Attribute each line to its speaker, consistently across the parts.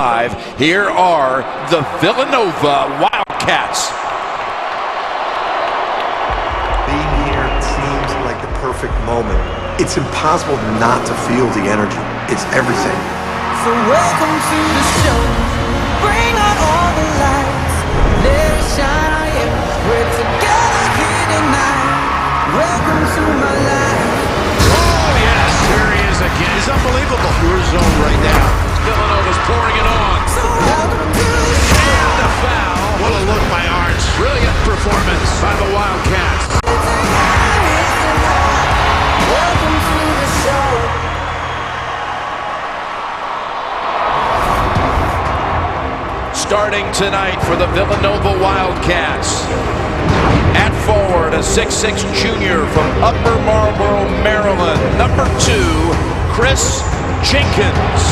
Speaker 1: Here are the Villanova Wildcats.
Speaker 2: Being here seems like the perfect moment. It's impossible not to feel the energy. It's everything.
Speaker 3: So welcome to the show. Bring out all the lights. Let it shine on you. We're together here tonight. Welcome to my life.
Speaker 4: Oh, yes. Here he is again. He's unbelievable. Pure zone right now. Villanova's pouring it on.
Speaker 3: So welcome to the show.
Speaker 4: And the foul. What a look by Arch. Brilliant performance by the Wildcats.
Speaker 3: Welcome to the show.
Speaker 1: Starting tonight for the Villanova Wildcats. At forward, a 6'6" junior from Upper Marlboro, Maryland. Number 2, Kris Jenkins.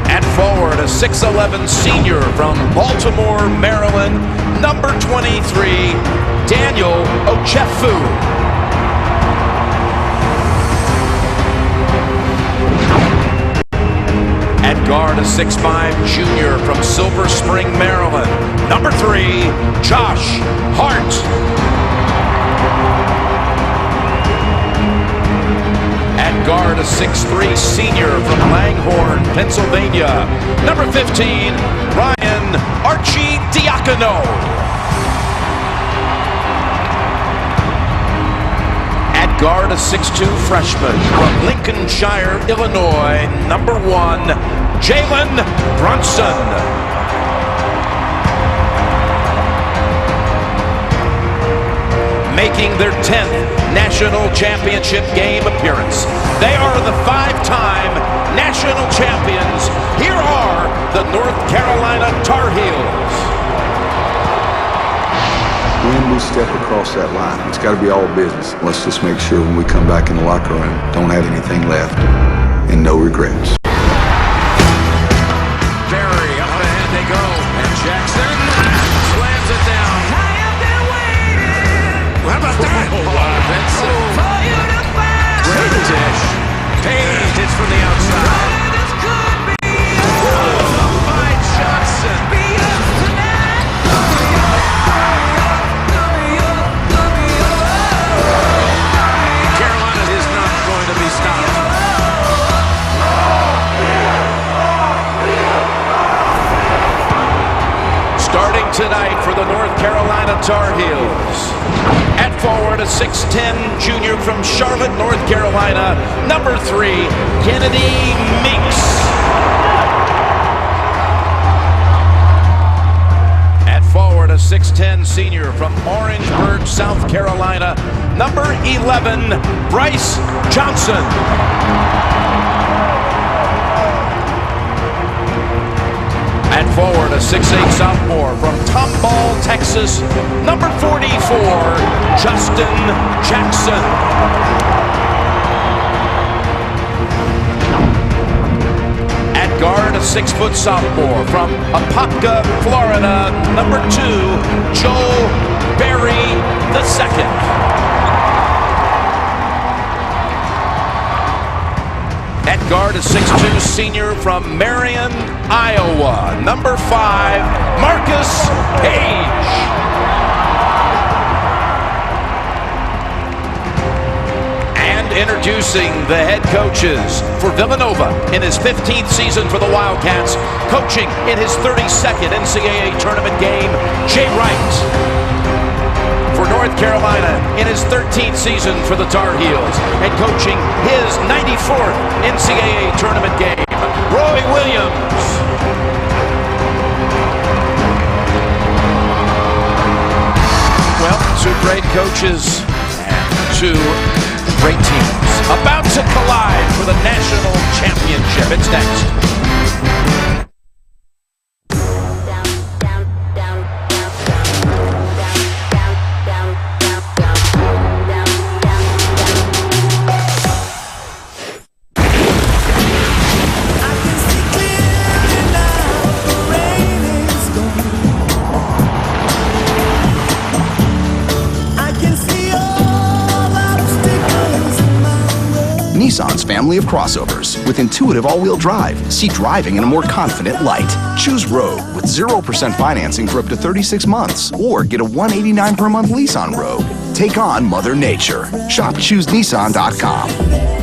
Speaker 1: At forward, a 6'11" senior from Baltimore, Maryland. Number 23, Daniel Ochefu. At guard, a 6'5" junior from Silver Spring, Maryland. Number 3, Josh Hart. At guard, a 6'3" senior from Langhorne, Pennsylvania. Number 15, Ryan Archie Diacono. At guard, a 6'2" freshman from Lincolnshire, Illinois. Number 1, Jalen Brunson. Making their 10th national championship game appearance. They are the 5-time national champions. Here are the North Carolina Tar Heels.
Speaker 5: When we step across that line, it's got to be all business. Let's just make sure when we come back in the locker room, don't have anything left and no regrets.
Speaker 4: Barry, up ahead they go. And Jackson slams it down.
Speaker 3: I have been waiting.
Speaker 4: How about that? Benson.
Speaker 3: For you to find.
Speaker 4: Great dish. Paige hits from the outside.
Speaker 3: This could be
Speaker 4: Up by Johnson.
Speaker 3: be us tonight.
Speaker 4: Carolina is not going to be stopped.
Speaker 1: Starting tonight for the North Carolina Tar Heels. At forward, a 6'10" junior from Charlotte, North Carolina. Number 3, Kennedy Meeks. At forward, a 6'10" senior from Orangeburg, South Carolina. Number 11, Bryce Johnson. At forward, a 6'8" sophomore from Tomball, Texas. Number 44, Justin Jackson. At guard, a 6-foot sophomore from Apopka, Florida. Number 2, Joel Berry II. At guard, a 6'2" senior from Marion, Iowa. Number 5, Marcus Paige. And introducing the head coaches for Villanova in his 15th season for the Wildcats, coaching in his 32nd NCAA tournament game, Jay Wright. For North Carolina in his 13th season for the Tar Heels and coaching his 94th NCAA tournament game, Roy Williams. Well, 2 great coaches and 2 great teams about to collide for the national championship. It's next.
Speaker 3: I can see all I'm still
Speaker 6: Nissan's family of crossovers. With intuitive all-wheel drive, see driving in a more confident light. Choose Rogue with 0% financing for up to 36 months, or get a $189 per month lease on Rogue. Take on Mother Nature. Shop ChooseNissan.com.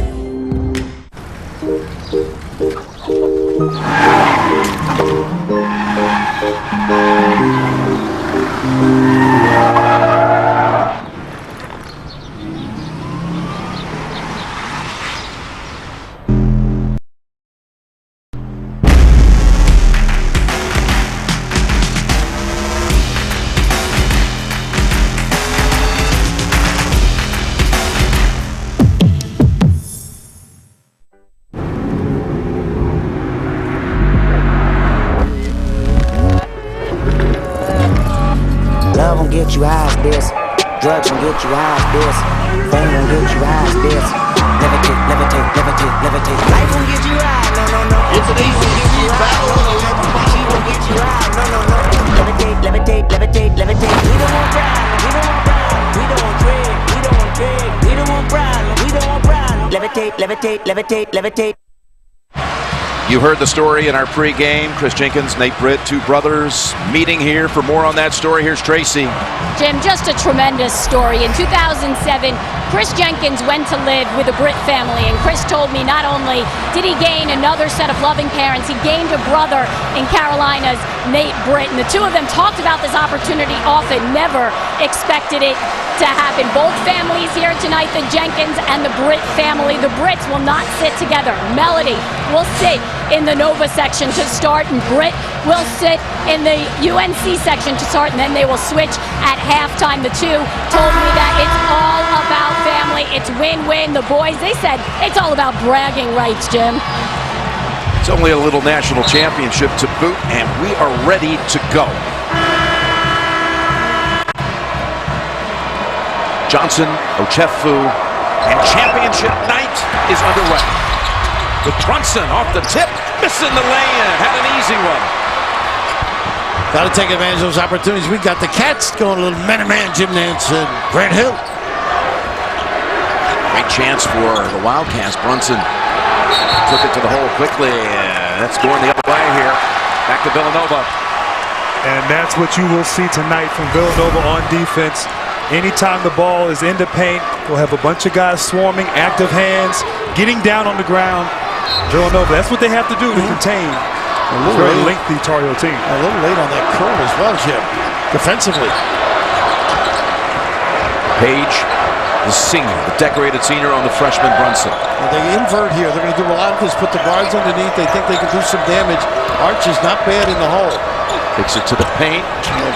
Speaker 7: Love won't get you high as this. Drugs won't get you high as this. Fame won't get you high as this. Levitate, levitate, levitate, levitate. Life won't get you high, no, no, no.
Speaker 4: It's an easy battle.
Speaker 7: She won't get you high, no, no, no. Levitate, levitate, levitate, levitate. We don't want problems, we don't want problems. We don't want drink, we don't want drink. We don't want problems, we don't want problems. Levitate, levitate, levitate, levitate.
Speaker 1: You heard the story in our pregame. Kris Jenkins, Nate Britt, two brothers meeting here. For more on that story, here's Tracy.
Speaker 8: Jim, just a tremendous story. In 2007, Kris Jenkins went to live with the Britt family, and Kris told me not only did he gain another set of loving parents, he gained a brother in Carolina's Nate Britt, and the two of them talked about this opportunity often, never expected it to happen. Both families here tonight, the Jenkins and the Britt family. The Britts will not sit together. Melody will sit in the Nova section to start, and Britt will sit in the UNC section to start, and then they will switch at halftime. The two told me that it's all about family. It's win-win. The boys, they said it's all about bragging rights, Jim.
Speaker 1: It's only a little national championship to boot, and we are ready to go. Johnson, Ochefu, and championship night is underway. With Brunson off the tip, missing the lay-in, had an easy one.
Speaker 4: Got to take advantage of those opportunities. We got the Cats going a little man-to-man, Jim Nance and Grant Hill.
Speaker 1: Great chance for the Wildcats. Brunson took it to the hole quickly. That's going the other way here. Back to Villanova.
Speaker 9: And that's what you will see tonight from Villanova on defense. Anytime the ball is in the paint, we'll have a bunch of guys swarming, active hands, getting down on the ground. Villanova, that's what they have to do to contain a very lengthy Tar Heel team.
Speaker 4: A little late on that curl as well, Jim, defensively.
Speaker 1: Paige, the senior, the decorated senior on the freshman Brunson.
Speaker 4: Well, they invert here. They're going to do a lot of this, put the guards underneath. They think they can do some damage. Arch is not bad in the hole.
Speaker 1: Takes it to the paint.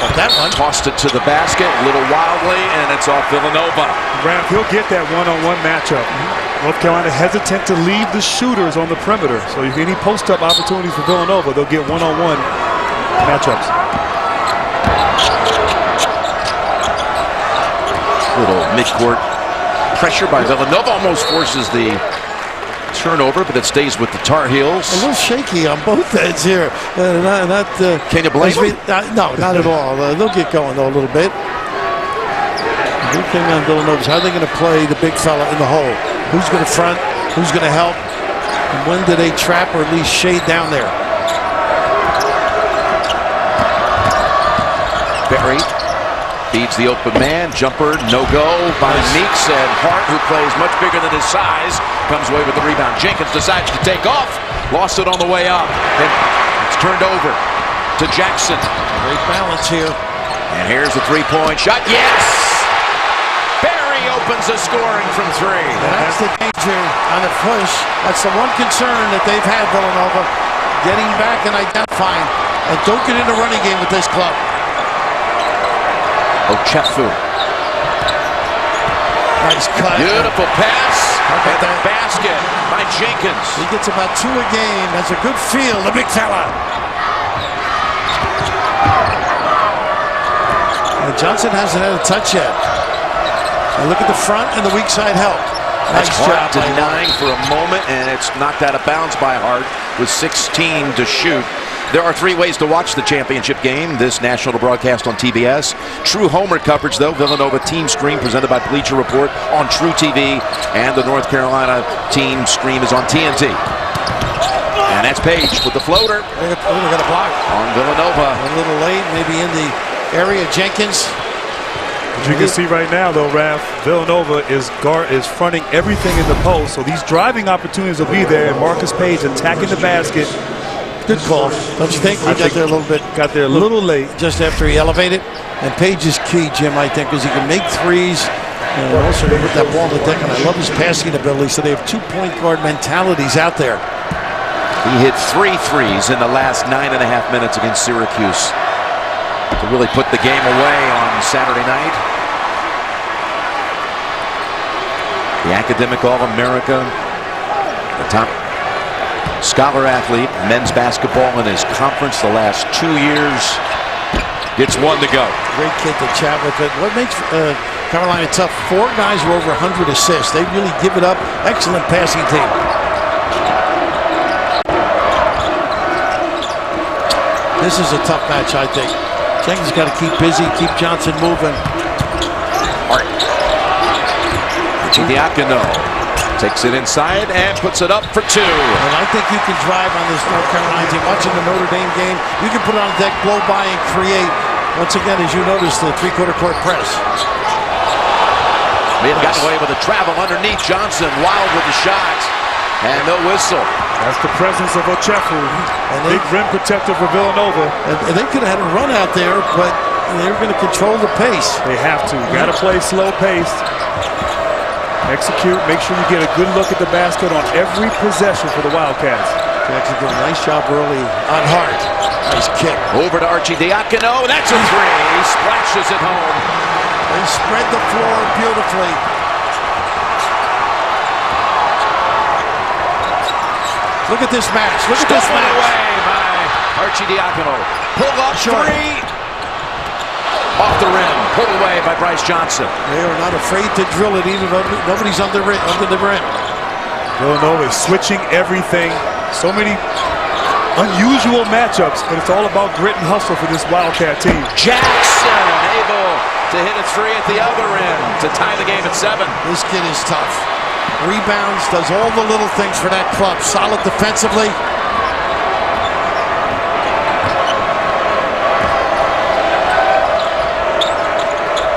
Speaker 4: But that one.
Speaker 1: Tossed it to the basket a little wildly, and it's off Villanova.
Speaker 9: Ramp, he'll get that one-on-one matchup. North Carolina hesitant to leave the shooters on the perimeter. So if any post-up opportunities for Villanova, they'll get one-on-one matchups.
Speaker 1: Little midcourt pressure by Villanova, almost forces the turnover, but it stays with the Tar Heels.
Speaker 4: A little shaky on both ends here.
Speaker 1: Can you blame them?
Speaker 4: No, not at all. They'll get going, though, a little bit. The good thing on Villanova is how they're going to play the big fella in the hole. Who's going to front? Who's going to help? And when do they trap or at least shade down there?
Speaker 1: Barry feeds the open man. Jumper, no-go by Meeks, and Hart, who plays much bigger than his size, comes away with the rebound. Jenkins decides to take off. Lost it on the way up. And it's turned over to Jackson.
Speaker 4: Great balance here.
Speaker 1: And here's the three-point shot. Yes! Barry opens the scoring from three.
Speaker 4: That's the danger on the push. That's the one concern that they've had, Villanova. Getting back and identifying. And don't get in the running game with this club.
Speaker 1: Ochefu.
Speaker 4: Nice cut.
Speaker 1: Beautiful pass. At the basket by Jenkins.
Speaker 4: He gets about 2 a game. That's a good feel, the big fella. And Johnson hasn't had a touch yet. And look at the front and the weak side help. Nice
Speaker 1: Hart
Speaker 4: job.
Speaker 1: denying for a moment, and it's knocked out of bounds by Hart with 16 to shoot. There are 3 ways to watch the championship game. This national broadcast on TBS. True Homer coverage, though. Villanova Team Stream presented by Bleacher Report on True TV. And the North Carolina Team Stream is on TNT. And that's Paige with the floater.
Speaker 4: They got a block
Speaker 1: on Villanova.
Speaker 4: A little late, maybe in the area. Jenkins.
Speaker 9: As you can see right now, though, Raph, Villanova is fronting everything in the post. So these driving opportunities will be there. And Marcus Paige attacking the basket.
Speaker 4: Good call, don't you think? He got there a little bit.
Speaker 9: Got there a little late.
Speaker 4: Just after he elevated. And Paige is key, Jim, I think, because he can make threes. And also put that ball on the deck. And I love his passing ability. So they have 2 point guard mentalities out there.
Speaker 1: He hit 3 threes in the last 9.5 minutes against Syracuse to really put the game away on Saturday night. The academic All-America, the top scholar athlete, men's basketball in his conference the last 2 years, gets 1 to go.
Speaker 4: Great kid to chat with. It. What makes Carolina tough? 4 guys were over 100 assists. They really give it up. Excellent passing team. This is a tough match, I think. Jenkins got to keep busy, keep Johnson moving.
Speaker 1: Diacono takes it inside and puts it up for 2.
Speaker 4: And I think you can drive on this North Carolina team. Watching the Notre Dame game, you can put it on deck, blow by, and create. Once again, as you notice, the 3/4 court press.
Speaker 1: May have gotten away with a travel underneath Johnson. Wild with the shot. And no whistle.
Speaker 9: That's the presence of Ochefu. Big rim protector for Villanova.
Speaker 4: And they could have had a run out there, but they're going to control the pace.
Speaker 9: They have to. Got to play slow paced. Execute. Make sure you get a good look at the basket on every possession for the Wildcats.
Speaker 4: Jackson did a nice job early on Hart. Nice kick.
Speaker 1: Over to Archie Diacono. That's a 3. He splashes it home.
Speaker 4: They spread the floor beautifully. Look at this match. Look at this match.
Speaker 1: Away by Archie Diacono. Pull up 3. Off the rim. Pulled away by Bryce Johnson.
Speaker 4: They are not afraid to drill it even though nobody's under the rim.
Speaker 9: Villanova is switching everything. So many unusual matchups, but it's all about grit and hustle for this Wildcat team.
Speaker 1: Jackson able to hit a 3 at the other end to tie the game at 7.
Speaker 4: This kid is tough. Rebounds, does all the little things for that club. Solid defensively.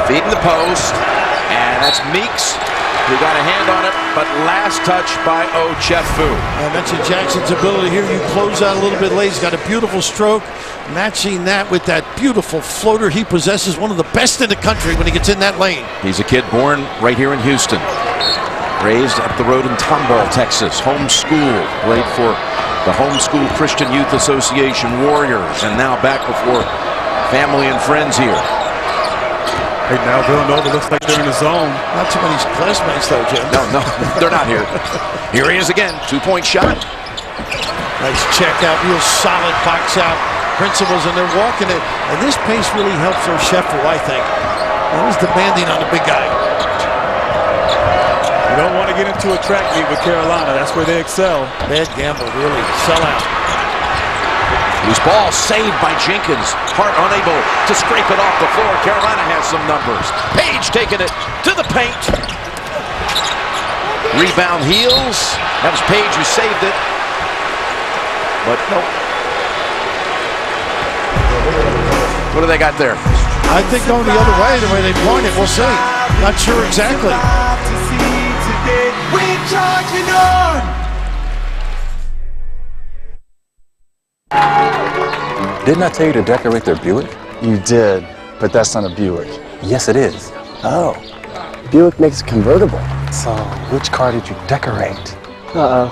Speaker 1: Feeding the post, and that's Meeks who got a hand on it, but last touch by Ochefu.
Speaker 4: I mentioned Jackson's ability here. You close out a little bit late. He's got a beautiful stroke. Matching that with that beautiful floater he possesses, one of the best in the country when he gets in that lane.
Speaker 1: He's a kid born right here in Houston. Raised up the road in Tomball, Texas. Homeschooled. Played for the Homeschool Christian Youth Association Warriors, and now back before family and friends here.
Speaker 9: Right now, Villanova looks like they're in the zone.
Speaker 4: Not too many classmates, though, Jim.
Speaker 1: No, they're not here. Here he is again. 2-point shot.
Speaker 4: Nice check out. Real solid box out. Principals, and they're walking it. And this pace really helps Ochefu, I think. That was demanding on the big guy.
Speaker 9: You don't want to get into a track meet with Carolina. That's where they excel.
Speaker 4: Bad gamble, really. Sell out.
Speaker 1: Loose ball saved by Jenkins. Hart unable to scrape it off the floor. Carolina has some numbers. Paige taking it to the paint. Rebound Heels. That was Paige who saved it. But nope. What do they got there?
Speaker 4: I think going the other way, the way they point it, we'll see. Not sure exactly.
Speaker 3: We're charging on!
Speaker 10: Didn't I tell you to decorate their Buick?
Speaker 11: You did, but that's not a Buick.
Speaker 10: Yes, it is.
Speaker 11: Oh, Buick makes a convertible.
Speaker 10: So, which car did you decorate?
Speaker 11: Uh-oh.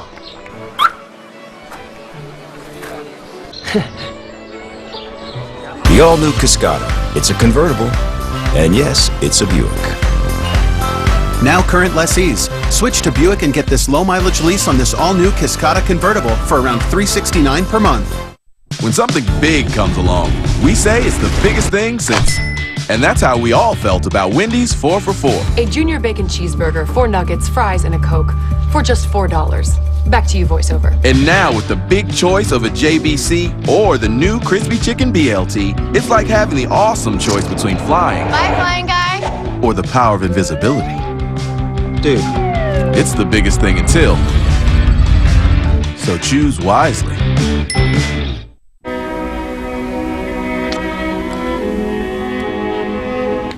Speaker 12: The all-new Cascada. It's a convertible, and yes, it's a Buick.
Speaker 13: Now current lessees, switch to Buick and get this low-mileage lease on this all-new Cascada convertible for around $369 per month.
Speaker 14: When something big comes along, we say it's the biggest thing since. And that's how we all felt about Wendy's 4 for $4.
Speaker 15: A junior bacon cheeseburger, 4 nuggets, fries, and a Coke for just $4. Back to you, voiceover.
Speaker 14: And now with the big choice of a JBC or the new Crispy Chicken BLT, it's like having the awesome choice between flying.
Speaker 15: Bye, flying guy.
Speaker 14: Or the power of invisibility.
Speaker 10: Dude.
Speaker 14: It's the biggest thing until. So choose wisely.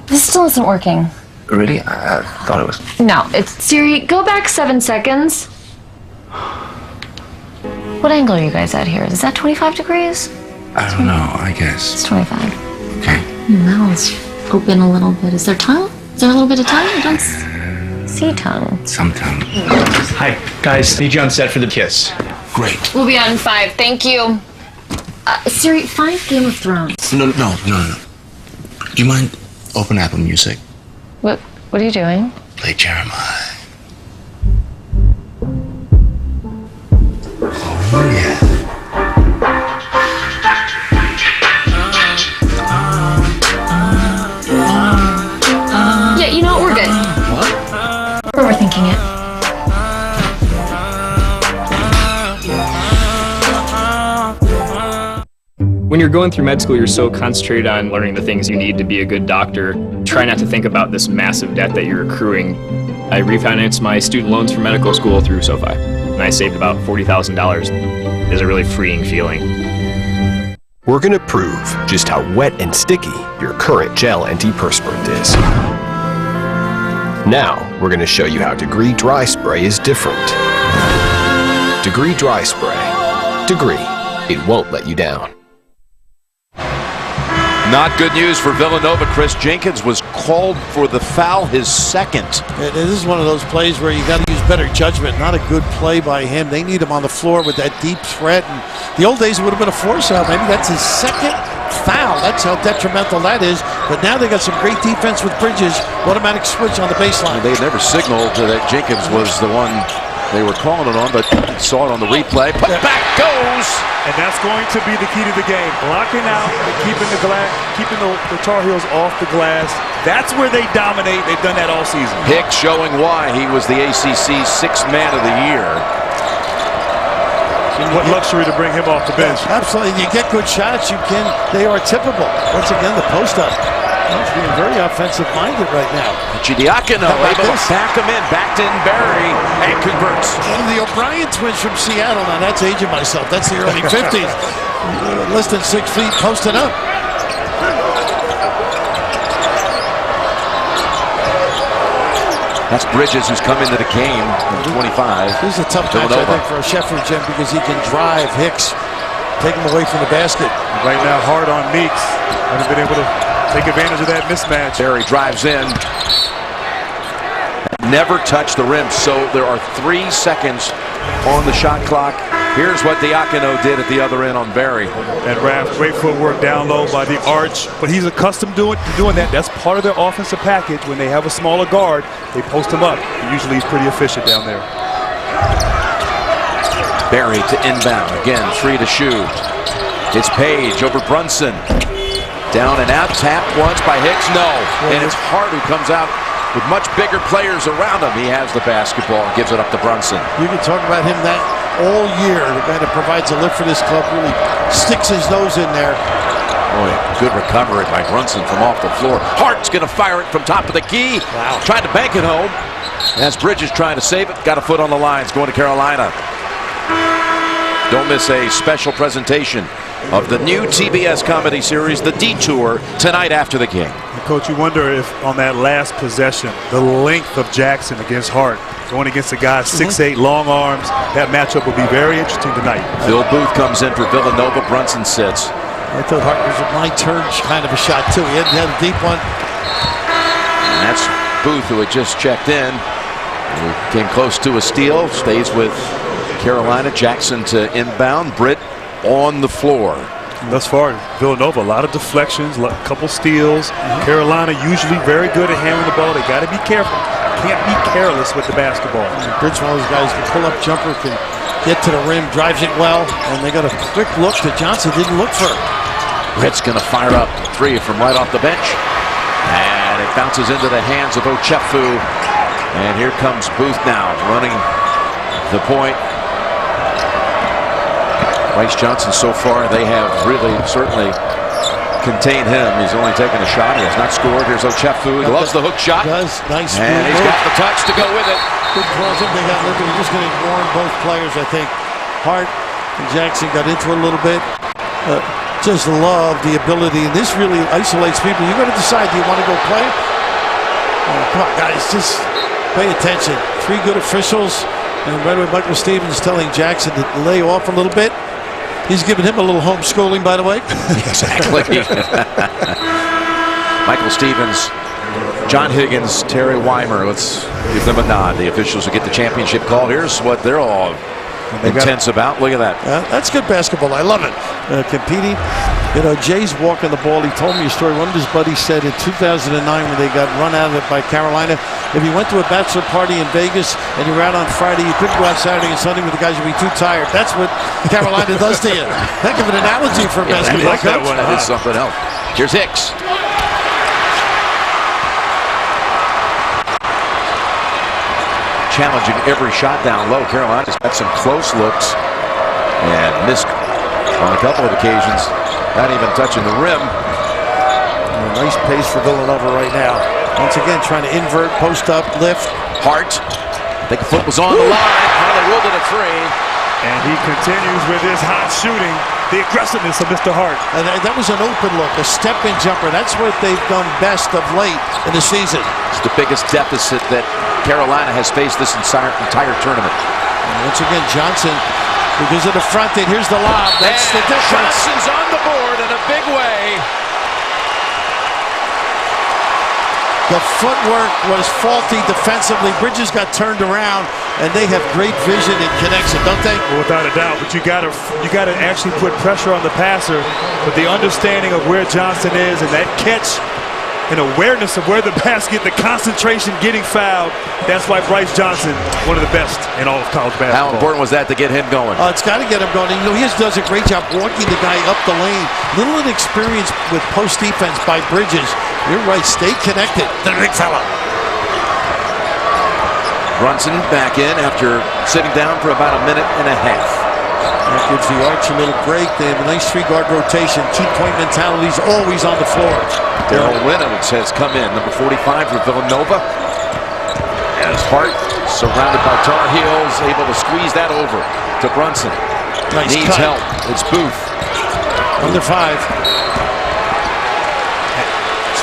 Speaker 16: This still isn't working.
Speaker 10: Really? I thought it was.
Speaker 16: No, it's Siri, go back 7 seconds. What angle are you guys at here? Is that 25 degrees?
Speaker 10: I don't know, I guess.
Speaker 16: It's 25.
Speaker 10: Okay.
Speaker 16: Now let's open a little bit. Is there tongue? Is there a little bit of tongue? I don't see tongue.
Speaker 10: Some tongue.
Speaker 17: Hi, guys. Need you on set for the kiss.
Speaker 10: Great.
Speaker 16: We'll be on in 5. Thank you. Siri, find Game of Thrones.
Speaker 10: No. Do you mind open Apple Music?
Speaker 16: What are you doing?
Speaker 10: Play Jeremiah. Oh, yeah.
Speaker 16: Yeah, you know what? We're good.
Speaker 10: What?
Speaker 16: We're overthinking it.
Speaker 17: When you're going through med school, you're so concentrated on learning the things you need to be a good doctor. Try not to think about this massive debt that you're accruing. I refinanced my student loans for medical school through SoFi, and I saved about $40,000. It's a really freeing feeling.
Speaker 18: We're going to prove just how wet and sticky your current gel antiperspirant is. Now, we're going to show you how Degree Dry Spray is different. Degree Dry Spray. Degree. It won't let you down.
Speaker 1: Not good news for Villanova. Kris Jenkins was called for the foul, his second.
Speaker 4: This is one of those plays where you got to use better judgment. Not a good play by him. They need him on the floor with that deep threat. And the old days it would have been a force out. Maybe that's his second foul. That's how detrimental that is. But now they got some great defense with Bridges. Automatic switch on the baseline.
Speaker 1: They never signaled that Jenkins was the one they were calling it on, but saw it on the replay. Put back goes!
Speaker 9: And that's going to be the key to the game. Blocking out, keeping the Tar Heels off the glass. That's where they dominate. They've done that all season.
Speaker 1: Hicks showing why he was the ACC's Sixth Man of the Year.
Speaker 9: What luxury to bring him off the bench.
Speaker 4: Yeah, absolutely. You get good shots, they are tippable. Once again, the post-up. He's being very offensive-minded right now.
Speaker 1: Diacono able to back him in. Backed in Barry and converts.
Speaker 4: And the O'Brien twins from Seattle. Now that's aging myself. That's the early 50s. Less than 6 feet posted up.
Speaker 1: That's Bridges, who's come into the game in 25.
Speaker 4: This is a tough match, I think, for a Sheffield gem because he can drive Hicks, take him away from the basket.
Speaker 9: Right now, hard on Meeks. Hasn't been able to take advantage of that mismatch.
Speaker 1: Barry drives in. Never touched the rim, so there are 3 seconds on the shot clock. Here's what Diacono did at the other end on Barry.
Speaker 9: And Raph, great footwork down low by the arch, but he's accustomed to doing that. That's part of their offensive package. When they have a smaller guard, they post him up. Usually he's pretty efficient down there.
Speaker 1: Barry to inbound. Again, 3 to shoot. It's Paige over Brunson. Down and out, tapped once by Hicks, no. And it's Hart who comes out with much bigger players around him. He has the basketball and gives it up to Brunson.
Speaker 4: You can talk about him that all year. The guy that provides a lift for this club really sticks his nose in there.
Speaker 1: Boy, good recovery by Brunson from off the floor. Hart's going to fire it from top of the key. Wow. Trying to bank it home. As Bridges trying to save it, got a foot on the lines, going to Carolina. Don't miss a special presentation of the new TBS comedy series, The Detour, tonight after the game.
Speaker 9: Coach, you wonder if on that last possession, the length of Jackson against Hart, going against a guy 6'8", long arms, that matchup will be very interesting tonight.
Speaker 1: Phil Booth comes in for Villanova. Brunson sits.
Speaker 4: I thought Hart was a my turn kind of a shot, too. He had a deep one.
Speaker 1: And that's Booth, who had just checked in. He came close to a steal, stays with Carolina. Jackson to inbound. Britt on the floor.
Speaker 9: Thus far, Villanova, a lot of deflections, a couple steals. Carolina usually very good at handling the ball. They got to be careful. Can't be careless with the basketball.
Speaker 4: Britt's one of those guys can pull up jumper, can get to the rim, drives it well, and they got a quick look that Johnson didn't look for.
Speaker 1: Britt's going to fire up 3 from right off the bench. And it bounces into the hands of Ochefu. And here comes Booth now, running the point. Bryce Johnson, so far, they have really certainly contained him. He's only taken a shot. He has not scored. Here's Ochefu. He loves the hook shot.
Speaker 4: Does. Nice.
Speaker 1: And he's got the touch to go with it.
Speaker 4: Good cross. They got lifted. We're just going to ignore both players, I think. Hart and Jackson got into it a little bit. Just love the ability. And this really isolates people. You're going to decide, do you want to go play? Come on, guys. Just pay attention. 3 good officials. And right away, Michael Stevens telling Jackson to lay off a little bit. He's giving him a little homeschooling, by the way.
Speaker 1: Exactly. Michael Stevens, John Higgins, Terry Weimer. Let's give them a nod. The officials will get the championship call. Here's what they're all intense about. Look at that.
Speaker 4: That's good basketball. I love it. Competing. You know, Jay's walking the ball. He told me a story. One of his buddies said in 2009 when they got run out of it by Carolina, if you went to a bachelor party in Vegas and you were out on Friday, you couldn't go out Saturday and Sunday with the guys. You'd be too tired. That's what Carolina does to you. Heck of an analogy for basketball.
Speaker 1: That is something else. Here's Hicks. Challenging every shot down low. Carolina's got some close looks and missed on a couple of occasions. Not even touching the rim.
Speaker 4: Nice pace for Villanova right now. Once again, trying to invert, post up, lift.
Speaker 1: Hart. I think the foot was on the line. Now they ruled it a 3.
Speaker 9: And he continues with his hot shooting. The aggressiveness of Mr. Hart.
Speaker 4: And that was an open look, a step-in jumper. That's what they've done best of late in the season.
Speaker 1: It's the biggest deficit that Carolina has faced this entire tournament.
Speaker 4: And once again, Johnson, because of the front end, here's the lob. That's the difference.
Speaker 1: Johnson's on the board in a big way.
Speaker 4: The footwork was faulty defensively. Bridges got turned around, and they have great vision and connection, don't they?
Speaker 9: Well, without a doubt, but you gotta actually put pressure on the passer. But the understanding of where Johnson is and that catch and awareness of where the basket, the concentration, getting fouled. That's why Bryce Johnson, one of the best in all of college basketball.
Speaker 1: How important was that to get him going?
Speaker 4: It's got to get him going. You know, he does a great job walking the guy up the lane. Little inexperience with post defense by Bridges. You're right. Stay connected. The big fella.
Speaker 1: Brunson back in after sitting down for about a minute and a half.
Speaker 4: That gives the Arch a little break. They have a nice 3-guard rotation. 2-point mentality is always on the floor.
Speaker 1: Daryl Reynolds has come in, number 45 for Villanova. As Hart, surrounded by Tar Heels, able to squeeze that over to Brunson.
Speaker 4: Nice
Speaker 1: Needs
Speaker 4: cut.
Speaker 1: help. It's Booth.
Speaker 4: Under 5.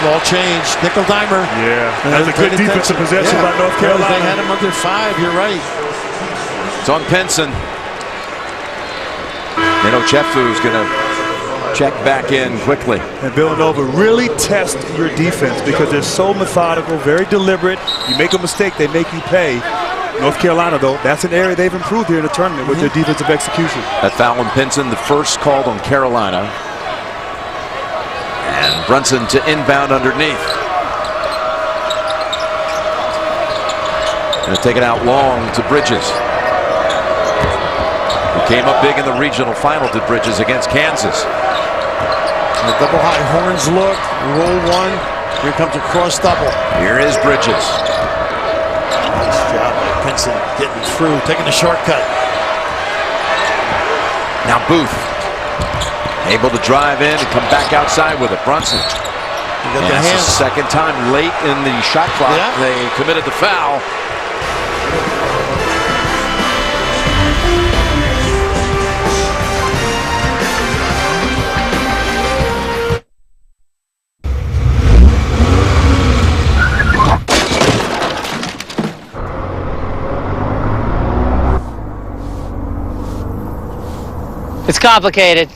Speaker 4: Small change. Nickel dimer.
Speaker 9: Yeah, that's a good defensive possession by North Carolina.
Speaker 4: They had him under 5. You're right.
Speaker 1: It's on Penson. And Ochefu's going to check back in quickly.
Speaker 9: And Villanova really test your defense because they're so methodical, very deliberate. You make a mistake, they make you pay. North Carolina, though, that's an area they've improved here in the tournament with their defensive execution.
Speaker 1: That foul on Penson, the first called on Carolina. And Brunson to inbound underneath. Going to take it out long to Bridges. Came up big in the regional final to Bridges against Kansas.
Speaker 4: The double high horns look, roll 1. Here comes a cross double.
Speaker 1: Here is Bridges.
Speaker 4: Nice job by Pinson getting through, taking the shortcut.
Speaker 1: Now Booth able to drive in and come back outside with it. Brunson.
Speaker 4: And
Speaker 1: that's the second time late in the shot clock they committed the foul.
Speaker 19: It's complicated.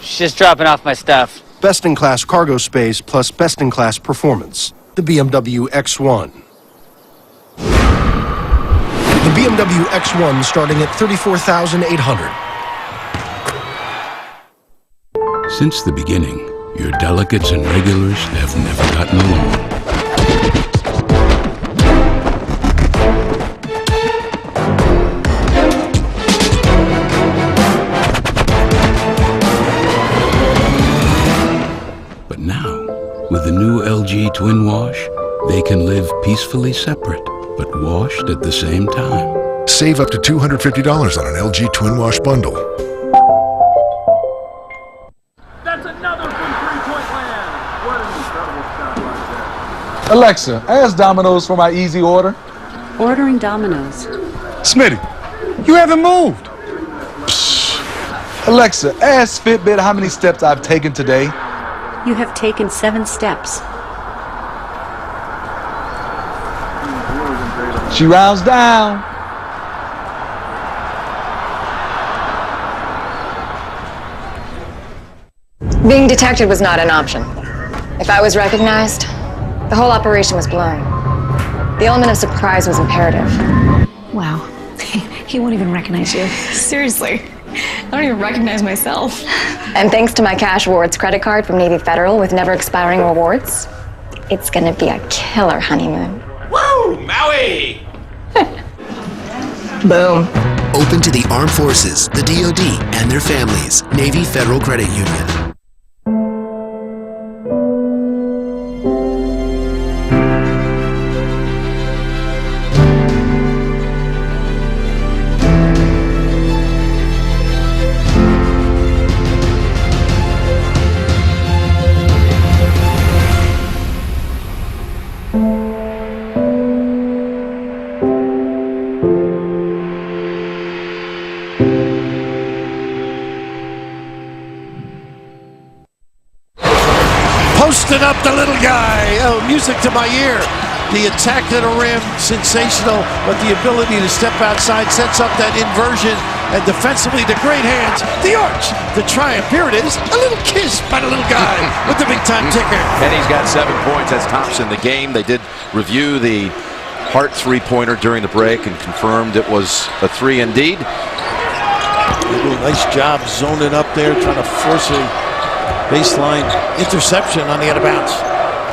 Speaker 19: She's just dropping off my stuff.
Speaker 20: Best-in-class cargo space plus best-in-class performance. The BMW X1. The BMW X1 starting at $34,800.
Speaker 21: Since the beginning, your delegates and regulars have never gotten along. With the new LG Twin Wash, they can live peacefully separate, but washed at the same time.
Speaker 2: Save up to $250 on an LG Twin Wash bundle.
Speaker 22: That's another from three-point land. What an incredible shot right there.
Speaker 23: Alexa, ask Domino's for my easy order.
Speaker 24: Ordering Domino's.
Speaker 23: Smitty, you haven't moved. Psh. Alexa, ask Fitbit how many steps I've taken today.
Speaker 24: You have taken 7 steps.
Speaker 23: She rounds down.
Speaker 15: Being detected was not an option. If I was recognized, the whole operation was blown. The element of surprise was imperative.
Speaker 24: Wow. He won't even recognize you.
Speaker 15: Seriously, I don't even recognize myself. And thanks to my cash rewards credit card from Navy Federal with never expiring rewards, it's gonna be a killer honeymoon.
Speaker 1: Woo! Maui!
Speaker 15: Boom.
Speaker 25: Open to the armed forces, the DoD, and their families. Navy Federal Credit Union.
Speaker 4: Posting up the little guy. Oh, music to my ear. The attack to the rim, sensational, but the ability to step outside sets up that inversion, and defensively, the great hands, the arch, the triumph. Here it is, a little kiss by the little guy with the big-time ticker.
Speaker 1: And he's got 7 points. That's Thompson. The game, they did review the Hart three-pointer during the break and confirmed it was a 3 indeed.
Speaker 4: They do a nice job zoning up there, trying to force a baseline interception on the out of bounds.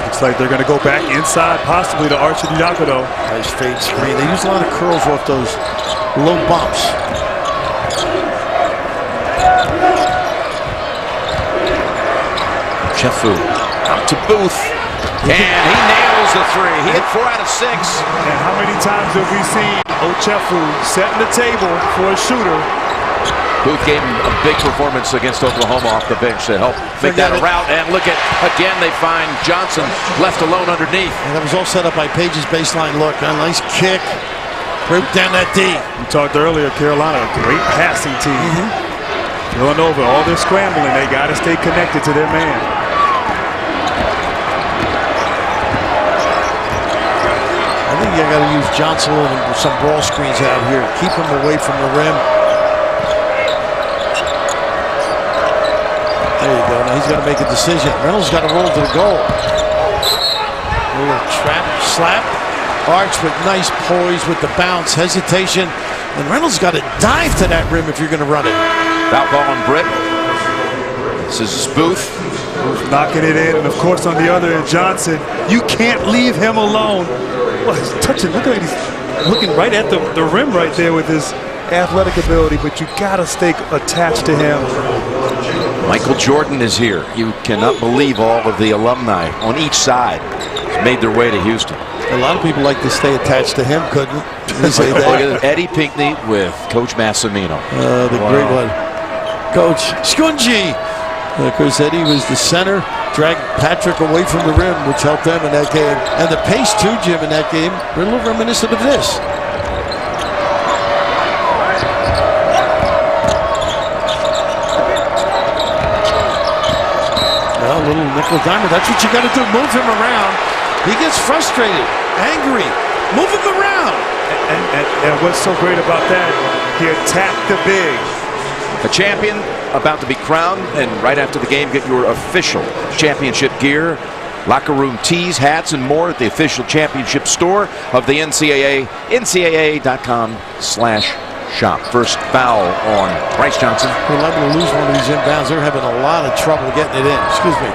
Speaker 9: Looks like they're going to go back inside, possibly to Archie Diacono.
Speaker 4: Nice fade screen. They use a lot of curls off those low bumps.
Speaker 1: Chefu out to Booth. And he nails the 3. He hit 4 out of 6.
Speaker 9: And how many times have we seen Ochefu setting the table for a shooter?
Speaker 1: Booth gave him a big performance against Oklahoma off the bench to help make that a route. And look at, again, they find Johnson left alone underneath.
Speaker 4: And that was all set up by Paige's baseline look. A nice kick. Broke down that D.
Speaker 9: We talked earlier, Carolina, a great passing team. Villanova, all their scrambling, they got to stay connected to their man.
Speaker 4: I think you got to use Johnson and some ball screens out here. Keep him away from the rim. There you go. Now he's got to make a decision. Reynolds got to roll to the goal. A little trap, slap, arch with nice poise with the bounce, hesitation. And Reynolds got to dive to that rim if you're going to run it.
Speaker 1: Foul ball on Britt. This is Booth.
Speaker 9: Booth knocking it in. And of course on the other end, Johnson. You can't leave him alone. Well, he's touching. Look at he's looking right at the rim right there with his athletic ability. But you got to stay attached to him.
Speaker 1: Michael Jordan is here. You cannot believe all of the alumni on each side made their way to Houston.
Speaker 4: A lot of people like to stay attached to him, couldn't you? Say that?
Speaker 1: Eddie Pinckney with Coach Massimino.
Speaker 4: The great one. Coach Skunji. Of course, Eddie was the center, dragged Patrick away from the rim, which helped them in that game. And the pace, too, Jim, in that game, a little reminiscent of this. Well, a little nickel diamond. That's what you got to do. Move him around. He gets frustrated, angry. Move him around.
Speaker 9: And what's so great about that, he attacked the big.
Speaker 1: A champion about to be crowned, and right after the game, get your official championship gear, locker room tees, hats, and more at the official championship store of the NCAA, ncaa.com/shop. First foul on Bryce Johnson.
Speaker 4: We're liable to lose one of these inbounds. They're having a lot of trouble getting it in. Excuse me.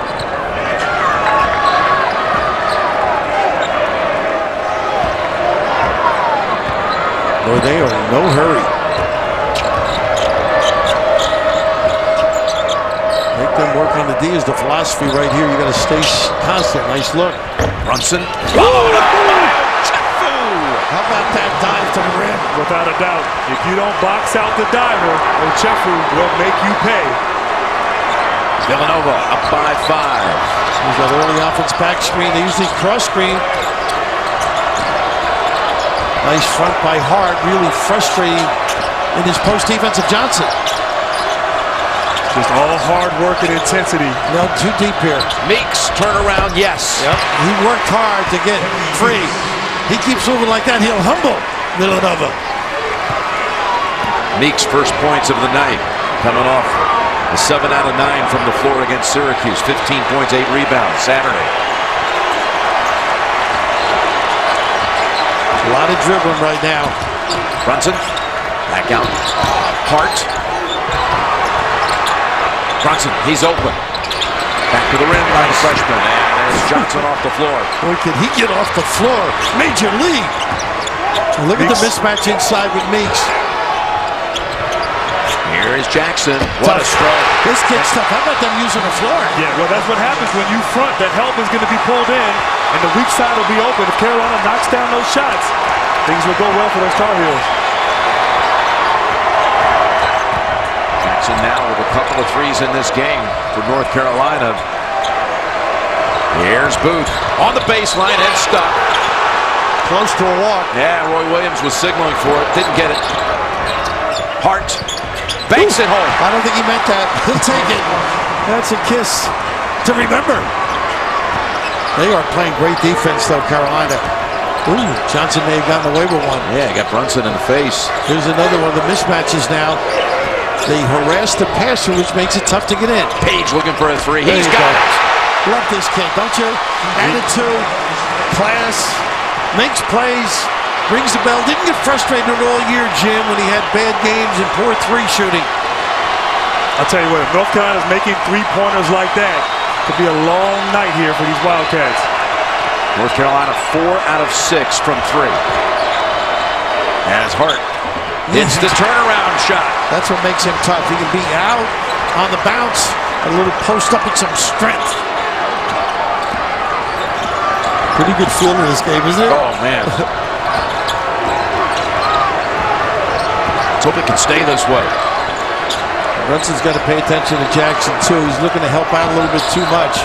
Speaker 4: Boy, they are in no hurry. Make them work on the D is the philosophy right here. You got to stay constant. Nice look.
Speaker 1: Brunson. Followed up by Chefu.
Speaker 4: How about that dive to the rim?
Speaker 9: Without a doubt. If you don't box out the diver, Ochefu will make you pay.
Speaker 1: Villanova up by 5.
Speaker 4: He's got early offense back screen. They usually cross screen. Nice front by Hart. Really frustrating in his post defense of Johnson.
Speaker 9: Just all hard work and intensity.
Speaker 4: No, too deep here.
Speaker 1: Meeks, turnaround, yes.
Speaker 4: Yep. He worked hard to get free. He keeps moving like that, he'll humble Villanova.
Speaker 1: Meeks' first points of the night, coming off a 7 out of 9 from the floor against Syracuse. 15 points, 8 rebounds Saturday.
Speaker 4: A lot of dribbling right now.
Speaker 1: Brunson, back out. Hart. Brunson, he's open. Back to the rim by the freshman. And there's Johnson off the floor.
Speaker 4: Boy, can he get off the floor? Major league. And look at the mismatch inside with Meeks.
Speaker 1: Here is Jackson. What a stroke.
Speaker 4: This kid's tough. How about them using the floor?
Speaker 9: Yeah, well, that's what happens when you front. That help is going to be pulled in, and the weak side will be open. If Carolina knocks down those shots, things will go well for those Tar Heels.
Speaker 1: Jackson now with a couple of threes in this game for North Carolina. Here's Booth on the baseline and stuck.
Speaker 4: Close to a walk.
Speaker 1: Yeah, Roy Williams was signaling for it. Didn't get it. Hart banks it home.
Speaker 4: I don't think he meant that. He'll take it. That's a kiss to remember. They are playing great defense, though, Carolina. Ooh, Johnson may have gotten away with one.
Speaker 1: Yeah, got Brunson in the face.
Speaker 4: Here's another one of the mismatches now. They harass the passer, which makes it tough to get in.
Speaker 1: Paige looking for a three. He's got it.
Speaker 4: Love this kid, don't you? Attitude, class, makes plays, rings the bell. Didn't get frustrated all year, Jim, when he had bad games and poor three shooting.
Speaker 9: I'll tell you what, if North Carolina's making three-pointers like that, it could be a long night here for these Wildcats.
Speaker 1: North Carolina 4 out of 6 from 3. As Hart hits the turnaround shot.
Speaker 4: That's what makes him tough. He can be out on the bounce, a little post up with some strength. Pretty good feel in this game, isn't it?
Speaker 1: Oh, man. Let's hope it can stay this way.
Speaker 4: Brunson's got to pay attention to Jackson, too. He's looking to help out a little bit too much.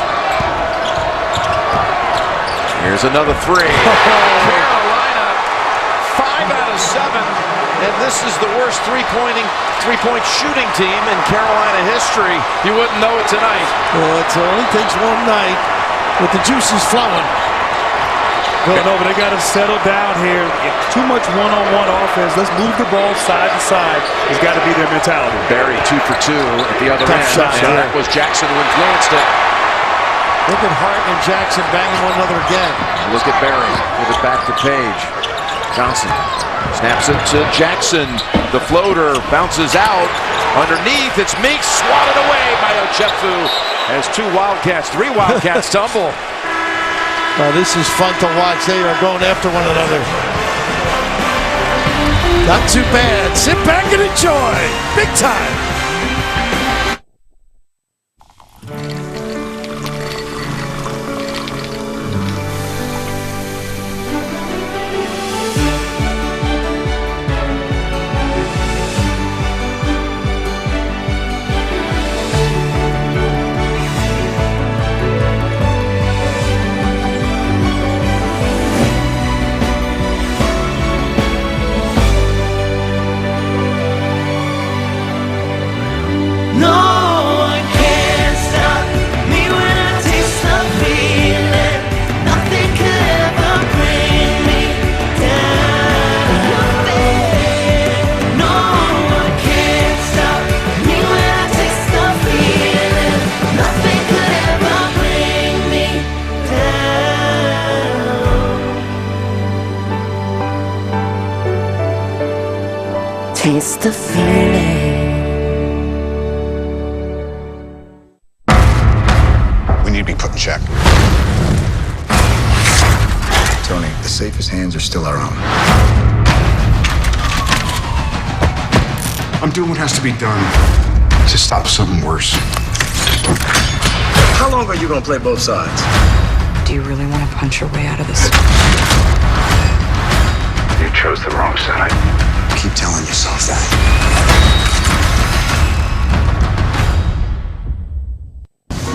Speaker 1: Here's another three. Carolina, 5 out of 7. And this is the worst three-point shooting team in Carolina history. You wouldn't know it tonight.
Speaker 4: Well, it only takes one night with the juices flowing.
Speaker 9: Villanova, they got to settle down here. Too much one-on-one offense. Let's move the ball side to side. It's got to be their mentality.
Speaker 1: Barry 2 for 2 at the other end.
Speaker 4: Shot,
Speaker 1: and that was Jackson who influenced it.
Speaker 4: Look at Hart and Jackson banging one another again.
Speaker 1: Look at Barry. Give it back to Paige. Johnson snaps it to Jackson. The floater bounces out. Underneath, it's Meeks swatted away by Ochefu as 3 Wildcats tumble.
Speaker 4: Oh, this is fun to watch. They are going after one another. Not too bad. Sit back and enjoy. Big time.
Speaker 3: Taste the feeling.
Speaker 5: We need to be put in check. Tony, the safest hands are still our own. I'm doing what has to be done to stop something worse.
Speaker 6: How long are you gonna play both sides?
Speaker 24: Do you really want to punch your way out of this?
Speaker 5: the wrong side.
Speaker 10: Keep telling yourself that.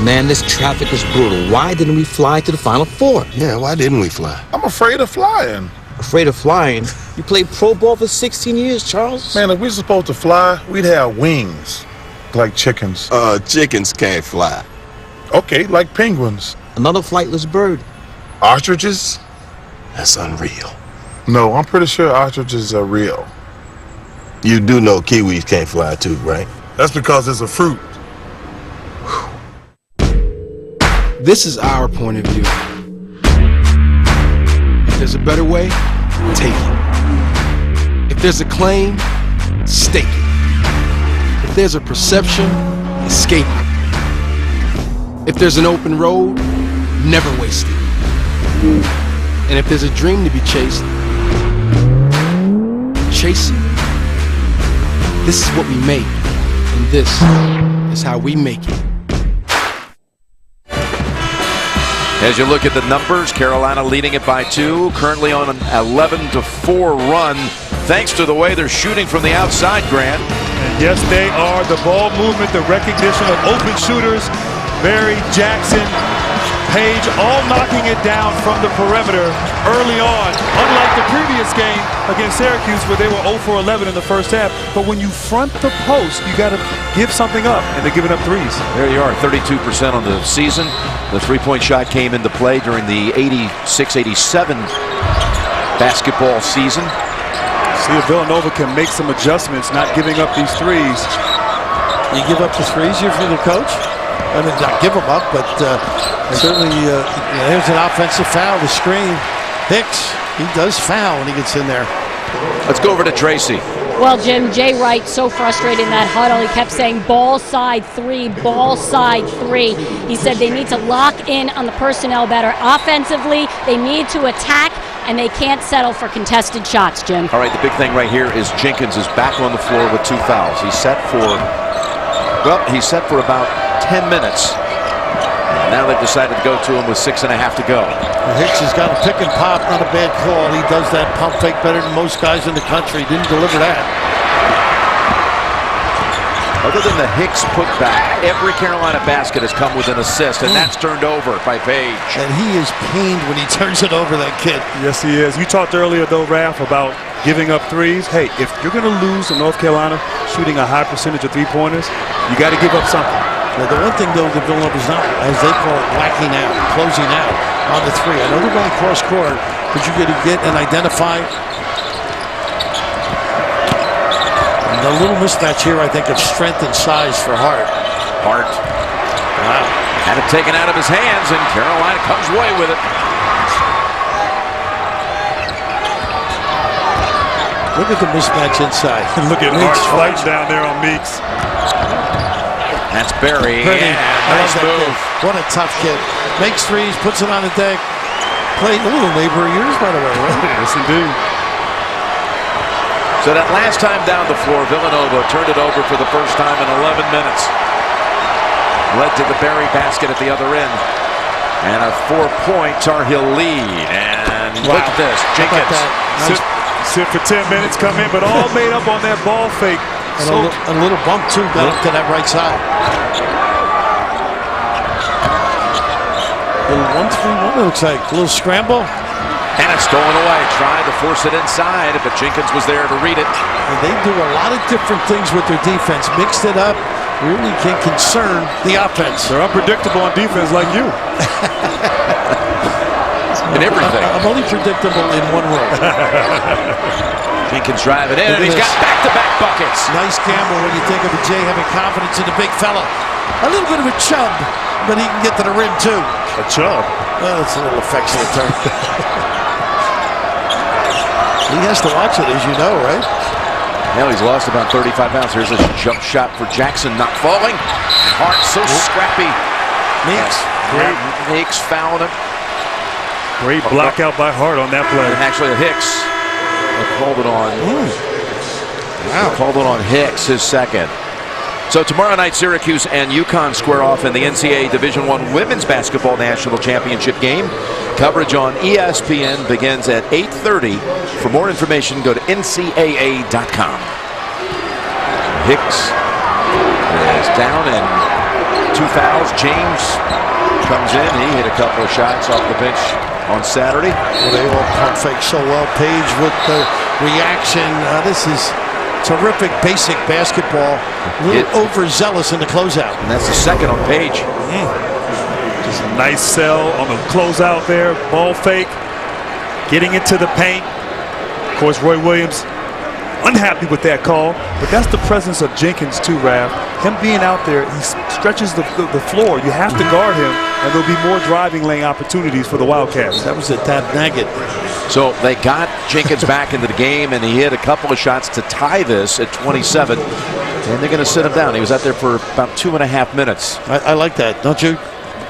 Speaker 3: Man, this traffic is brutal. Why didn't we fly to the Final Four?
Speaker 2: Yeah, why didn't we fly?
Speaker 6: I'm afraid of flying.
Speaker 3: Afraid of flying? You played pro ball for 16 years, Charles.
Speaker 6: Man, if we're supposed to fly, we'd have wings. Like chickens.
Speaker 2: Chickens can't fly.
Speaker 6: Okay, like penguins.
Speaker 3: Another flightless bird.
Speaker 6: Ostriches?
Speaker 2: That's unreal.
Speaker 6: No, I'm pretty sure ostriches are real.
Speaker 2: You do know kiwis can't fly too, right?
Speaker 6: That's because it's a fruit.
Speaker 20: This is our point of view. If there's a better way, take it. If there's a claim, stake it. If there's a perception, escape it. If there's an open road, never waste it. And if there's a dream to be chased, chase it. This is what we make, and this is how we make it.
Speaker 1: As you look at the numbers, Carolina leading it by 2, currently on an 11-4 run, thanks to the way they're shooting from the outside, Grant.
Speaker 9: And yes, they are. The ball movement, the recognition of open shooters, Barry, Jackson, Paige, all knocking it down from the perimeter early on. Unlike the previous game against Syracuse where they were 0 for 11 in the first half. But when you front the post, you got to give something up, and they're giving up threes.
Speaker 1: There you are, 32% on the season. The three-point shot came into play during the 86-87 basketball season.
Speaker 9: See if Villanova can make some adjustments, not giving up these threes.
Speaker 4: You give up the threes, you're for the coach? I mean, not give them up, but certainly there's an offensive foul, the screen. Hicks, he does foul when he gets in there.
Speaker 1: Let's go over to Tracy.
Speaker 7: Well, Jim, Jay Wright so frustrated in that huddle. He kept saying ball side 3, ball side 3. He said they need to lock in on the personnel better. Offensively, they need to attack, and they can't settle for contested shots, Jim.
Speaker 1: All right, the big thing right here is Jenkins is back on the floor with 2 fouls. He's set for about 10 minutes. And now they've decided to go to him with 6.5 to go.
Speaker 4: Hicks has got a pick and pop, not a bad call. He does that pump fake better than most guys in the country. Didn't deliver that.
Speaker 1: Other than the Hicks putback, every Carolina basket has come with an assist, and that's turned over by Paige.
Speaker 4: And he is pained when he turns it over, that kid.
Speaker 9: Yes, he is. You talked earlier, though, Raph, about giving up threes. Hey, if you're going to lose in North Carolina shooting a high percentage of three-pointers, you got to give up something.
Speaker 4: Now, the one thing, though, that Villanova's not, as they call it, whacking out, closing out on the three. I know they're going cross-court, but you got to get and identify. And a little mismatch here, I think, of strength and size for Hart.
Speaker 1: Hart. Wow. Had it taken out of his hands, and Carolina comes away with it.
Speaker 4: Look at the mismatch inside.
Speaker 9: Look at Hart fighting down there on Meeks.
Speaker 1: That's Barry.
Speaker 4: Nice move. What a tough kid. Makes threes, puts it on the deck. Played a little neighbor of yours, by the way, right?
Speaker 9: Yes, indeed.
Speaker 1: So that last time down the floor, Villanova turned it over for the first time in 11 minutes. Led to the Barry basket at the other end. And a 4-point Tar Heel lead. And look at this. Jenkins.
Speaker 9: Sit for 10 minutes, come in, but all made up on that ball fake.
Speaker 4: And a little bump, too, got up to that right side. A little 1-3-1, it looks like. A little scramble.
Speaker 1: And it's stolen away. Tried to force it inside, but Jenkins was there to read it.
Speaker 4: And they do a lot of different things with their defense. Mixed it up. Really can concern the offense.
Speaker 9: They're unpredictable on defense like you.
Speaker 1: In everything.
Speaker 4: I'm only predictable in one role.
Speaker 1: Jenkins driving in, and he's got back-to-back buckets.
Speaker 4: Nice gamble when you think of a Jay having confidence in the big fella. A little bit of a chub, but he can get to the rim, too.
Speaker 9: A chub?
Speaker 4: Well, it's a little affectionate term. He has to watch it, as you know, right?
Speaker 1: Now he's lost about 35 pounds. Here's a jump shot for Jackson, not falling. Hart so scrappy. Meeks fouling him.
Speaker 9: Great blockout by Hart on that play.
Speaker 1: And actually, Hicks called it on. Wow. Called it on Hicks, his second. So tomorrow night, Syracuse and UConn square off in the NCAA Division I Women's Basketball National Championship game. Coverage on ESPN begins at 8:30. For more information, go to ncaa.com. Hicks is down and 2 fouls. James comes in. He hit a couple of shots off the bench on Saturday.
Speaker 4: Well, they all pump fake so well. Paige with the reaction. This is terrific basic basketball. A little overzealous in the closeout.
Speaker 1: And that's the second on Paige.
Speaker 9: Just a nice sell on the closeout there. Ball fake. Getting into the paint. Of course, Roy Williams unhappy with that call, but that's the presence of Jenkins too, Raph. Him being out there, he stretches the floor. You have to guard him, and there'll be more driving lane opportunities for the Wildcats.
Speaker 4: That was a tad nugget.
Speaker 1: So they got Jenkins back into the game, and he hit a couple of shots to tie this at 27. And they're going to sit him down. He was out there for about 2.5 minutes.
Speaker 4: I like that, don't you?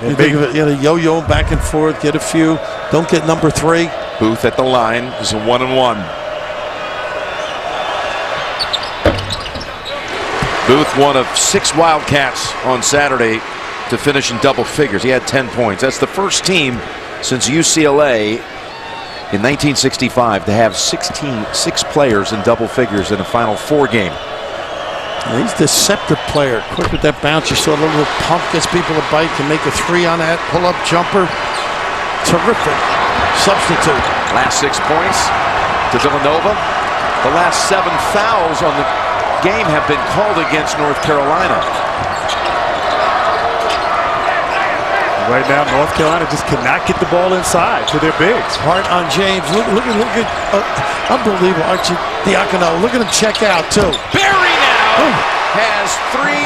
Speaker 4: You think of it, yo-yo back and forth, get a few. Don't get number 3.
Speaker 1: Booth at the line is a 1-and-1. Booth, one of 6 Wildcats on Saturday to finish in double figures. He had 10 points. That's the first team since UCLA in 1965 to have 6 players in double figures in a Final Four game.
Speaker 4: He's a deceptive player. Quick with that bounce. You saw a little pump, gets people to bite, can make a 3 on that pull-up jumper. Terrific substitute.
Speaker 1: Last 6 points to Villanova. The last 7 fouls on the game have been called against North Carolina.
Speaker 9: Right now, North Carolina just cannot get the ball inside to their bigs.
Speaker 4: Hard on James. Look at unbelievable. Archie Diacono. Look at him check out, too.
Speaker 1: Barry now has 3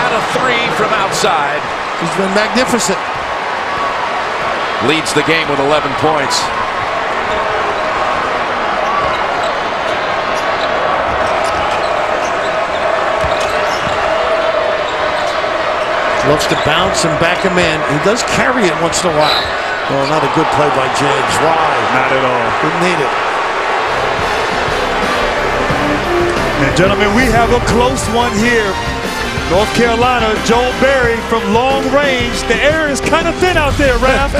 Speaker 1: out of 3 from outside.
Speaker 4: He's been magnificent.
Speaker 1: Leads the game with 11 points.
Speaker 4: Loves to bounce and back him in. He does carry it once in a while. Oh, not a good play by James. Why?
Speaker 9: Not at all.
Speaker 4: Didn't need it.
Speaker 9: And gentlemen, we have a close one here. North Carolina, Joel Berry from long range. The air is kind of thin out there, Raph.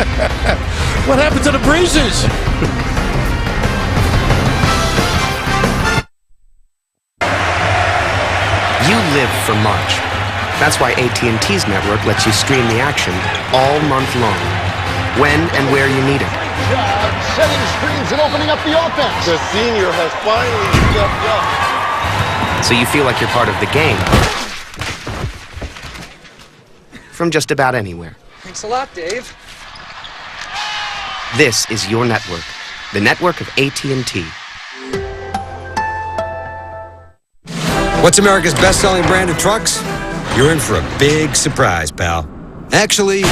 Speaker 4: What happened to the breezes?
Speaker 25: You live for March. That's why AT&T's network lets you stream the action all month long, when and where you need it.
Speaker 6: Setting screens and opening up the offense. The senior has finally stepped up.
Speaker 25: So you feel like you're part of the game. From just about anywhere.
Speaker 8: Thanks a lot, Dave.
Speaker 25: This is your network, the network of AT&T.
Speaker 11: What's America's best-selling brand of trucks? You're in for a big surprise, pal. Actually,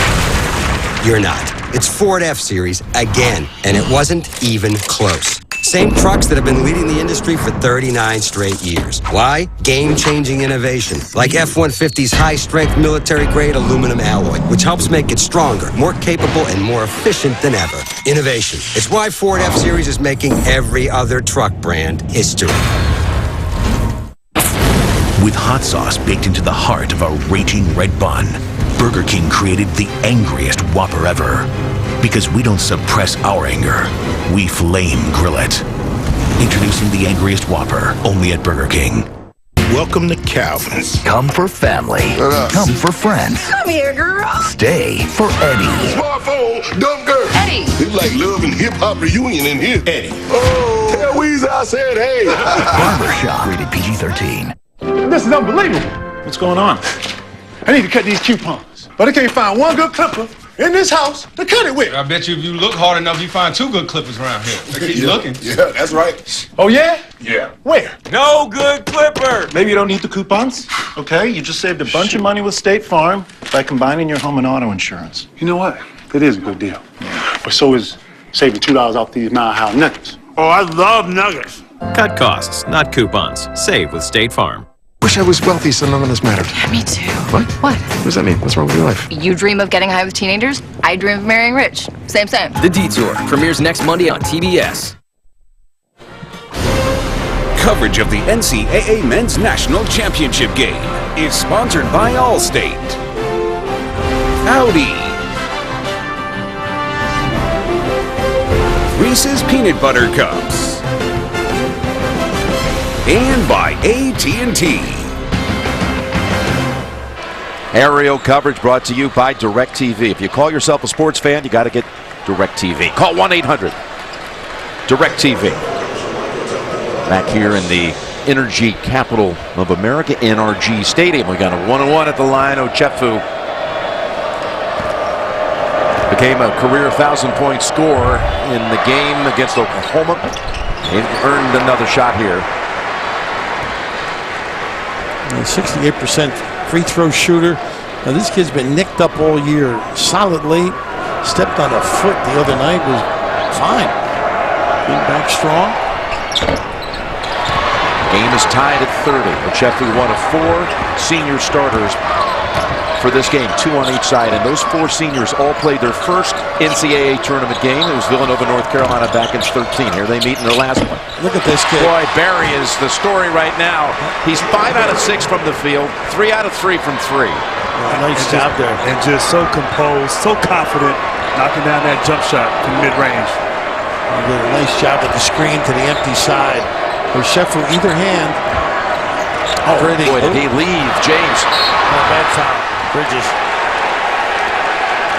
Speaker 11: you're not. It's Ford F-Series again, and it wasn't even close. Same trucks that have been leading the industry for 39 straight years. Why? Game-changing innovation, like F-150's high-strength military-grade aluminum alloy, which helps make it stronger, more capable, and more efficient than ever. Innovation. It's why Ford F-Series is making every other truck brand history.
Speaker 12: With hot sauce baked into the heart of a raging red bun, Burger King created the angriest Whopper ever. Because we don't suppress our anger, we flame grill it. Introducing the angriest Whopper, only at Burger King. Welcome to Calvin's. Come for family. Come for friends.
Speaker 13: Come here, girl.
Speaker 12: Stay for Eddie.
Speaker 6: Smartphone, dumb girl.
Speaker 13: Eddie.
Speaker 6: It's like love and hip-hop reunion in here. Eddie. Oh, tell Weezy I said hey.
Speaker 12: Barbershop, rated PG-13.
Speaker 14: This is unbelievable. What's going on? I need to cut these coupons, but I can't find one good clipper in this house to cut it with.
Speaker 26: I bet you if you look hard enough, you find 2 good clippers around here. They keep looking.
Speaker 6: Yeah, that's right.
Speaker 14: Oh, yeah?
Speaker 6: Yeah.
Speaker 14: Where?
Speaker 26: No good clipper.
Speaker 14: Maybe you don't need the coupons. Okay, you just saved a bunch of money with State Farm by combining your home and auto insurance. You know what? It is a good deal. Yeah. But so is saving $2 off these Mile High nuggets. Oh, I love nuggets.
Speaker 27: Cut costs, not coupons. Save with State Farm.
Speaker 28: Wish I was wealthy so none of this mattered.
Speaker 15: Yeah, me too.
Speaker 28: What?
Speaker 15: What?
Speaker 28: What does that mean? What's wrong with your life?
Speaker 15: You dream of getting high with teenagers. I dream of marrying rich. Same.
Speaker 27: The Detour premieres next Monday on TBS.
Speaker 29: Coverage of the NCAA Men's National Championship game is sponsored by Allstate. Audi. Reese's Peanut Butter Cups. And by AT&T.
Speaker 1: Aerial coverage brought to you by DirecTV. If you call yourself a sports fan, you got to get DirecTV. Call 1-800-DirecTV. Back here in the energy capital of America, NRG Stadium. We got a 1-1 at the line. Ochefu became a career 1,000-point scorer in the game against Oklahoma. He earned another shot here.
Speaker 4: 68% free throw shooter. Now this kid's been nicked up all year. Solid late. Stepped on a foot the other night. Was fine. Came back strong.
Speaker 1: Game is tied at 30. Ochefu, one of 4 senior starters for this game, 2 on each side. And those 4 seniors all played their first NCAA tournament game. It was Villanova, North Carolina back in 13. Here they meet in their last one.
Speaker 4: Look at this kid.
Speaker 1: Boy, Barry is the story right now. He's 5 out of 6 from the field, 3 out of 3 from 3.
Speaker 4: Nice job there.
Speaker 9: And just so composed, so confident, knocking down that jump shot from mid-range.
Speaker 4: Did a nice job with the screen to the empty side. Ochefu either hand.
Speaker 1: Oh, boy, did he leave, James.
Speaker 4: Bad foul. Bridges.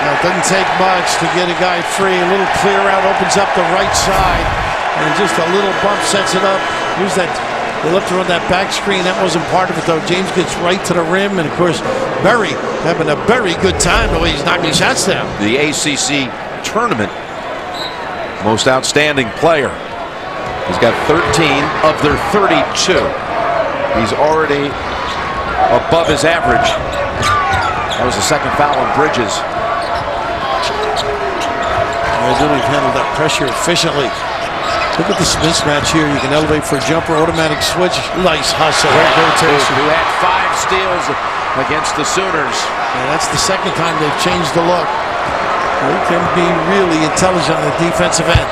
Speaker 4: Now, it doesn't take much to get a guy free. A little clear out opens up the right side. And just a little bump sets it up. Who's that? They looked to run that back screen. That wasn't part of it, though. James gets right to the rim. And, of course, Berry having a very good time the way he's knocking shots down.
Speaker 1: The ACC tournament most outstanding player. He's got 13 of their 32. He's already above his average. That was the second foul on Bridges.
Speaker 4: Really handled that pressure efficiently. Look at this mismatch here. You can elevate for a jumper, automatic switch. Nice hustle. Great rotation.
Speaker 1: Who had 5 steals against the Sooners.
Speaker 4: And that's the second time they've changed the look. They can be really intelligent on the defensive end.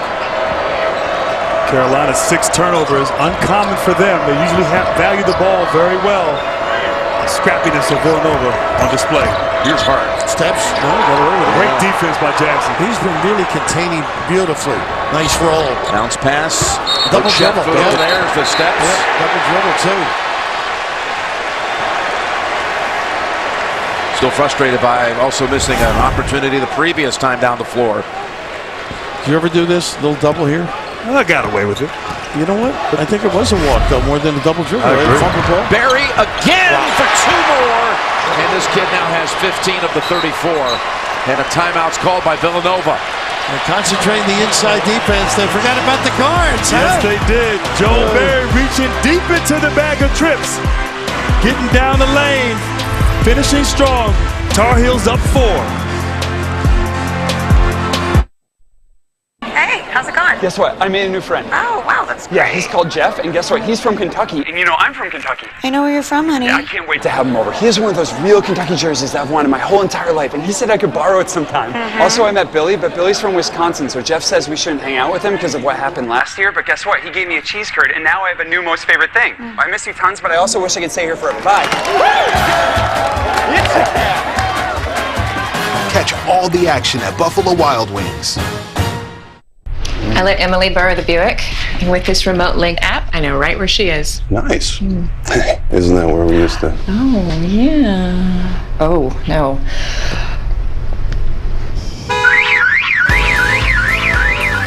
Speaker 9: Carolina's 6 turnovers, uncommon for them. They usually value the ball very well. The scrappiness of Villanova on display.
Speaker 1: Here's Hart.
Speaker 4: Steps. No, got away with it.
Speaker 9: Great defense by Jackson.
Speaker 4: He's been really containing beautifully. Nice roll.
Speaker 1: Bounce pass.
Speaker 4: Double dribble.
Speaker 1: There's the steps.
Speaker 4: Yep, double dribble too.
Speaker 1: Still frustrated by also missing an opportunity the previous time down the floor.
Speaker 4: Did you ever do this little double here?
Speaker 9: I got away with it.
Speaker 4: You know what? I think it was a walk, though, more than a double dribble. Right?
Speaker 1: Barry again for 2 more. And this kid now has 15 of the 34. And a timeout's called by Villanova.
Speaker 4: They're concentrating the inside defense. They forgot about the guards.
Speaker 9: Yes, they did. Joel Barry reaching deep into the bag of trips. Getting down the lane. Finishing strong. Tar Heels up 4.
Speaker 8: How's it going?
Speaker 13: Guess what? I made a new friend.
Speaker 8: Oh, wow, that's great.
Speaker 13: Yeah, he's called Jeff, and guess what? He's from Kentucky. And you know, I'm from Kentucky.
Speaker 8: I know where you're from, honey.
Speaker 13: Yeah, I can't wait to have him over. He has one of those real Kentucky jerseys that I've wanted my whole entire life, and he said I could borrow it sometime. Also, I met Billy, but Billy's from Wisconsin, so Jeff says we shouldn't hang out with him because of what happened last year. But guess what? He gave me a cheese curd, and now I have a new most favorite thing. I miss you tons, but I also wish I could stay here forever. Bye.
Speaker 16: Catch all the action at Buffalo Wild Wings.
Speaker 17: I let Emily borrow the Buick, and with this remote link app, I know right where she is.
Speaker 18: Nice. Isn't that where we used to?
Speaker 17: Oh, yeah. Oh, no.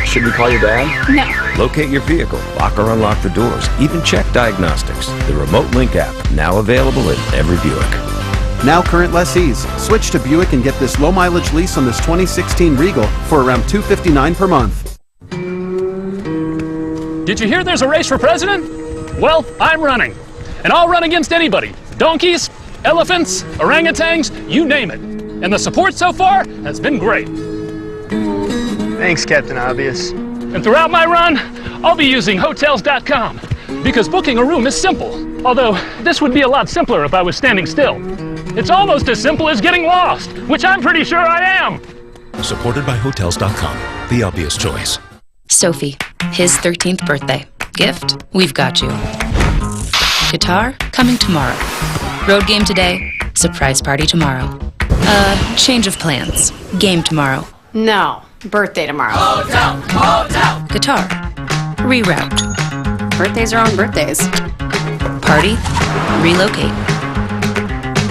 Speaker 19: Should we call your dad?
Speaker 17: No.
Speaker 19: Locate your vehicle, lock or unlock the doors, even check diagnostics. The Remote Link app, now available in every Buick.
Speaker 21: Now current lessees, switch to Buick and get this low mileage lease on this 2016 Regal for around $259 per month.
Speaker 22: Did you hear there's a race for president? Well, I'm running. And I'll run against anybody. Donkeys, elephants, orangutans, you name it. And the support so far has been great.
Speaker 23: Thanks, Captain Obvious.
Speaker 22: And throughout my run, I'll be using Hotels.com because booking a room is simple. Although, this would be a lot simpler if I was standing still. It's almost as simple as getting lost, which I'm pretty sure I am.
Speaker 12: Supported by Hotels.com, the obvious choice.
Speaker 30: Sophie, his 13th birthday. Gift, we've got you. Guitar, coming tomorrow. Road game today, surprise party tomorrow. Change of plans. Game tomorrow.
Speaker 31: No.
Speaker 2: Birthday tomorrow.
Speaker 30: Guitar. Reroute.
Speaker 2: Birthdays are on birthdays.
Speaker 30: Party. Relocate.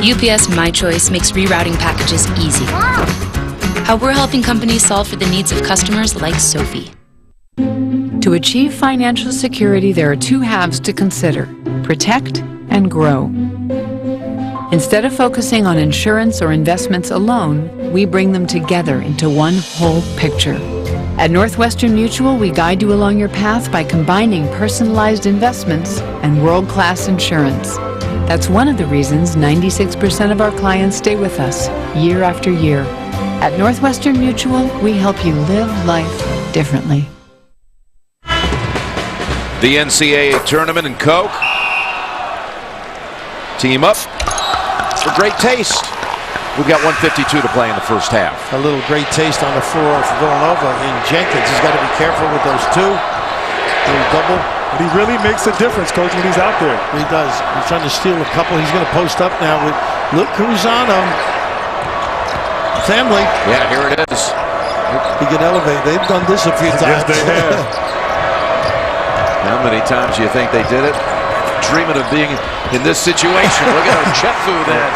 Speaker 30: UPS My Choice makes rerouting packages easy. How we're helping companies solve for the needs of customers like Sophie.
Speaker 3: To achieve financial security, there are two halves to consider: protect and grow. Instead of focusing on insurance or investments alone, we bring them together into one whole picture. At Northwestern Mutual, we guide you along your path by combining personalized investments and world-class insurance. That's one of the reasons 96% of our clients stay with us year after year. At Northwestern Mutual, we help you live life differently.
Speaker 1: The NCAA tournament and Coke. Team up for great taste. We've got 1:52 to play in the first half.
Speaker 4: A little great taste on the floor for Villanova in Jenkins. He's got to be careful with those two. Little double.
Speaker 9: But he really makes a difference, Coach, when he's out there.
Speaker 4: He does. He's trying to steal a couple. He's going to post up now with, look who's on him. Family.
Speaker 1: Yeah, here it is.
Speaker 4: He can elevate. They've done this a few times.
Speaker 9: Yes, they have.
Speaker 1: How many times do you think they did it? Dreaming of being in this situation. Look at Chefu then.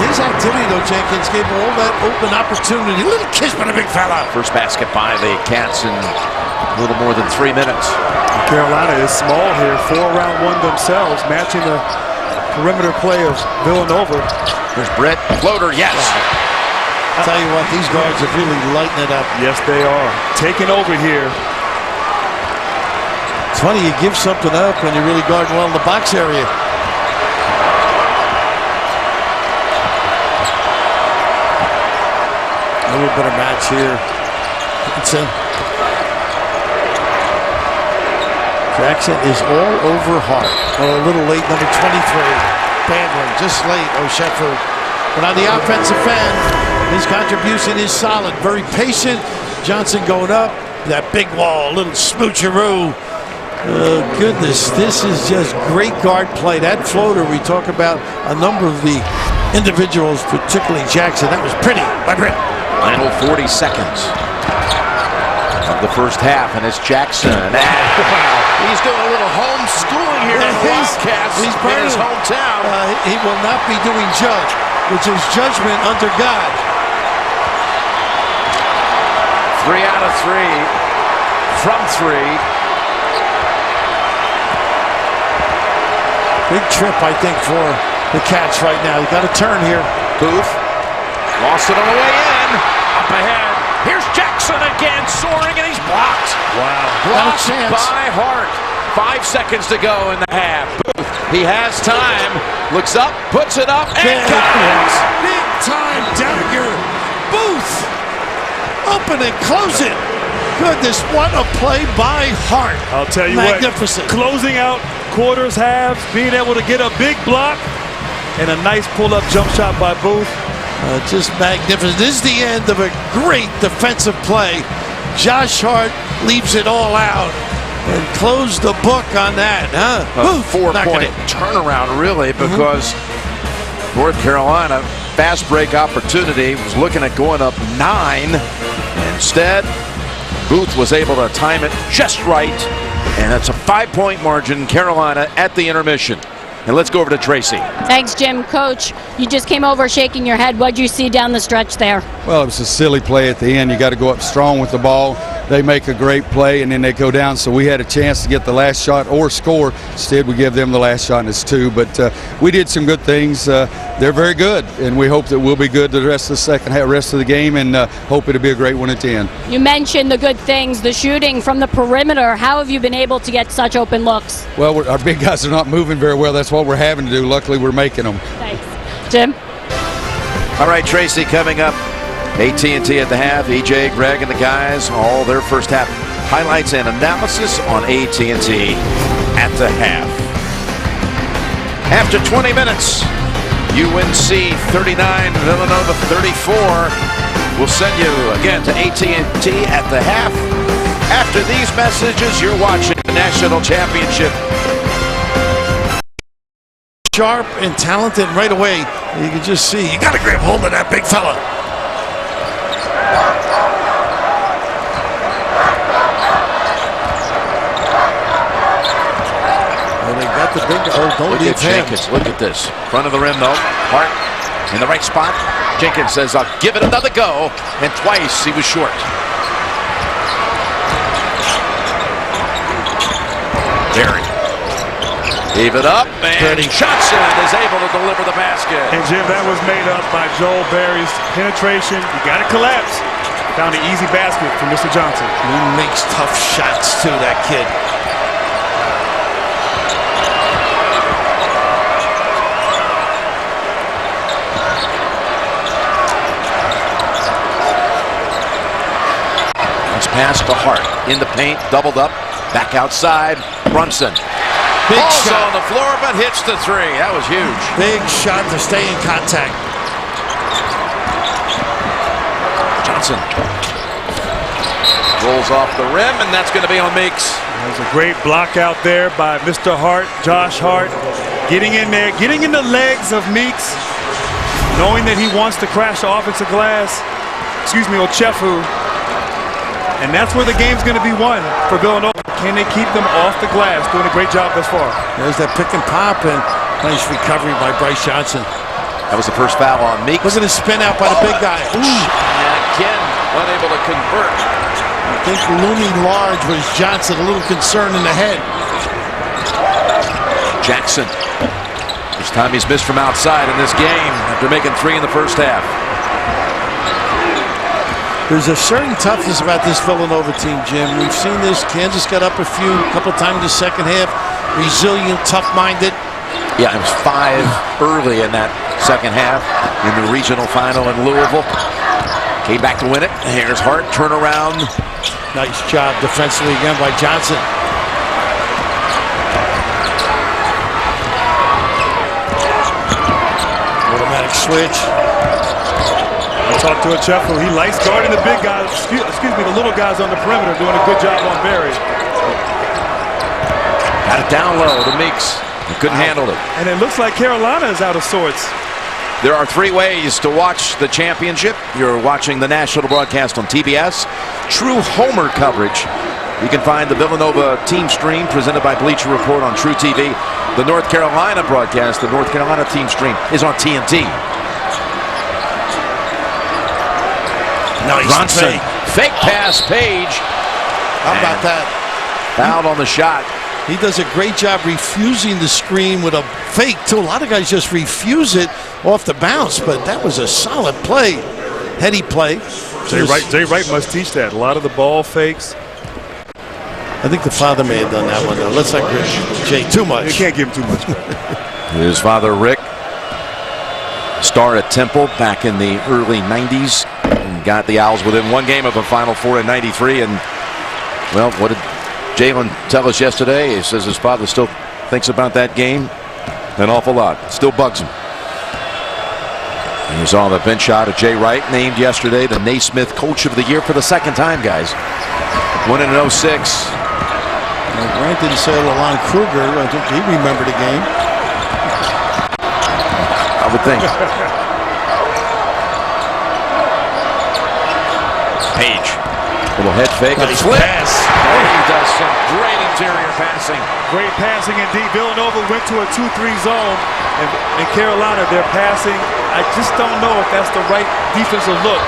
Speaker 4: His activity, though, Jenkins gave him all that open opportunity. A little kiss by the big fella.
Speaker 1: First basket by the Cats in a little more than 3 minutes.
Speaker 9: Carolina is small here, 4 around 1 themselves, matching the perimeter play of Villanova.
Speaker 1: There's Brett. Floater, yes.
Speaker 4: I'll tell you what, these guards are really lighting it up.
Speaker 9: Yes, they are. Taking over here.
Speaker 4: It's funny, you give something up when you're really guarding well in the box area. A little better match here. Jackson is all over Hart. Oh, a little late, number 23. Bad one, just late, O'Shefford. But on the offensive end, his contribution is solid. Very patient. Johnson going up. That big wall, a little smoocheroo. Oh, goodness, this is just great guard play. That floater, we talk about a number of the individuals, particularly Jackson. That was pretty by Britt.
Speaker 1: Final 40 seconds of the first half, and it's Jackson. He's doing a little homeschooling here in the Wildcats in his hometown.
Speaker 4: He will not be doing judge, which is judgment under God.
Speaker 1: 3 out of 3 from 3.
Speaker 4: Big trip, I think, for the Cats right now. You got to turn here.
Speaker 1: Booth lost it on the way in. Up ahead. Here's Jackson again, soaring, and he's blocked.
Speaker 4: Wow.
Speaker 1: Blocked by Hart. 5 seconds to go in the half. Booth, he has time. Looks up, puts it up, and connects.
Speaker 4: Big time dagger. Booth. Open and close it. Goodness, what a play by Hart.
Speaker 9: I'll tell you
Speaker 4: Magnificent.
Speaker 9: what. Closing out quarters, halves, being able to get a big block, and a nice pull-up jump shot by Booth.
Speaker 4: Just magnificent. This is the end of a great defensive play. Josh Hart leaves it all out and closed the book on that, huh?
Speaker 1: A 4-point turnaround, really, because North Carolina, fast break opportunity, was looking at going up 9. Instead, Booth was able to time it just right, and it's a 5-point margin, Carolina at the intermission. And let's go over to Tracy.
Speaker 5: Thanks, Jim. Coach, you just came over shaking your head. What'd you see down the stretch there?
Speaker 6: Well, it was a silly play at the end. You got to go up strong with the ball. They make a great play, and then they go down. So we had a chance to get the last shot or score. Instead, we give them the last shot, and it's 2. But we did some good things. They're very good, and we hope that we'll be good the rest of the second half, rest of the game, and hope it'll be a great one at the end.
Speaker 5: You mentioned the good things, the shooting from the perimeter. How have you been able to get such open looks?
Speaker 6: Well, our big guys are not moving very well. That's what we're having to do. Luckily, we're making them.
Speaker 5: Thanks. Jim?
Speaker 1: All right, Tracy, coming up. AT&T at the half, EJ, Greg, and the guys, all their first half highlights and analysis on AT&T at the half. After 20 minutes, UNC 39, Villanova 34. We'll send you again to AT&T at the half. After these messages, you're watching the National Championship.
Speaker 4: Sharp and talented right away. You can just see, you got to grab hold of that big fella. the big guy. Oh, don't
Speaker 1: Look
Speaker 4: leave
Speaker 1: at
Speaker 4: him.
Speaker 1: Jenkins. Look at this. Front of the rim, though. Hart in the right spot. Jenkins says, I'll give it another go. And twice he was short. Barry. Gave it up, and Johnson is able to deliver the basket.
Speaker 9: And Jim, that was made up by Joel Barry's penetration. You got to collapse. Found an easy basket from Mr. Johnson.
Speaker 4: He makes tough shots too, that kid.
Speaker 1: It's passed to Hart. In the paint, doubled up. Back outside, Brunson.
Speaker 4: Big
Speaker 1: Ball's
Speaker 4: shot
Speaker 1: on the floor, but hits the three. That was huge.
Speaker 4: Big shot to stay in contact.
Speaker 1: Johnson rolls off the rim, and that's going to be on Meeks.
Speaker 9: There's a great block out there by Mr. Hart, Josh Hart, getting in there, getting in the legs of Meeks, knowing that he wants to crash the offensive glass. Excuse me, Ochefu. And that's where the game's going to be won for Villanova. Can they keep them off the glass? Doing a great job thus far.
Speaker 4: There's that pick and pop, and nice recovery by Bryce Johnson.
Speaker 1: That was the first foul on Meeks.
Speaker 4: Look at his spin out by the big guy. Ooh.
Speaker 1: And again, unable to convert.
Speaker 4: I think looming large was Johnson, a little concerned in the head.
Speaker 1: Jackson. First time he's missed from outside in this game after making three in the first half.
Speaker 4: There's a certain toughness about this Villanova team, Jim. We've seen this. Kansas got up a couple of times in the second half. Resilient, tough-minded.
Speaker 1: Yeah, it was 5 early in that second half in the regional final in Louisville. Came back to win it. Here's Hart, turnaround.
Speaker 4: Nice job defensively again by Johnson. Automatic switch.
Speaker 9: Talk to Ochefu. He likes guarding the big guys. Excuse me, the little guys on the perimeter, doing a good job on Barry.
Speaker 1: Got it down low to Meeks. He couldn't handle it.
Speaker 9: And it looks like Carolina is out of sorts.
Speaker 1: There are 3 ways to watch the championship. You're watching the national broadcast on TBS. True Homer coverage. You can find the Villanova team stream presented by Bleacher Report on True TV. The North Carolina broadcast, the North Carolina team stream, is on TNT.
Speaker 4: Nice
Speaker 1: Brunson. Fake pass, Paige.
Speaker 4: How about that?
Speaker 1: Fouled on the shot.
Speaker 4: He does a great job refusing the screen with a fake, too. A lot of guys just refuse it off the bounce, but that was a solid play. Heady play.
Speaker 9: Jay Wright must teach that. A lot of the ball fakes.
Speaker 4: I think the father may have done that one, though. Let's not give Jay too much.
Speaker 9: You can't give him too much credit.
Speaker 1: His father, Rick, star at Temple back in the early 90s. And got the Owls within 1 game of a Final Four in '93. And, well, what did Jalen tell us yesterday? He says his father still thinks about that game an awful lot. Still bugs him. And you saw the bench shot of Jay Wright, named yesterday the Naismith Coach of the Year for the 2nd time, guys. Won in 06.
Speaker 4: Well, Grant didn't say LaLon Kruger. I think he remembered the game.
Speaker 1: I would think. Paige. Little head fake.
Speaker 4: Nice
Speaker 1: flip.
Speaker 4: pass.
Speaker 1: Oh, he does some great interior passing.
Speaker 9: Great passing indeed. Villanova went to a 2-3 zone. And in Carolina, they're passing. I just don't know if that's the right defensive look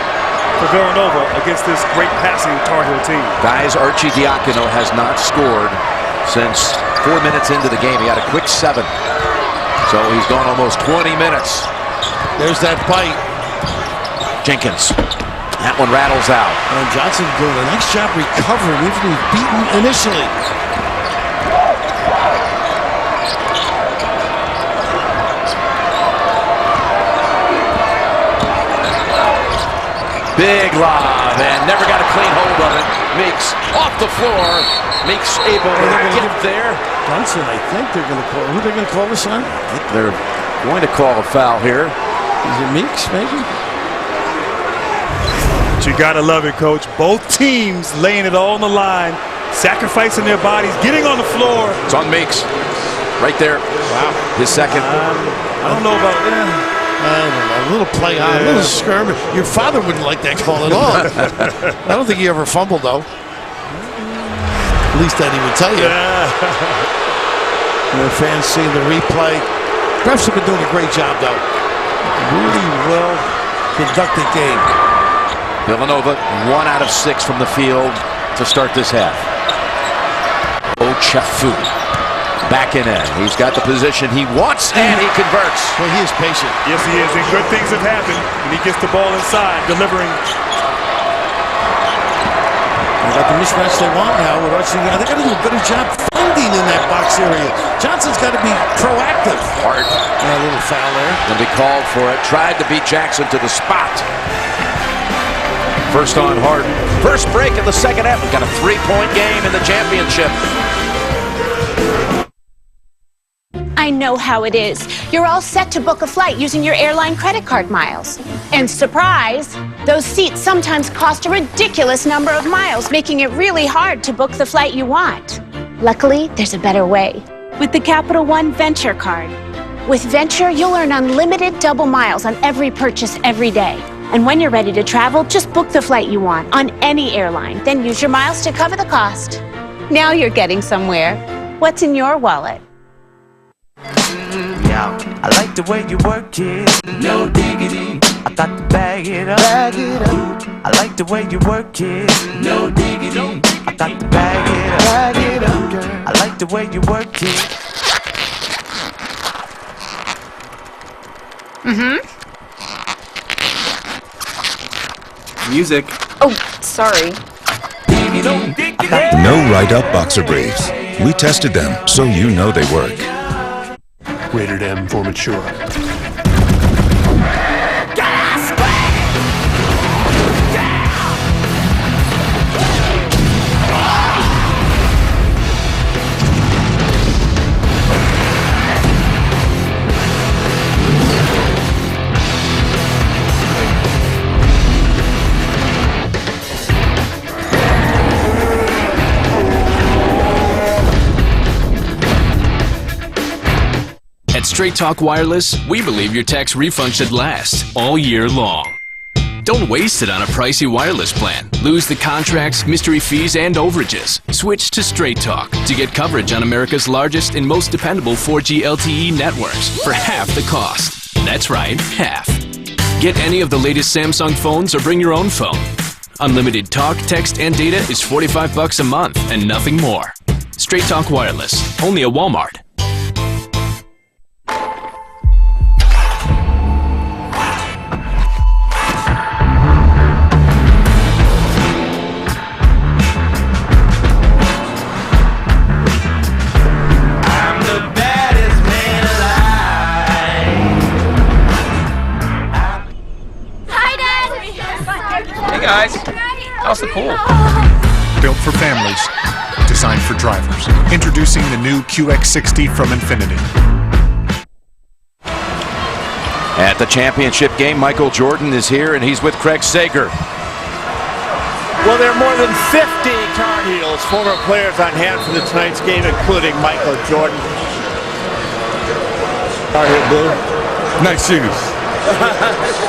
Speaker 9: for Villanova against this great passing Tar Heel team.
Speaker 1: Guys, Archie Diacono has not scored since 4 minutes into the game. He had a quick 7. So he's gone almost 20 minutes.
Speaker 4: There's that bite.
Speaker 1: Jenkins. That one rattles out.
Speaker 4: And Johnson doing a nice job recovering, even though he was beaten initially.
Speaker 1: Big lob, and never got a clean hold of it. Meeks off the floor. Meeks able to get there.
Speaker 4: Brunson, I think they're going to call. Who are they going to call this on?
Speaker 1: I think they're going to call a foul here.
Speaker 4: Is it Meeks, maybe?
Speaker 9: But you got to love it, Coach. Both teams laying it all on the line, sacrificing their bodies, getting on the floor.
Speaker 1: It's on Meeks. Right there.
Speaker 4: Wow.
Speaker 1: His second.
Speaker 9: I don't know about that.
Speaker 4: I don't know, a little play on, a little skirmish. Your father wouldn't like that call at all. I don't think he ever fumbled, though. At least that he would tell you. The fans seeing the replay. Refs have been doing a great job, though. Really well conducted game.
Speaker 1: Villanova 1 out of 6 from the field to start this half. Ochafu backing in. He's got the position he wants, and he converts.
Speaker 4: Well, he is patient.
Speaker 9: Yes, he is, and good things have happened when he gets the ball inside, delivering.
Speaker 4: They got the mismatch they want now with Archie. They got to do a better job finding in that box area. Johnson's got to be proactive.
Speaker 1: Hart.
Speaker 4: And a little foul there.
Speaker 1: Going to be called for it. Tried to beat Jackson to the spot. First on Hart. First break in the second half. We've got a 3-point game in the championship.
Speaker 2: I know how it is. You're all set to book a flight using your airline credit card miles. And surprise, those seats sometimes cost a ridiculous number of miles, making it really hard to book the flight you want. Luckily, there's a better way. With the Capital One Venture Card. With Venture, you'll earn unlimited double miles on every purchase every day. And when you're ready to travel, just book the flight you want on any airline, then use your miles to cover the cost. Now you're getting somewhere. What's in your wallet?
Speaker 7: I like the way you work it, no diggity. I got to bag it up. I like the way you work it, no diggity. I got to bag it up. I like the way you work it.
Speaker 10: Music.
Speaker 15: Oh, sorry.
Speaker 11: No write-up boxer briefs. We tested them, so you know they work.
Speaker 10: Rated M for mature.
Speaker 14: At Straight Talk Wireless, we believe your tax refund should last all year long. Don't waste it on a pricey wireless plan. Lose the contracts, mystery fees, and overages. Switch to Straight Talk to get coverage on America's largest and most dependable 4G LTE networks for half the cost. That's right, half. Get any of the latest Samsung phones or bring your own phone. Unlimited talk, text, and data is $45 a month and nothing more. Straight Talk Wireless, only at Walmart.
Speaker 10: Guys, how's the pool?
Speaker 20: Built for families, designed for drivers. Introducing the new QX60 from Infiniti.
Speaker 1: At the championship game, Michael Jordan is here, and he's with Craig Sager.
Speaker 24: Well, there are more than 50 Tar Heels former players on hand for tonight's game, including Michael Jordan.
Speaker 25: Tar Heel blue. Nice shoes.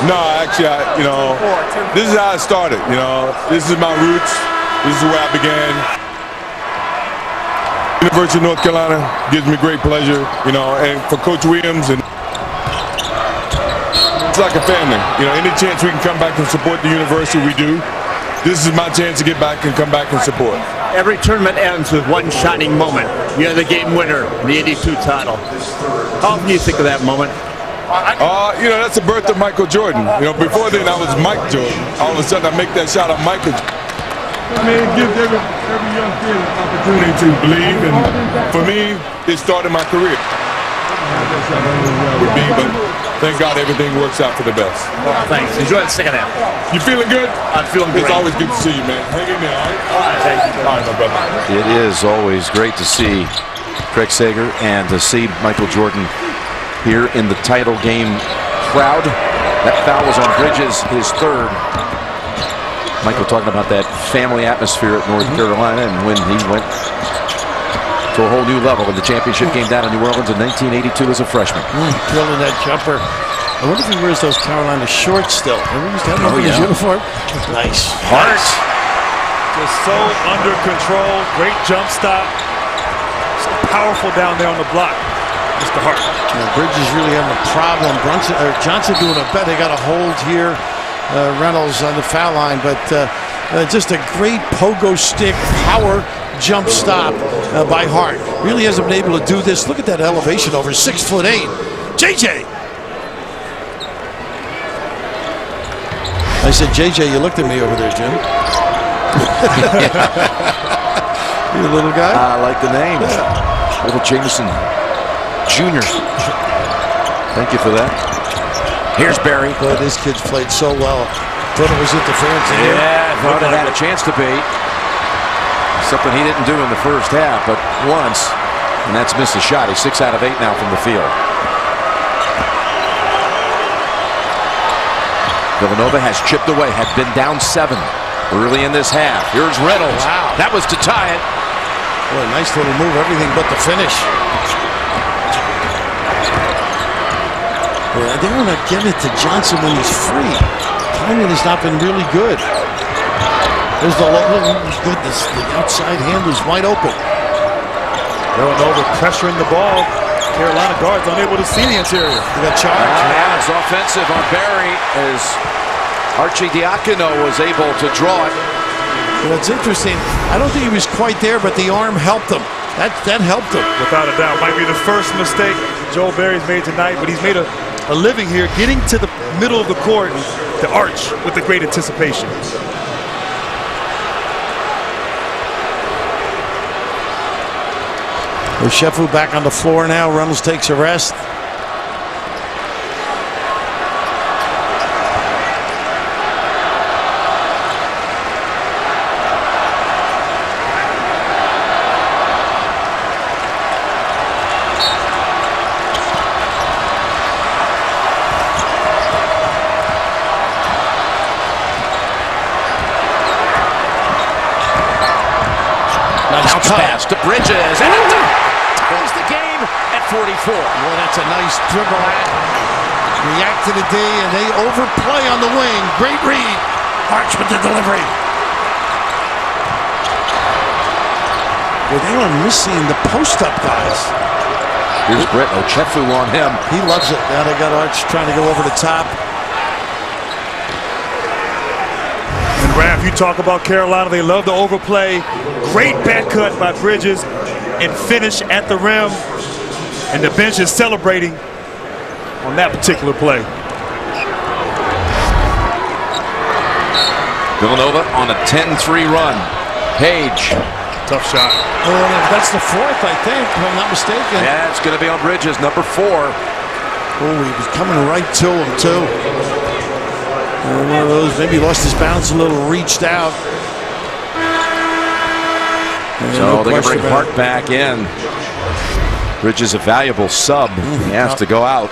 Speaker 25: No, actually, this is how I started. This is my roots. This is where I began. University of North Carolina gives me great pleasure, and for Coach Williams, and it's like a family. Any chance we can come back and support the university, we do. This is my chance to get back and come back and support.
Speaker 24: Every tournament ends with one shining moment. You're the game winner, the 82 title. How often do you think of that moment?
Speaker 25: That's the birth of Michael Jordan. Before then I was Mike Jordan. All of a sudden I make that shot on Michael. I mean, it gives every young kid an opportunity to believe, and for me, it started my career. Would be, but thank God everything works out for the best.
Speaker 24: Thanks. Enjoy the second half.
Speaker 25: You feeling good?
Speaker 24: I'm feeling great.
Speaker 25: It's always good to see you, man. Hang in there, all right?
Speaker 24: Thank you.
Speaker 25: All right, my brother.
Speaker 1: It is always great to see Craig Sager and to see Michael Jordan here in the title game crowd. That foul was on Bridges, his third. Michael talking about that family atmosphere at North Carolina, and when he went to a whole new level in the championship game down in New Orleans in 1982 as a freshman.
Speaker 4: Killing that jumper. I wonder if he wears those Carolina shorts still. Remember he's got his uniform? Nice.
Speaker 1: Hart.
Speaker 9: Just so under control. Great jump stop. So powerful down there on the block. Mr. Hart.
Speaker 4: Bridges really having a problem. Johnson doing a bet. They got a hold here. Reynolds on the foul line, but just a great pogo stick power jump stop by Hart. Really hasn't been able to do this. Look at that elevation over 6'8". JJ. I said, JJ, you looked at me over there, Jim. You a little guy?
Speaker 1: I like the name. Yeah. Little Jameson Jr. Thank you for that. Here's Barry.
Speaker 4: Boy, this kid's played so well. Thought it was interference.
Speaker 1: Yeah, thought it had a chance to be. Something he didn't do in the first half, but once, and that's missed a shot. He's 6 out of 8 now from the field. Villanova has chipped away, had been down 7 early in this half. Here's Reynolds.
Speaker 4: Wow.
Speaker 1: That was to tie it.
Speaker 4: Boy, nice little move, everything but the finish. Boy, they want to get it to Johnson when he's free. Timing has not been really good. There's the goodness, the outside hand is wide open.
Speaker 9: Villanova pressuring the ball. Carolina guards unable to see the interior.
Speaker 4: They got charged.
Speaker 1: Yeah, it's offensive on Barry as Archie Diacono was able to draw it.
Speaker 4: Well, it's interesting. I don't think he was quite there, but the arm helped him. That helped him.
Speaker 9: Without a doubt. Might be the first mistake Joel Barry's made tonight, but he's made a living here, getting to the middle of the court, the arch, with the great anticipation.
Speaker 4: Sheffield back on the floor now. Reynolds takes a rest.
Speaker 1: Bounce pass to Bridges. And it ties the game at 44.
Speaker 4: Well, that's a nice dribble. React to the D, and they overplay on the wing. Great read. Arch with the delivery. Well, they are missing the post-up guys.
Speaker 1: Here's Britt Ochefu on him.
Speaker 4: He loves it. Now they got Arch trying to go over the top.
Speaker 9: And Raph, you talk about Carolina, they love to overplay. Great back cut by Bridges and finish at the rim. And the bench is celebrating on that particular play.
Speaker 1: Villanova on a 10-3 run. Paige.
Speaker 9: Tough shot.
Speaker 4: Oh, that's the 4th, I think, if I'm not mistaken.
Speaker 1: Yeah, it's going to be on Bridges, number 4.
Speaker 4: Oh, he was coming right to him, too. One of those, maybe lost his balance a little, reached out.
Speaker 1: So they can bring Hart back in. Bridges a valuable sub. He has to go out.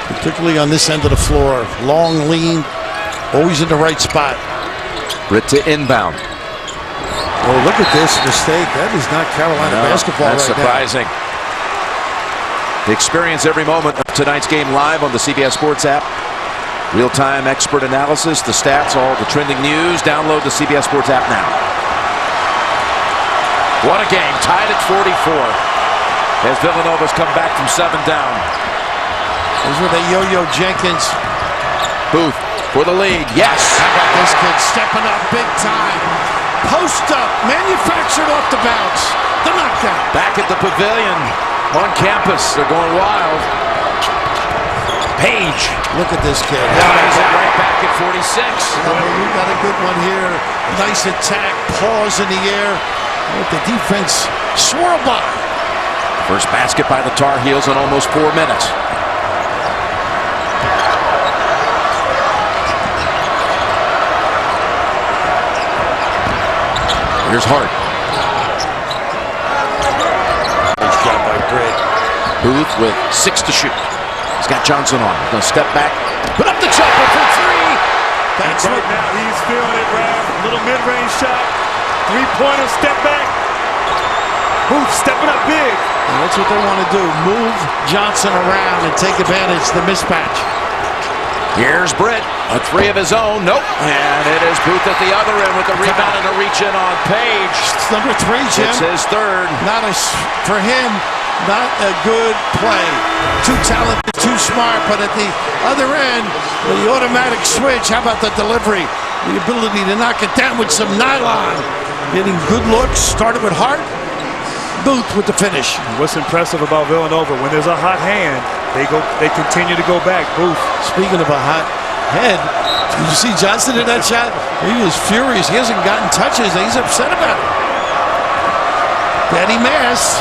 Speaker 4: Particularly on this end of the floor. Long, lean, always in the right spot.
Speaker 1: Britt to inbound.
Speaker 4: Oh, look at this mistake. That is not Carolina basketball
Speaker 1: that's
Speaker 4: right
Speaker 1: surprising. Now. Experience every moment of tonight's game live on the CBS Sports app. Real-time expert analysis, the stats, all the trending news. Download the CBS Sports app now. What a game. Tied at 44 as Villanova's come back from 7 down.
Speaker 4: This is where they yo-yo Jenkins.
Speaker 1: Booth for the lead. Yes.
Speaker 4: How about this kid stepping up big time? Post up. Manufactured off the bounce. The knockdown.
Speaker 1: Back at the pavilion on campus. They're going wild. Paige.
Speaker 4: Look at this kid.
Speaker 1: Ties it right back at 46.
Speaker 4: You got a good one here. Nice attack. Pause in the air. Let the defense swirl by.
Speaker 1: First basket by the Tar Heels in almost 4 minutes. Here's Hart.
Speaker 4: Nice job by Britt.
Speaker 1: Booth with 6 to shoot. He's got Johnson on. Going to step back. Put up the jumper for 3.
Speaker 9: That's right now. He's feeling it, Ralph. Little mid-range shot. 3-pointer, step back. Booth stepping up big.
Speaker 4: And that's what they want to do. Move Johnson around and take advantage of the mismatch.
Speaker 1: Here's Britt, a three of his own. Nope. And it is Booth at the other end with the rebound and a reach in on Paige.
Speaker 4: It's number 3, Jim.
Speaker 1: It's his third.
Speaker 4: For him, not a good play. Too talented, too smart, but at the other end, the automatic switch. How about the delivery? The ability to knock it down with some nylon. Getting good looks. Started with heart. Booth with the finish.
Speaker 9: What's impressive about Villanova, when there's a hot hand, they continue to go back. Booth.
Speaker 4: Speaking of a hot head, did you see Johnson in that shot? He was furious. He hasn't gotten touches. He's upset about it. Daddy Mass.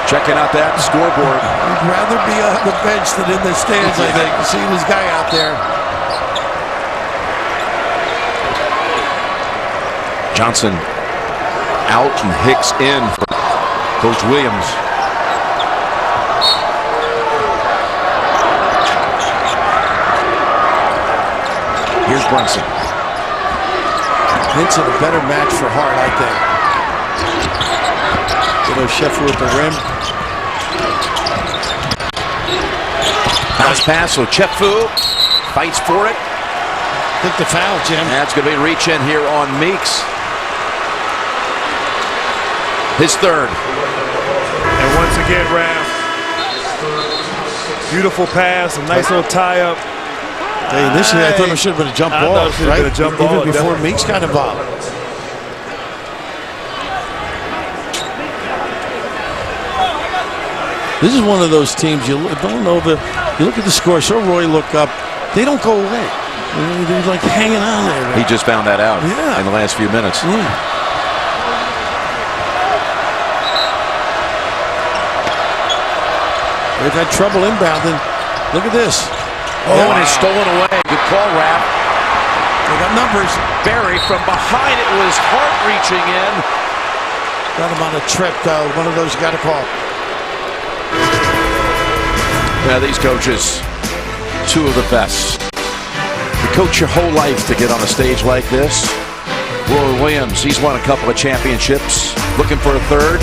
Speaker 1: Checking out that scoreboard.
Speaker 4: He'd rather be on the bench than in the stands, I think. Seeing his guy out there.
Speaker 1: Johnson out and Hicks in for Coach Williams. Here's Brunson.
Speaker 4: Hints of a better match for Hart, I think. Little Sheffield at the rim.
Speaker 1: Nice pass, so Chefu fights for it.
Speaker 4: Took the foul, Jim.
Speaker 1: That's going to be a reach in here on Meeks. His third.
Speaker 9: And once again, Raph, beautiful pass, a nice little tie-up.
Speaker 4: Hey, initially, I thought it should have been a jump ball, right?
Speaker 9: Been a jump ball,
Speaker 4: even before Meeks got involved. This is one of those teams, Villanova, you look at the score, so Roy look up, they don't go away. They're like hanging on there. Right?
Speaker 1: He just found that out in the last few minutes.
Speaker 4: They've had trouble inbounding. Look at this.
Speaker 1: And it's stolen away. Good call, Rap.
Speaker 4: They got numbers.
Speaker 1: Barry from behind. It was Hart reaching in.
Speaker 4: Got him on a trip, though. One of those you got to call.
Speaker 1: Yeah, these coaches, two of the best. You coach your whole life to get on a stage like this. Roy Williams, he's won a couple of championships. Looking for a third.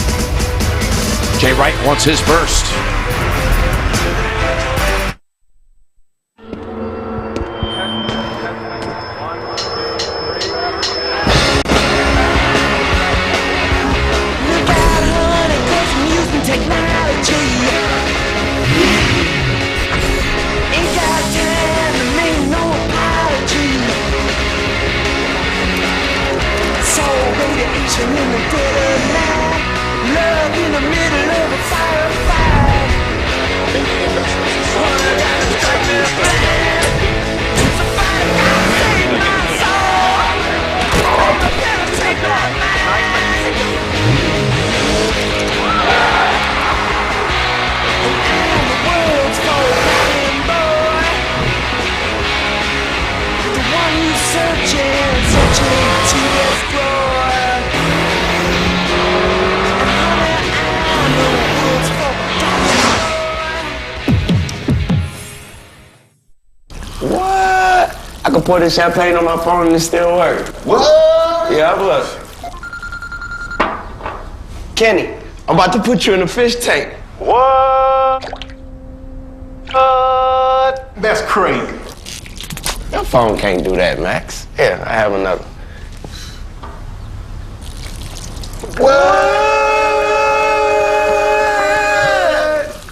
Speaker 1: Jay Wright wants his first.
Speaker 8: I can pour this champagne on my phone and it still works.
Speaker 13: What?
Speaker 8: Yeah, look. Kenny, I'm about to put you in a fish tank.
Speaker 13: What? That's crazy.
Speaker 8: Your phone can't do that, Max. Here, I have another.
Speaker 13: What?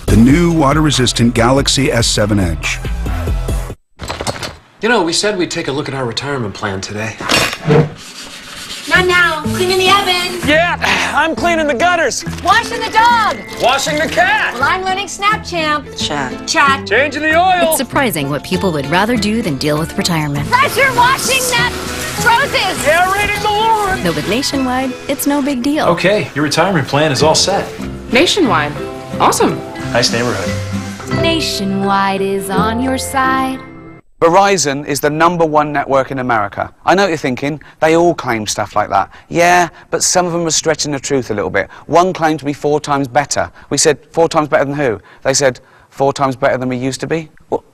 Speaker 16: The new water-resistant Galaxy S7 Edge.
Speaker 17: You know, we said we'd take a look at our retirement plan today.
Speaker 18: Not now. Cleaning the oven.
Speaker 8: Yeah, I'm cleaning the gutters.
Speaker 18: Washing the dog.
Speaker 8: Washing the cat.
Speaker 18: Well, I'm learning Snap Champ.
Speaker 19: Chat.
Speaker 8: Changing the oil.
Speaker 19: It's surprising what people would rather do than deal with retirement.
Speaker 18: Pressure washing that roses.
Speaker 8: Aerating the lawn.
Speaker 19: Though with Nationwide, it's no big deal.
Speaker 17: Okay, your retirement plan is all set.
Speaker 26: Nationwide. Awesome.
Speaker 17: Nice neighborhood.
Speaker 19: Nationwide is on your side.
Speaker 27: Verizon is the #1 network in America. I know what you're thinking, they all claim stuff like that. Yeah, but some of them are stretching the truth a little bit. One claimed to be 4 times better. We said, 4 times better than who? They said, 4 times better than we used to be. Well,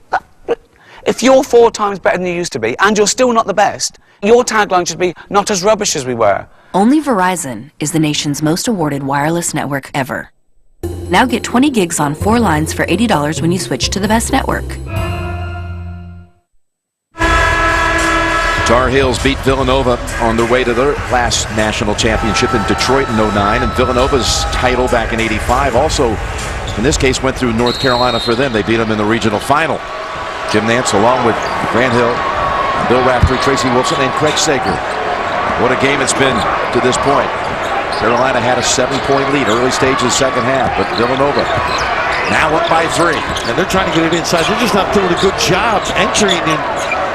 Speaker 27: if you're 4 times better than you used to be, and you're still not the best, your tagline should be, not as rubbish as we were.
Speaker 19: Only Verizon is the nation's most awarded wireless network ever. Now get 20 gigs on 4 lines for $80 when you switch to the best network.
Speaker 1: Tar Heels beat Villanova on their way to their last national championship in Detroit in '09, and Villanova's title back in '85 also, in this case, went through North Carolina for them. They beat them in the regional final. Jim Nance, along with Grant Hill, Bill Raftery, Tracy Wilson, and Craig Sager. What a game it's been to this point. Carolina had a 7-point lead early stage of the second half, but Villanova now up by 3.
Speaker 4: And they're trying to get it inside. They're just not doing a good job entering and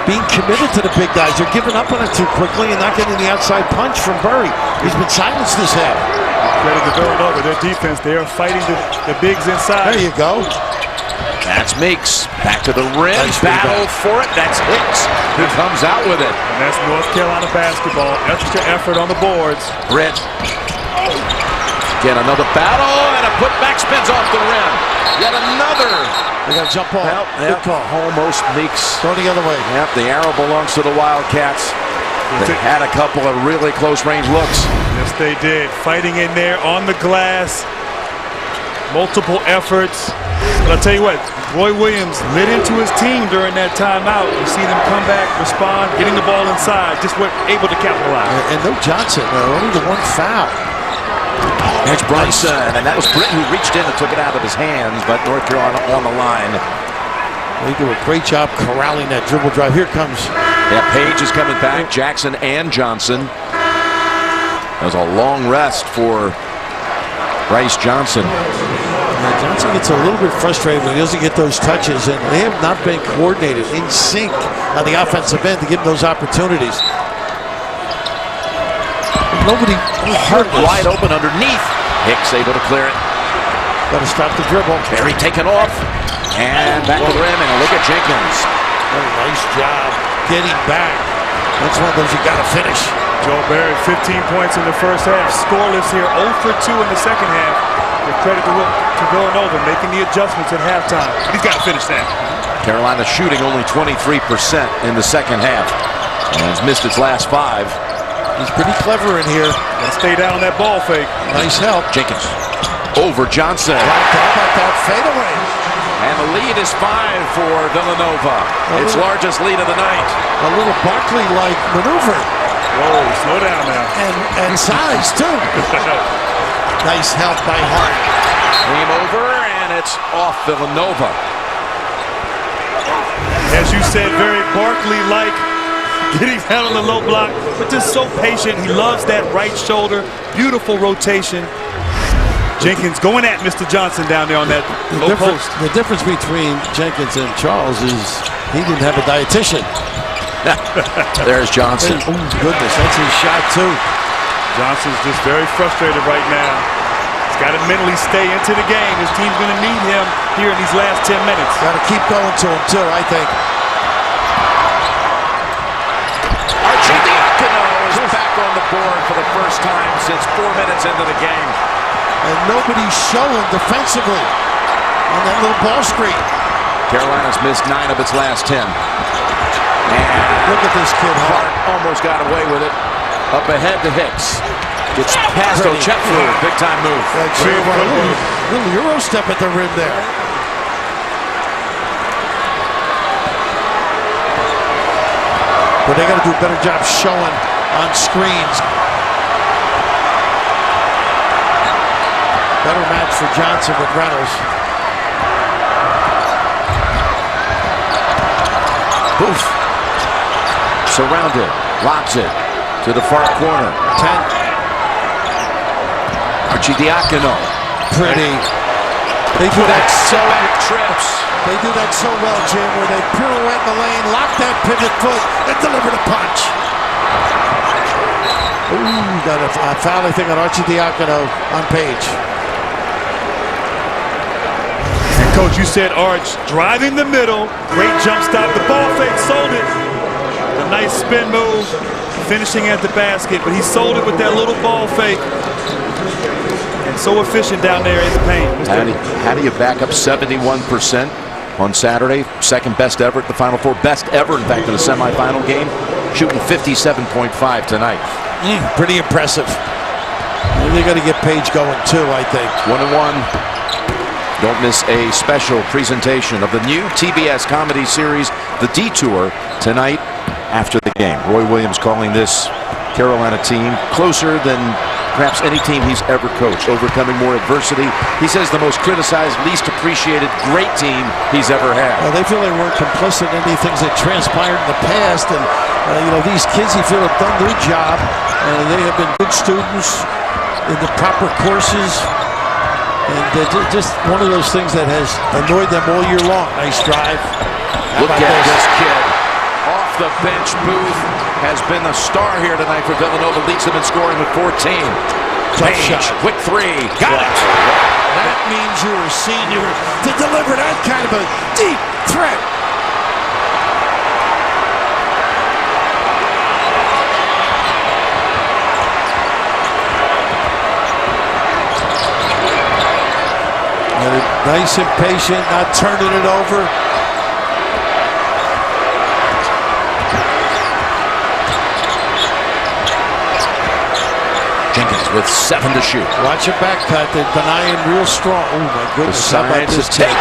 Speaker 4: being committed to the big guys. They're giving up on it too quickly and not getting the outside punch from Burry. He's been silenced this half.
Speaker 9: Credit to Villanova, their defense. They are fighting the bigs inside.
Speaker 4: There you go.
Speaker 1: That's Meeks. Back to the rim. Nice battle for it. That's Hicks who comes out with it.
Speaker 9: And that's North Carolina basketball. Extra effort on the boards.
Speaker 1: Britt. Again, another battle, and a putback spins off the rim. Yet another.
Speaker 4: They got to jump off.
Speaker 1: Good call. Almost Meeks.
Speaker 4: Go the other way.
Speaker 1: Yep, the arrow belongs to the Wildcats. They had a couple of really close range looks.
Speaker 9: Yes, they did. Fighting in there on the glass. Multiple efforts. But I'll tell you what, Roy Williams lit into his team during that timeout. You see them come back, respond, getting the ball inside, just weren't able to capitalize.
Speaker 4: And no Johnson, only the one foul.
Speaker 1: There's Brunson, and that was Britt who reached in and took it out of his hands, but North Carolina on the line.
Speaker 4: They do a great job corralling that dribble drive. Here comes.
Speaker 1: Yeah, Paige is coming back, Jackson and Johnson. That was a long rest for Bryce Johnson.
Speaker 4: Johnson gets a little bit frustrated when he doesn't get those touches, and they have not been coordinated in sync on the offensive end to give them those opportunities. Nobody hurt
Speaker 1: wide open underneath. Hicks able to clear it.
Speaker 4: Got to stop the dribble.
Speaker 1: Berry taken off. And back to the rim, and look at Jenkins.
Speaker 4: What a nice job getting back. That's one of those you got to finish.
Speaker 9: Joe Berry, 15 points in the first half. Scoreless here, 0 for 2 in the second half. With credit to Villanova making the adjustments at halftime. He's got to finish that.
Speaker 1: Carolina shooting only 23% in the second half. And has missed its last 5.
Speaker 4: He's pretty clever in here.
Speaker 9: Gotta stay down on that ball fake.
Speaker 4: Nice help.
Speaker 1: Jenkins over Johnson.
Speaker 4: How about that fadeaway?
Speaker 1: And the lead is 5 for Villanova. Its largest lead of the night.
Speaker 4: A little Barkley-like maneuver.
Speaker 9: Whoa, slow down now.
Speaker 4: And size, too. Nice help by Hart.
Speaker 1: Came over, and it's off Villanova.
Speaker 9: As you said, very Barkley-like. Getting down on the low block, but just so patient. He loves that right shoulder. Beautiful rotation. Jenkins going at Mr. Johnson down there on that low post.
Speaker 4: The difference between Jenkins and Charles is he didn't have a dietitian.
Speaker 1: There's Johnson.
Speaker 4: Oh, goodness, that's his shot, too.
Speaker 9: Johnson's just very frustrated right now. He's got to mentally stay into the game. His team's going to need him here in these last 10 minutes.
Speaker 4: Got to keep going to him, too, I think.
Speaker 1: Back on the board for the first time since 4 minutes into the game.
Speaker 4: And nobody's showing defensively on that little ball screen.
Speaker 1: Carolina's missed 9 of its last 10. And
Speaker 4: look at this kid,
Speaker 1: Hart almost got away with it. Up ahead to Hicks. Gets past O'Chetford. Big time move.
Speaker 4: Little Euro step at the rim there. But they got to do a better job showing on screens. Better match for Johnson with Reynolds.
Speaker 1: Boof. Surrounded. Lobs it to the far corner. 10. Arcidiacono.
Speaker 4: Pretty. They do that so
Speaker 1: trips.
Speaker 4: They do that so well, Jim, where they pirouette in the lane, lock that pivot foot, and deliver the punch. Ooh, got a foul, I think, on Arcidiacono on Paige.
Speaker 9: And Coach, you said Arch driving the middle, great jump stop, the ball fake, sold it. A nice spin move, finishing at the basket, but he sold it with that little ball fake. And so efficient down there in the paint.
Speaker 1: How do you back up 71% on Saturday? Second best ever at the Final Four. Best ever, in fact, in a semifinal game. Shooting 57.5 tonight.
Speaker 4: Pretty impressive. They got to get Paige going, too, I think.
Speaker 1: 1-1. Don't miss a special presentation of the new TBS comedy series, The Detour, tonight after the game. Roy Williams calling this Carolina team closer than perhaps any team he's ever coached, overcoming more adversity. He says the most criticized, least appreciated, great team he's ever had.
Speaker 4: Well, they feel they weren't complicit in any things that transpired in the past, and these kids, he feel, have done their job. They have been good students in the proper courses, and just one of those things that has annoyed them all year long. Nice drive.
Speaker 1: Look at this kid off the bench. Booth has been a star here tonight for Villanova. Leads them in scoring with 14. Paige, quick three. Got it.
Speaker 4: That means you're a senior to deliver that kind of a deep threat. Nice and patient, not turning it over.
Speaker 1: Jenkins with 7 to shoot.
Speaker 4: Watch a back cut. They're denying real strong. Oh my goodness! How about this
Speaker 1: take it?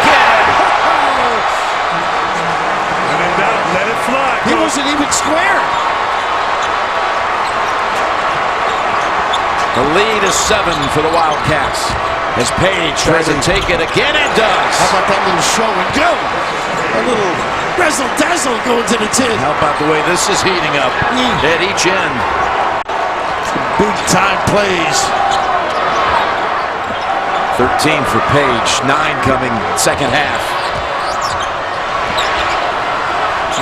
Speaker 9: Let it fly.
Speaker 4: He wasn't even square.
Speaker 1: The lead is 7 for the Wildcats. As Paige tries to take it again, and does.
Speaker 4: How about that little show and go? A little razzle-dazzle going to the tin.
Speaker 1: How about the way this is heating up at each end?
Speaker 4: Big-time plays.
Speaker 1: 13 for Paige, 9 coming second half.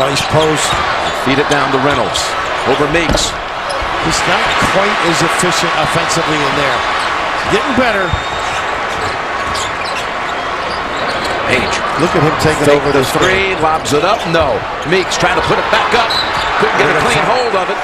Speaker 4: Nice post.
Speaker 1: Feed it down to Reynolds. Over Meeks.
Speaker 4: He's not quite as efficient offensively in there. Getting better.
Speaker 1: Paige.
Speaker 4: Look at him taking over
Speaker 1: the three. Lobs it up. No. Meeks trying to put it back up. Couldn't get a clean hold of it.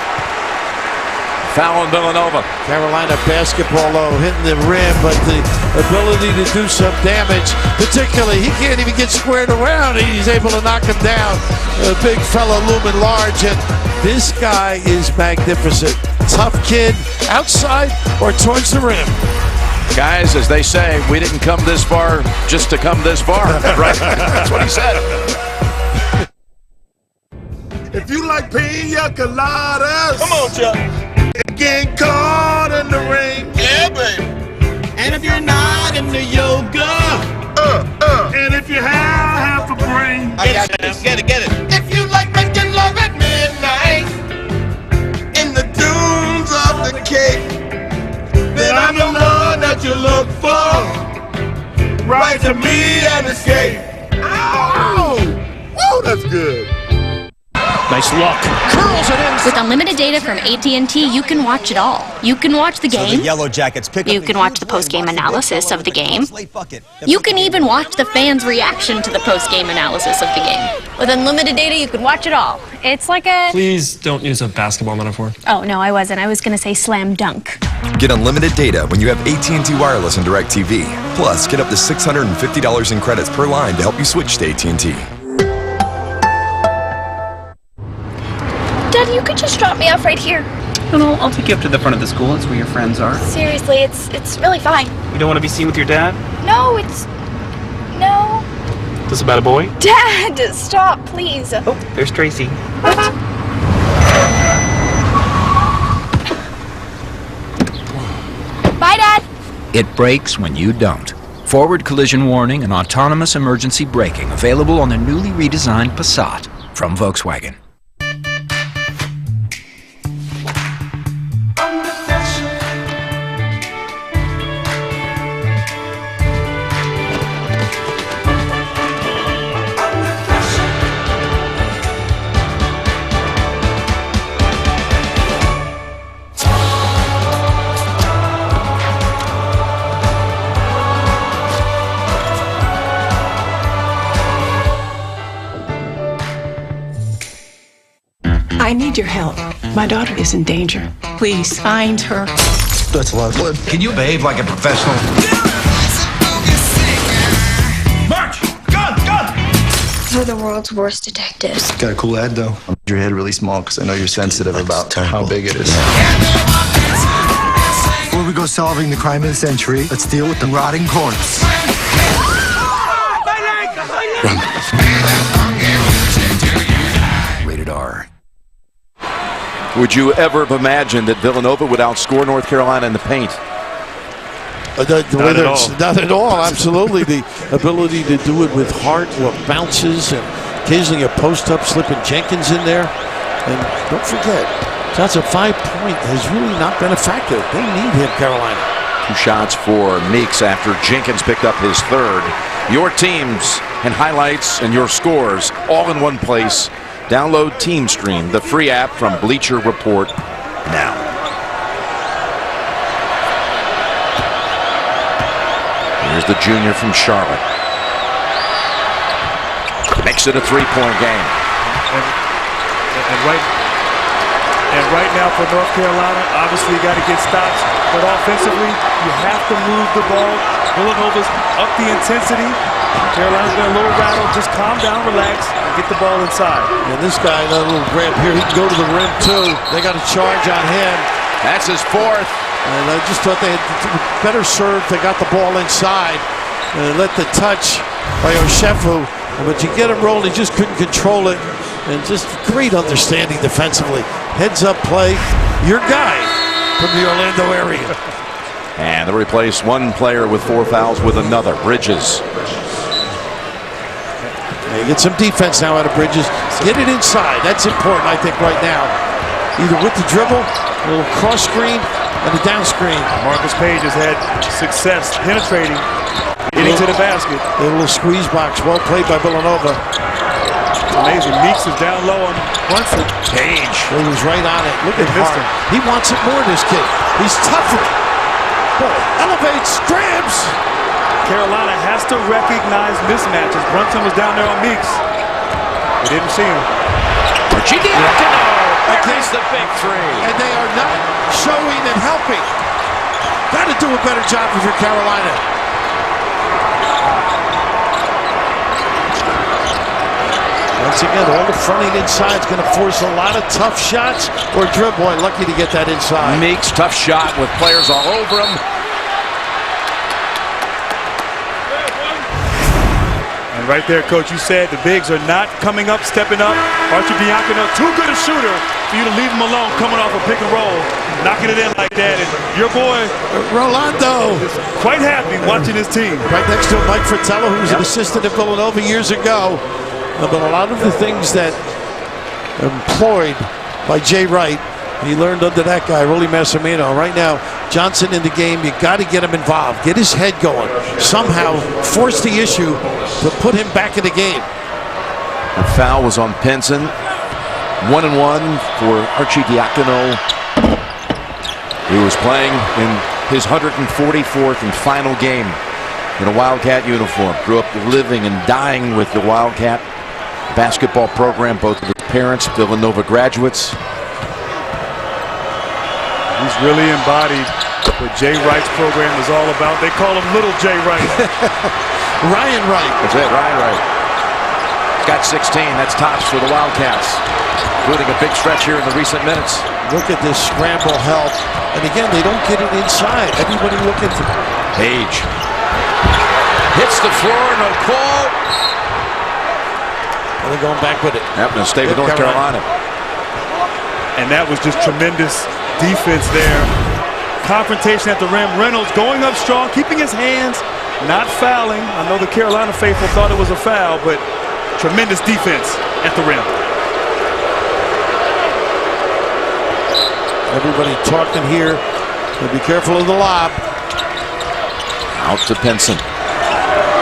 Speaker 1: Foul on Villanova.
Speaker 4: Carolina basketball, though, hitting the rim, but the ability to do some damage, particularly, he can't even get squared around. He's able to knock him down. A big fella looming large, and this guy is magnificent. Tough kid, outside or towards the rim.
Speaker 1: Guys, as they say, we didn't come this far just to come this far. Right? That's what he said.
Speaker 13: If you like pina coladas,
Speaker 3: come on, Chuck.
Speaker 13: Getting caught in the rain,
Speaker 3: yeah, baby.
Speaker 13: And if you're not into yoga, and if you have a brain,
Speaker 3: get it.
Speaker 13: If you like making love at midnight in the dunes of the Cape, then I'm the one that you look for. Write to me and escape. Ow! Whoa, that's good.
Speaker 1: Nice look. Curls it in.
Speaker 5: With unlimited data from AT&T, you can watch it all. You can watch the game.
Speaker 3: So the Yellow Jackets pick
Speaker 5: you can watch the post-game analysis of the game. You can even watch the fans' reaction to the post-game analysis of the game. With unlimited data, you can watch it all. It's like a...
Speaker 17: Please don't use a basketball metaphor.
Speaker 5: Oh, no, I wasn't. I was going to say slam dunk.
Speaker 6: Get unlimited data when you have AT&T Wireless and DirecTV. Plus, get up to $650 in credits per line to help you switch to AT&T.
Speaker 5: Dad, you could just drop me off right here.
Speaker 12: No, I'll take you up to the front of the school. It's where your friends are.
Speaker 5: Seriously, it's really fine.
Speaker 12: You don't want to be seen with your dad?
Speaker 5: No, No.
Speaker 12: Is this about a boy?
Speaker 5: Dad, stop, please.
Speaker 12: Oh, there's Tracy.
Speaker 5: Bye, Dad.
Speaker 21: It brakes when you don't. Forward collision warning and autonomous emergency braking available on the newly redesigned Passat from Volkswagen.
Speaker 22: I need your help. My daughter is in danger. Please find her.
Speaker 3: That's a lot of blood. Can you behave like a professional?
Speaker 13: March! Gun!
Speaker 5: We're the world's worst detectives.
Speaker 3: Got a cool head, though. I made your head really small because I know you're sensitive about how big it is.
Speaker 23: Before we go solving the crime of the century, let's deal with the rotting corpse.
Speaker 6: Rated R.
Speaker 1: Would you ever have imagined that Villanova would outscore North Carolina in the paint?
Speaker 4: Not at all. Absolutely. The ability to do it with heart, bounces, and occasionally a post-up, slipping Jenkins in there. And don't forget, Johnson 5-point has really not been a factor. They need him, Carolina.
Speaker 1: 2 shots for Meeks after Jenkins picked up his 3rd. Your teams and highlights and your scores all in one place. Download Team Stream, the free app from Bleacher Report now. Here's the junior from Charlotte. Makes it a 3-point game.
Speaker 9: And right now for North Carolina, obviously you got to get stops, but offensively, you have to move the ball. Villanova's up the intensity. Carolina's been a little rattled. Just calm down, relax, and get the ball inside.
Speaker 4: And this guy, that little grab here, he can go to the rim too. They got a charge on him.
Speaker 1: That's his 4th.
Speaker 4: And I just thought they had better served. They got the ball inside. And let the touch by Oshefu. But you get him rolling, he just couldn't control it. And just great understanding defensively. Heads up play. Your guy from the Orlando area.
Speaker 1: And they replace one player with 4 fouls with another. Bridges.
Speaker 4: You get some defense now out of Bridges. Get it inside. That's important, I think, right now. Either with the dribble, a little cross screen, and a down screen.
Speaker 9: Marcus Paige has had success penetrating, getting to the basket.
Speaker 4: A little squeeze box. Well played by Villanova.
Speaker 9: It's amazing. Meeks is down low on Brunson.
Speaker 1: Paige.
Speaker 4: He was right on it. Look at him. He wants it more, this kid. He's tougher. Elevates, grabs.
Speaker 9: Carolina has to recognize mismatches. Brunson was down there on Meeks. They didn't see him.
Speaker 1: There's the big 3.
Speaker 4: And they are not showing and helping. Got to do a better job if you're Carolina. Once again, all the fronting inside is going to force a lot of tough shots. Or dribble, boy, lucky to get that inside.
Speaker 1: Meeks, tough shot with players all over him.
Speaker 9: And right there, Coach, you said the bigs are not coming up, stepping up. Arcidiacono, too good a shooter for you to leave him alone, coming off a pick and roll, knocking it in like that. And your boy,
Speaker 4: Rolando,
Speaker 9: is quite happy watching his team.
Speaker 4: Right next to Mike Fratello, who was an assistant at Villanova years ago. But a lot of the things that are employed by Jay Wright, he learned under that guy, Rolly Massimino. Right now, Johnson in the game, you got to get him involved. Get his head going. Somehow force the issue to put him back in the game.
Speaker 1: The foul was on Pinson. 1-1 for Arcidiacono. He was playing in his 144th and final game in a Wildcat uniform. Grew up living and dying with the Wildcat basketball program. Both of his parents, Villanova graduates.
Speaker 9: He's really embodied what Jay Wright's program is all about. They call him Little Jay Wright.
Speaker 4: Ryan Wright.
Speaker 1: That's it, Ryan Wright. Got 16. That's tops for the Wildcats, including a big stretch here in the recent minutes.
Speaker 4: Look at this scramble help. And again, they don't get it inside. Everybody looking for
Speaker 1: Paige. Hits the floor, no call.
Speaker 4: And they're going back with it.
Speaker 1: Yep, and stay with North Carolina.
Speaker 9: And that was just tremendous defense there. Confrontation at the rim. Reynolds going up strong, keeping his hands, not fouling. I know the Carolina faithful thought it was a foul, but tremendous defense at the rim.
Speaker 4: Everybody talking here. So be careful of the lob.
Speaker 1: Out to Pinson.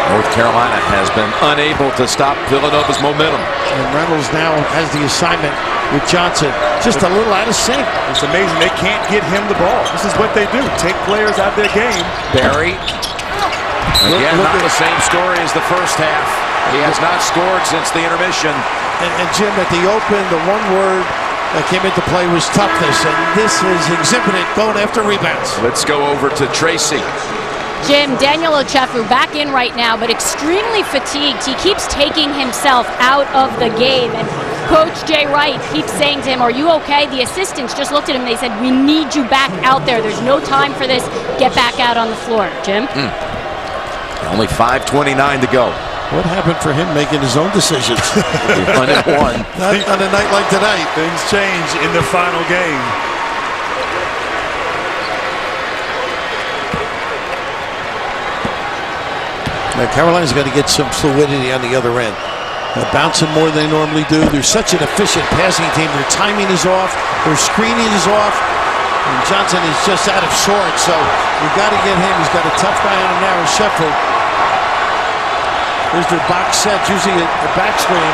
Speaker 1: North Carolina has been unable to stop Villanova's momentum.
Speaker 4: And Reynolds now has the assignment with Johnson. Just a little out of sync.
Speaker 9: It's amazing. They can't get him the ball. This is what they do. Take players out of their game.
Speaker 1: Barry. Again, not the same story as the first half. He has not scored since the intermission.
Speaker 4: And Jim, at the open, the one word that came into play was toughness. And this is exhibited going after rebounds.
Speaker 1: Let's go over to Tracy.
Speaker 5: Jim, Daniel Ochefu back in right now, but extremely fatigued. He keeps taking himself out of the game. And Coach Jay Wright keeps saying to him, "Are you okay?" The assistants just looked at him and they said, "We need you back out there. There's no time for this. Get back out on the floor." Jim?
Speaker 1: Only 5:29 to go.
Speaker 4: What happened for him making his own decisions?
Speaker 1: 1-1.
Speaker 4: Not on a night like tonight.
Speaker 9: Things change in the final game.
Speaker 4: Now Carolina's got to get some fluidity on the other end. They're bouncing more than they normally do. They're such an efficient passing team. Their timing is off. Their screening is off. And Johnson is just out of sorts. So you've got to get him. He's got a tough guy on a narrow Sheffield. There's their box set, usually a back screen.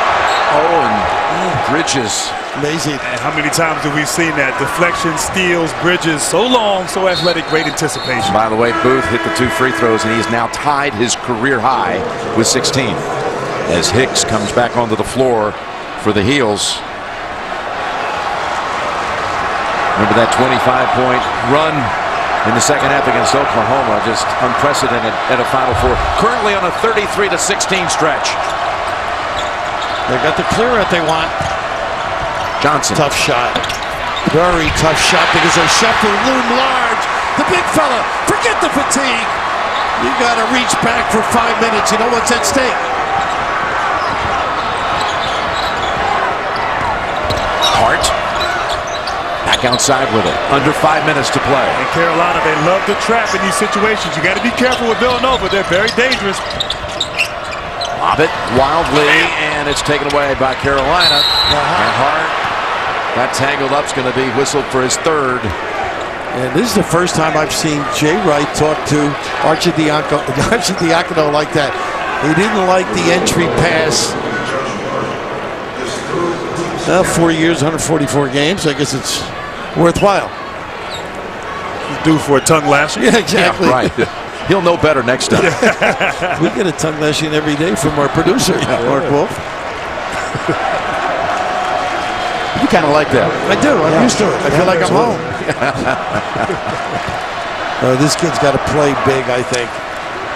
Speaker 1: Oh, and Bridges.
Speaker 4: Amazing.
Speaker 9: And how many times have we seen that? Deflection, steals, Bridges, so long, so athletic, great anticipation.
Speaker 1: By the way, Booth hit the 2 free throws, and he's now tied his career high with 16. As Hicks comes back onto the floor for the Heels. Remember that 25-point run in the second half against Oklahoma, just unprecedented at a Final Four. Currently on a 33-16 stretch.
Speaker 4: They got the clear out they want.
Speaker 1: Johnson.
Speaker 4: Tough shot. Very tough shot because they Sheffield loom large. The big fella, forget the fatigue. You got to reach back for 5 minutes. You know what's at stake.
Speaker 1: Hart. Back outside with it. Under 5 minutes to play.
Speaker 9: In Carolina, they love to trap in these situations. You got to be careful with Villanova. They're very dangerous.
Speaker 1: Lob it wildly, and it's taken away by Carolina. And Hart, that tangled up's going to be whistled for his third.
Speaker 4: And this is the first time I've seen Jay Wright talk to Arcidiacono like that. He didn't like the entry pass. 4 years, 144 games. I guess it's worthwhile.
Speaker 9: He's due for a tongue lashing.
Speaker 4: Yeah, exactly.
Speaker 1: Yeah, right. He'll know better next time.
Speaker 4: We get a tongue lashing every day from our producer, Mark Wolf.
Speaker 1: You kind of like that.
Speaker 4: I do. I'm used to it. I feel like I'm home. This kid's got to play big, I think.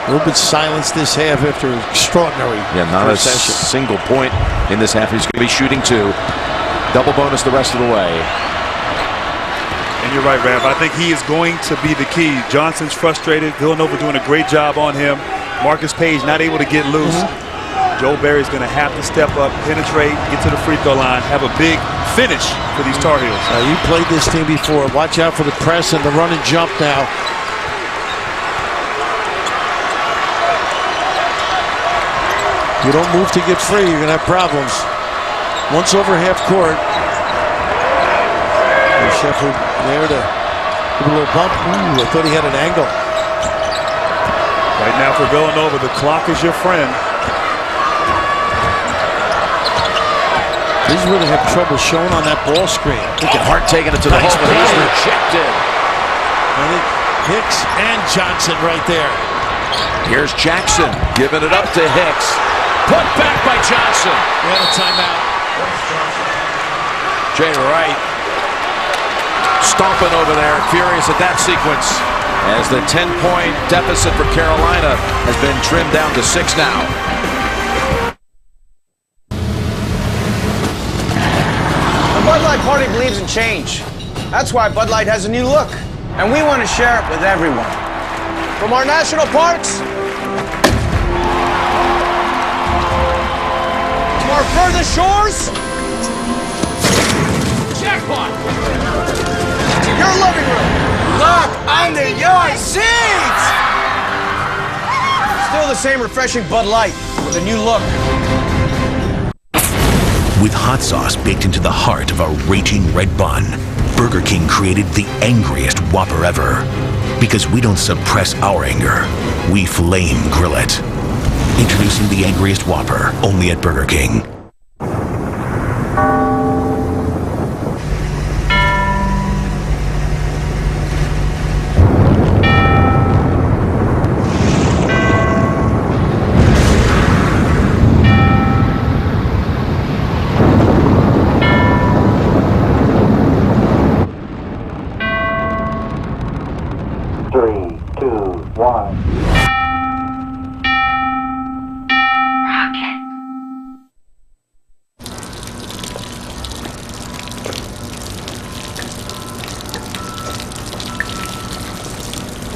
Speaker 4: A little bit silenced this half after extraordinary.
Speaker 1: Yeah, not a single point in this half. He's going to be shooting 2. Double bonus the rest of the way.
Speaker 9: And you're right, Rav. I think he is going to be the key. Johnson's frustrated. Villanova doing a great job on him. Marcus Paige not able to get loose. Joe Barry's going to have to step up, penetrate, get to the free throw line, have a big finish for these Tar Heels.
Speaker 4: You played this team before. Watch out for the press and the run and jump now. You don't move to get free, you're going to have problems. Once over half court. Sheffield there to give a little bump. Ooh, I thought he had an angle.
Speaker 9: Right now for Villanova, the clock is your friend.
Speaker 4: This is where they have trouble showing on that ball screen.
Speaker 1: Look at Hart taking it to the hole, but he's rejected.
Speaker 4: I think Hicks and Johnson right there.
Speaker 1: Here's Jackson giving it up to Hicks. Put back by Johnson.
Speaker 4: We had a timeout.
Speaker 1: Jay Wright stomping over there, furious at that sequence. As the 10-point deficit for Carolina has been trimmed down to 6 now.
Speaker 2: The Bud Light Party believes in change. That's why Bud Light has a new look, and we want to share it with everyone. From our national parks to our furthest shores, jackpot, to your living room, look under your seats. Still the same refreshing Bud Light with a new look.
Speaker 7: With hot sauce baked into the heart of a raging red bun, Burger King created the angriest Whopper ever. Because we don't suppress our anger, we flame grill it. Introducing the angriest Whopper, only at Burger King.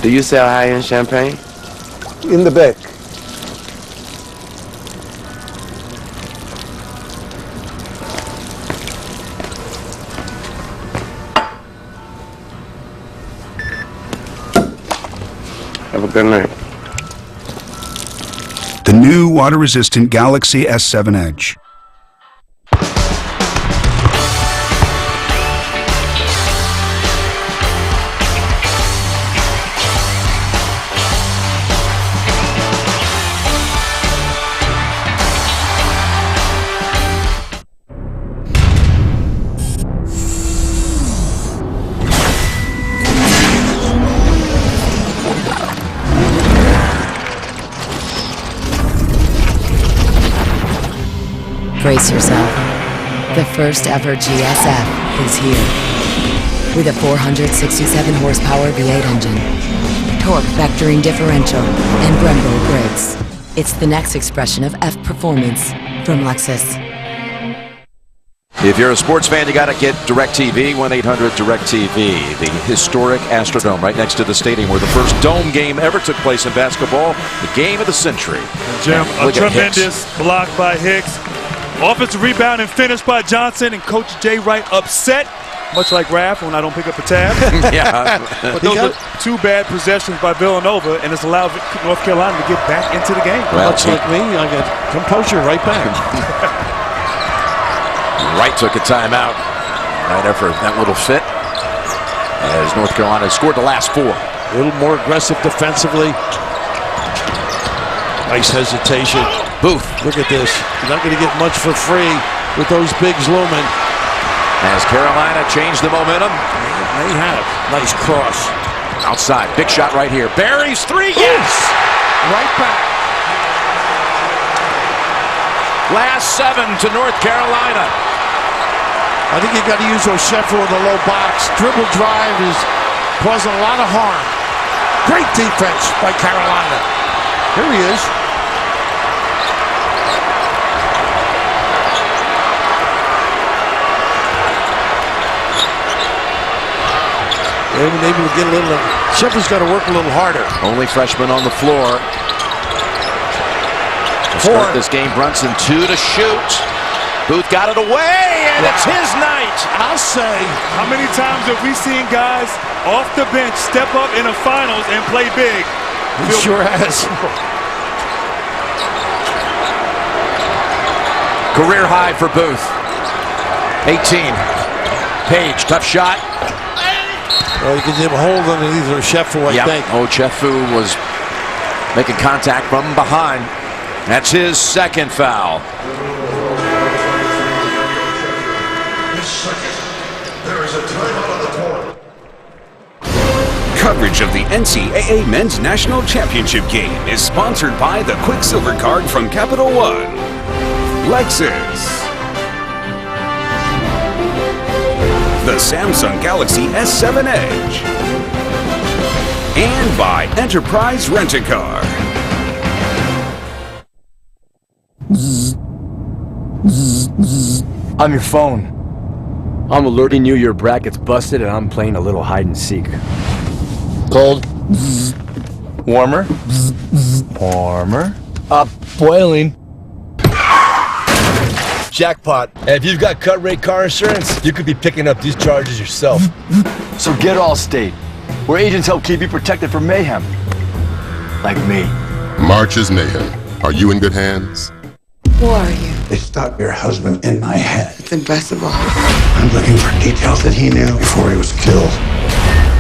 Speaker 8: Do you sell high-end champagne?
Speaker 10: In the back.
Speaker 8: Good night.
Speaker 16: The new water-resistant Galaxy S7 Edge.
Speaker 10: Brace yourself. The first ever GSF is here. With a 467 horsepower V8 engine, torque vectoring differential, and Brembo brakes. It's the next expression of F performance from Lexus.
Speaker 1: If you're a sports fan, you got to get DirecTV, 1-800-DirecTV. The historic Astrodome right next to the stadium where the first dome game ever took place in basketball, the game of the century.
Speaker 9: Jim, a
Speaker 1: Look at
Speaker 9: tremendous block by Hicks. Offensive rebound and finish by Johnson, and Coach Jay Wright upset, much like Raph when I don't pick up a tab.
Speaker 1: Yeah.
Speaker 9: But those are two bad possessions by Villanova, and it's allowed North Carolina to get back into the game.
Speaker 1: Well,
Speaker 4: much like me, I got composure right back.
Speaker 1: Wright took a timeout right after that little fit, as North Carolina scored the last four.
Speaker 4: A little more aggressive defensively. Nice hesitation.
Speaker 1: Booth.
Speaker 4: Look at this. You're not going to get much for free with those bigs looming.
Speaker 1: As Carolina changed the momentum.
Speaker 4: They have. Nice cross.
Speaker 1: Outside. Big shot right here. Barry's three. Yes!
Speaker 4: Right back.
Speaker 1: Last 7 to North Carolina.
Speaker 4: I think you got to use O'Sheffler in the low box. Dribble drive is causing a lot of harm. Great defense by Carolina. Here he is. They were able to get a little. Sheffler's got to work a little harder.
Speaker 1: Only freshman on the floor. To start this game, Brunson 2 to shoot. Booth got it away, and it's his night.
Speaker 4: I'll say.
Speaker 9: How many times have we seen guys off the bench step up in the finals and play big?
Speaker 4: He sure has.
Speaker 1: Career high for Booth. 18. Paige, tough shot.
Speaker 4: Well, you can have a hold underneath O'Sheffler, I think.
Speaker 1: O'Sheffler was making contact from behind. That's his second foul.
Speaker 13: There is a timeout on the court.
Speaker 11: Coverage of the NCAA Men's National Championship game is sponsored by the Quicksilver Card from Capital One, Lexus, the Samsung Galaxy S7 Edge, and by Enterprise Rent-A-Car.
Speaker 14: I'm your phone. I'm alerting you your bracket's busted and I'm playing a little hide and seek. Cold. Warmer. Warmer. Boiling. Jackpot. And if you've got cut rate car insurance, you could be picking up these charges yourself. So get Allstate, where agents help keep you protected from mayhem. Like me.
Speaker 15: March is mayhem. Are you in good hands?
Speaker 20: Who are you?
Speaker 24: They stuck your husband in my head.
Speaker 20: It's impossible.
Speaker 24: I'm looking for details that he knew before he was killed.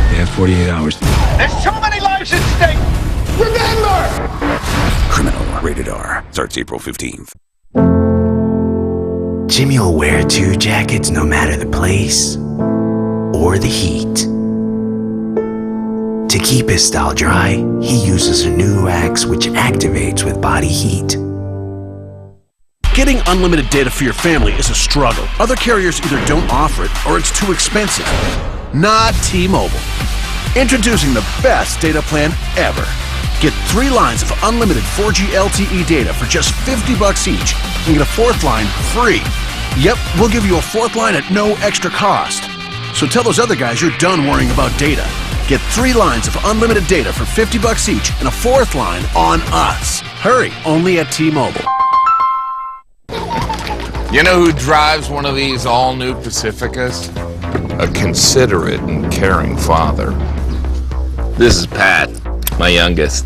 Speaker 14: They have 48 hours.
Speaker 13: There's too many lives at stake! Remember!
Speaker 11: Criminal, rated R. Starts April 15th.
Speaker 25: Jimmy will wear 2 jackets no matter the place or the heat. To keep his style dry, he uses a new axe which activates with body heat.
Speaker 28: Getting unlimited data for your family is a struggle. Other carriers either don't offer it or it's too expensive. Not T-Mobile. Introducing the best data plan ever. Get 3 lines of unlimited 4G LTE data for just $50 each and get a 4th line free. Yep, we'll give you a 4th line at no extra cost. So tell those other guys you're done worrying about data. Get 3 lines of unlimited data for $50 each and a 4th line on us. Hurry, only at T-Mobile.
Speaker 29: You know who drives one of these all-new Pacificas? A considerate and caring father.
Speaker 30: This is Pat.
Speaker 29: My youngest.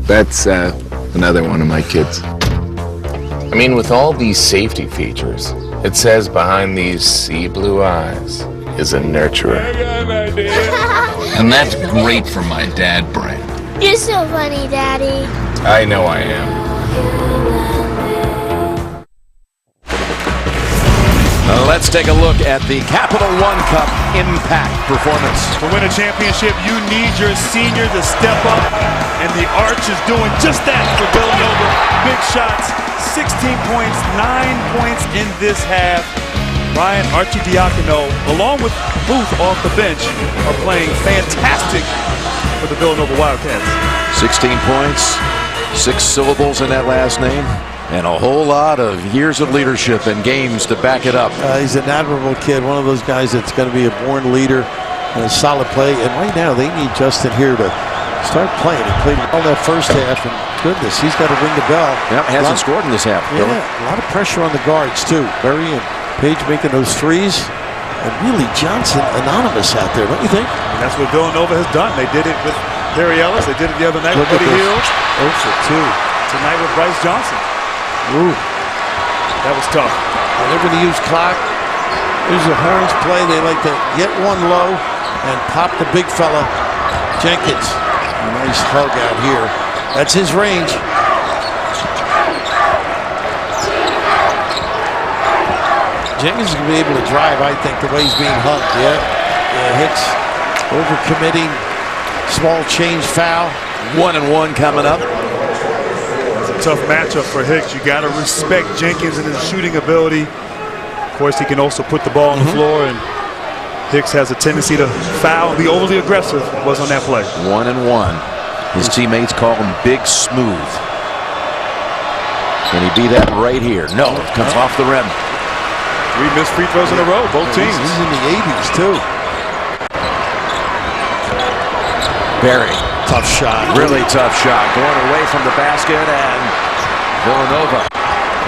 Speaker 29: That's another one of my kids. I mean, with all these safety features, it says behind these sea blue eyes is a nurturer. And that's great for my dad brand.
Speaker 12: You're so funny, Daddy.
Speaker 29: I know I am.
Speaker 1: Let's take a look at the Capital One Cup impact performance.
Speaker 9: To win a championship, you need your senior to step up, and the Arch is doing just that for Villanova. Big shots, 16 points, 9 points in this half. Ryan Arcidiacono, along with Booth off the bench, are playing fantastic for the Villanova Wildcats.
Speaker 1: 16 points, 6 syllables in that last name, and a whole lot of years of leadership and games to back it up.
Speaker 4: He's an admirable kid, one of those guys that's going to be a born leader and a solid play. And right now they need Justin here to start playing. He played all that first half, and goodness, he's got to ring the bell.
Speaker 1: Yeah, hasn't scored in this half.
Speaker 4: Yeah, a lot of pressure on the guards too. Berry and Paige making those threes. And really Johnson anonymous out there, don't you think?
Speaker 9: And that's what Villanova has done. They did it with Perry Ellis. They did it the other night with Buddy Hield.
Speaker 4: 0 for 2.
Speaker 9: Tonight with Bryce Johnson.
Speaker 4: Ooh.
Speaker 9: That was tough.
Speaker 4: And they're going to use clock. Here's a Horns play. They like to get one low and pop the big fella, Jenkins. A nice hug out here. That's his range. Jenkins is going to be able to drive, I think, the way he's being hugged. Yeah, Hicks overcommitting. Small change foul.
Speaker 1: 1-and-1 coming up.
Speaker 9: Tough matchup for Hicks. You got to respect Jenkins and his shooting ability. Of course, he can also put the ball on the floor, and Hicks has a tendency to foul and be overly aggressive. Was on that play.
Speaker 1: 1-and-1. His teammates call him Big Smooth. Can he be that right here? No, it comes off the rim.
Speaker 9: 3 missed free throws in a row, both teams.
Speaker 4: He's in the 80s, too.
Speaker 1: Barry.
Speaker 4: Tough shot.
Speaker 1: Really tough shot. Going away from the basket, and Villanova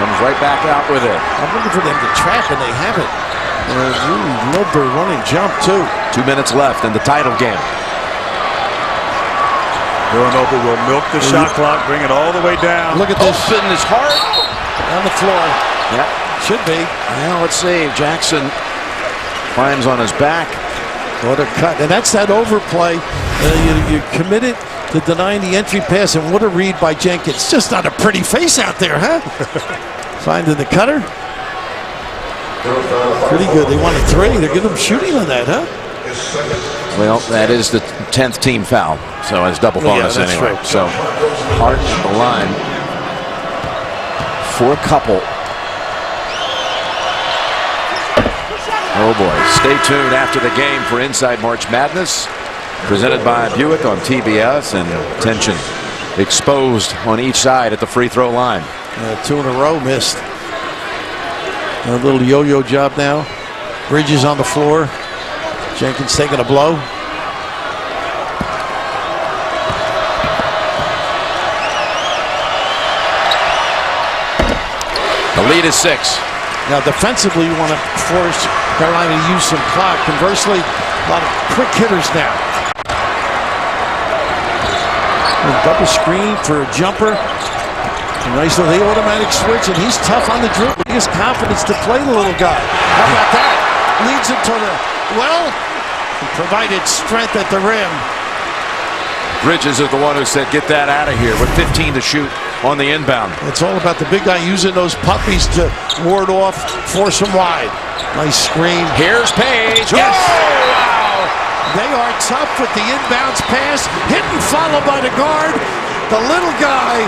Speaker 1: comes right back out with it.
Speaker 4: I'm looking for them to trap, and they haven't. Really love their running jump, too.
Speaker 1: 2 minutes left in the title game.
Speaker 9: Villanova will milk the shot clock, bring it all the way down.
Speaker 4: Look at this.
Speaker 1: Open his heart.
Speaker 4: On the floor.
Speaker 1: Yeah.
Speaker 4: Should be.
Speaker 1: Now let's see. Jackson climbs on his back.
Speaker 4: What a cut. And that's that overplay. You're committed to denying the entry pass, and what a read by Jenkins. Just not a pretty face out there, huh? Finding the cutter. Pretty good. They want a 3. They're giving them shooting on that, huh?
Speaker 1: Well, that is the 10th team foul, so it's double bonus anyway.
Speaker 4: Right.
Speaker 1: So Hart at the line for a couple. Oh boy, stay tuned after the game for Inside March Madness, presented by Buick on TBS, and tension exposed on each side at the free throw line.
Speaker 4: 2 in a row missed. A little yo-yo job now. Bridges on the floor. Jenkins taking a blow.
Speaker 1: The lead is 6.
Speaker 4: Now defensively, you want to force Carolina to use some clock. Conversely, a lot of quick hitters now. Double screen for a jumper. Nice little automatic switch, and he's tough on the dribble. He has confidence to play the little guy. How about that? Leads him to the well. And provided strength at the rim.
Speaker 1: Bridges is the one who said, "Get that out of here," with 15 to shoot on the inbound.
Speaker 4: It's all about the big guy using those puppies to ward off, force him wide. Nice screen.
Speaker 1: Here's Paige.
Speaker 4: Yes.
Speaker 1: Oh, wow.
Speaker 4: They are tough with the inbounds pass. Hit and follow by the guard. The little guy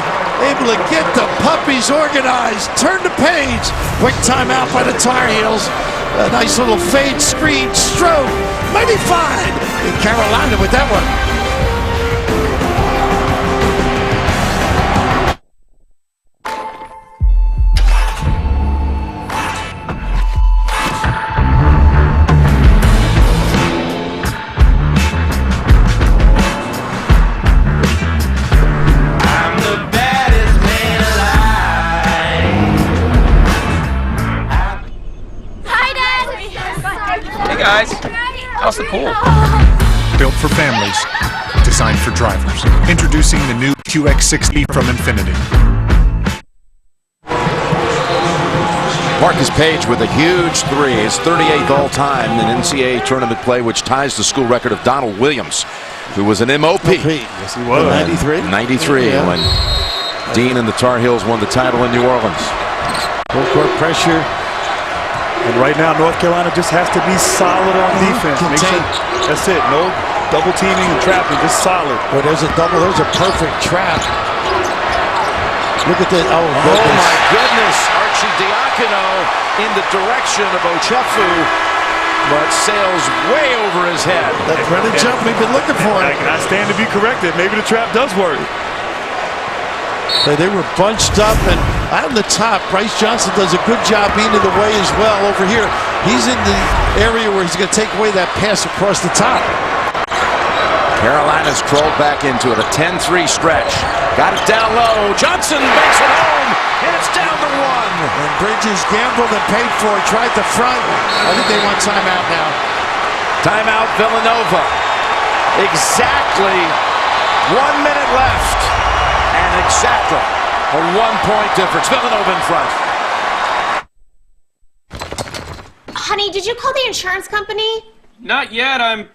Speaker 4: able to get the puppies organized. Turn to Paige. Quick timeout by the Tar Heels. A nice little fade screen stroke. Mighty fine in Carolina with that one.
Speaker 17: How's the pool?
Speaker 16: Built for families to
Speaker 3: designed for drivers. Introducing the new QX60 from Infiniti.
Speaker 1: Marcus Paige with a huge three, his 38th all-time in NCAA tournament play, which ties the school record of Donald Williams, who was an MOP.
Speaker 9: Yes, he was.
Speaker 4: 93?
Speaker 1: 93,
Speaker 4: yeah.
Speaker 1: When Dean and the Tar Heels won the title in New Orleans.
Speaker 4: Full court pressure.
Speaker 9: And right now, North Carolina just has to be solid on defense. Make sure, that's it. No double teaming and trapping, just solid.
Speaker 4: Well, there's a double. There's a perfect trap. Look at that. Oh,
Speaker 1: my goodness. Archie Diacono in the direction of Ochefu, but sails way over his head.
Speaker 4: That running jump we've been looking for.
Speaker 9: I stand to be corrected. Maybe the trap does work.
Speaker 4: They were bunched up, and out on the top, Bryce Johnson does a good job being in the way as well over here. He's in the area where he's going to take away that pass across the top.
Speaker 1: Carolina's crawled back into it. A 10-3 stretch. Got it down low. Johnson makes it home, and it's down to one.
Speaker 4: And Bridges gambled and paid for it. Tried the front. I think they want timeout now.
Speaker 1: Timeout Villanova. Exactly 1 minute left. And exactly a 1-point difference. Villanova in front.
Speaker 17: Honey, did you call the insurance company?
Speaker 18: Not yet. I'm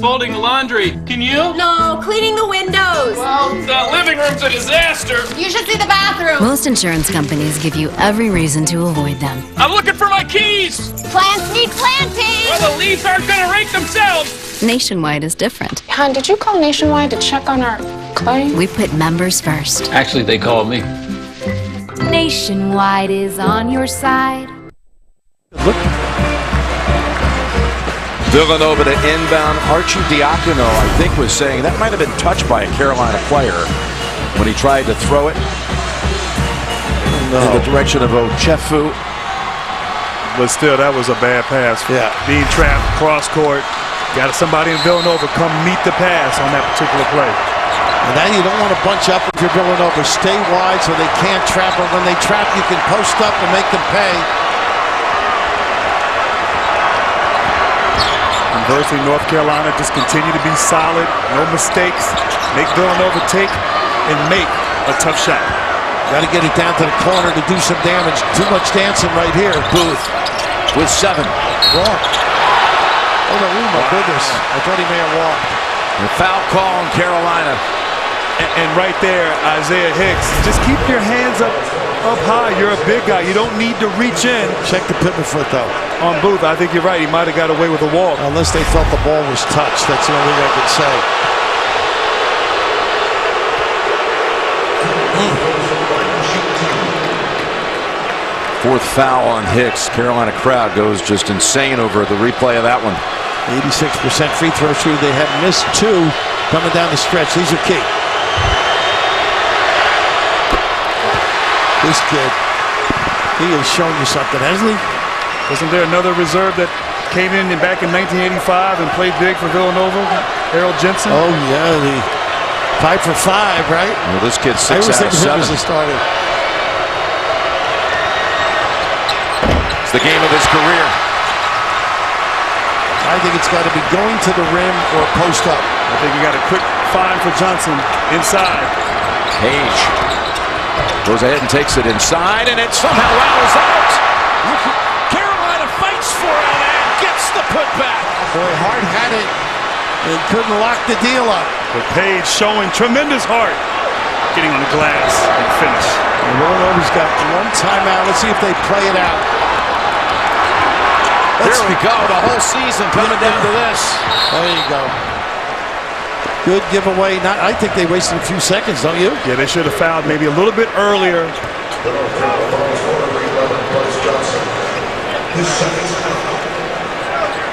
Speaker 18: folding laundry. Can you?
Speaker 17: No, cleaning the windows.
Speaker 18: Well, the living room's a disaster.
Speaker 17: You should see the bathroom.
Speaker 10: Most insurance companies give you every reason to avoid them.
Speaker 18: I'm looking for my keys.
Speaker 17: Plants need planting.
Speaker 18: Well, the leaves aren't going to rake themselves.
Speaker 10: Nationwide is different.
Speaker 19: Hon, did you call Nationwide to check on our claim?
Speaker 10: We put members first.
Speaker 18: Actually, they called me.
Speaker 5: Nationwide is on your side.
Speaker 1: Villanova to inbound. Archie Diacono, I think, was saying that might have been touched by a Carolina player when he tried to throw it in the direction of Ochefu.
Speaker 9: But still, that was a bad pass.
Speaker 4: Yeah.
Speaker 9: Being trapped, cross court. Got somebody in Villanova come meet the pass on that particular play.
Speaker 4: And now you don't want to bunch up if you're Villanova. Stay wide so they can't trap. Or when they trap, you can post up and make them pay.
Speaker 9: Conversely, North Carolina just continue to be solid, no mistakes. Make Villanova take and make a tough shot.
Speaker 4: Got to get it down to the corner to do some damage. Too much dancing right here.
Speaker 1: Booth with 7.
Speaker 4: Wrong. Oh, my goodness. I thought he may have walked.
Speaker 1: The foul call on Carolina.
Speaker 9: And right there, Isaiah Hicks, just keep your hands up high. You're a big guy. You don't need to reach in.
Speaker 4: Check the pivot foot, though.
Speaker 9: On Booth, I think you're right. He might have got away with a walk.
Speaker 4: Unless they felt the ball was touched. That's the only thing I can say.
Speaker 1: Fourth foul on Hicks. Carolina crowd goes just insane over the replay of that one.
Speaker 4: 86% free throw shooting. They have missed 2 coming down the stretch. These are key. This kid, he has shown you something, hasn't he?
Speaker 9: Wasn't there another reserve that came in back in 1985 and played big for Villanova? Harold Jensen?
Speaker 4: Oh, yeah. The 5 for 5, right?
Speaker 1: Well, this kid's 6
Speaker 4: I always
Speaker 1: out of 7.
Speaker 4: As a starter.
Speaker 1: It's the game of his career.
Speaker 4: I think it's got to be going to the rim or post up.
Speaker 9: I think you got a quick find for Johnson inside.
Speaker 1: Paige goes ahead and takes it inside, and it somehow rattles out. Carolina fights for it and gets the putback.
Speaker 4: Boy, Hart had it and couldn't lock the deal up.
Speaker 9: But Paige showing tremendous heart, getting on the glass and finish.
Speaker 4: And Villanova's got 1 timeout. Let's see if they play it out.
Speaker 1: There we go. The whole season coming down to this.
Speaker 4: There you go. Good giveaway. I think they wasted a few seconds, don't you?
Speaker 9: Yeah, they should have fouled maybe a little bit earlier.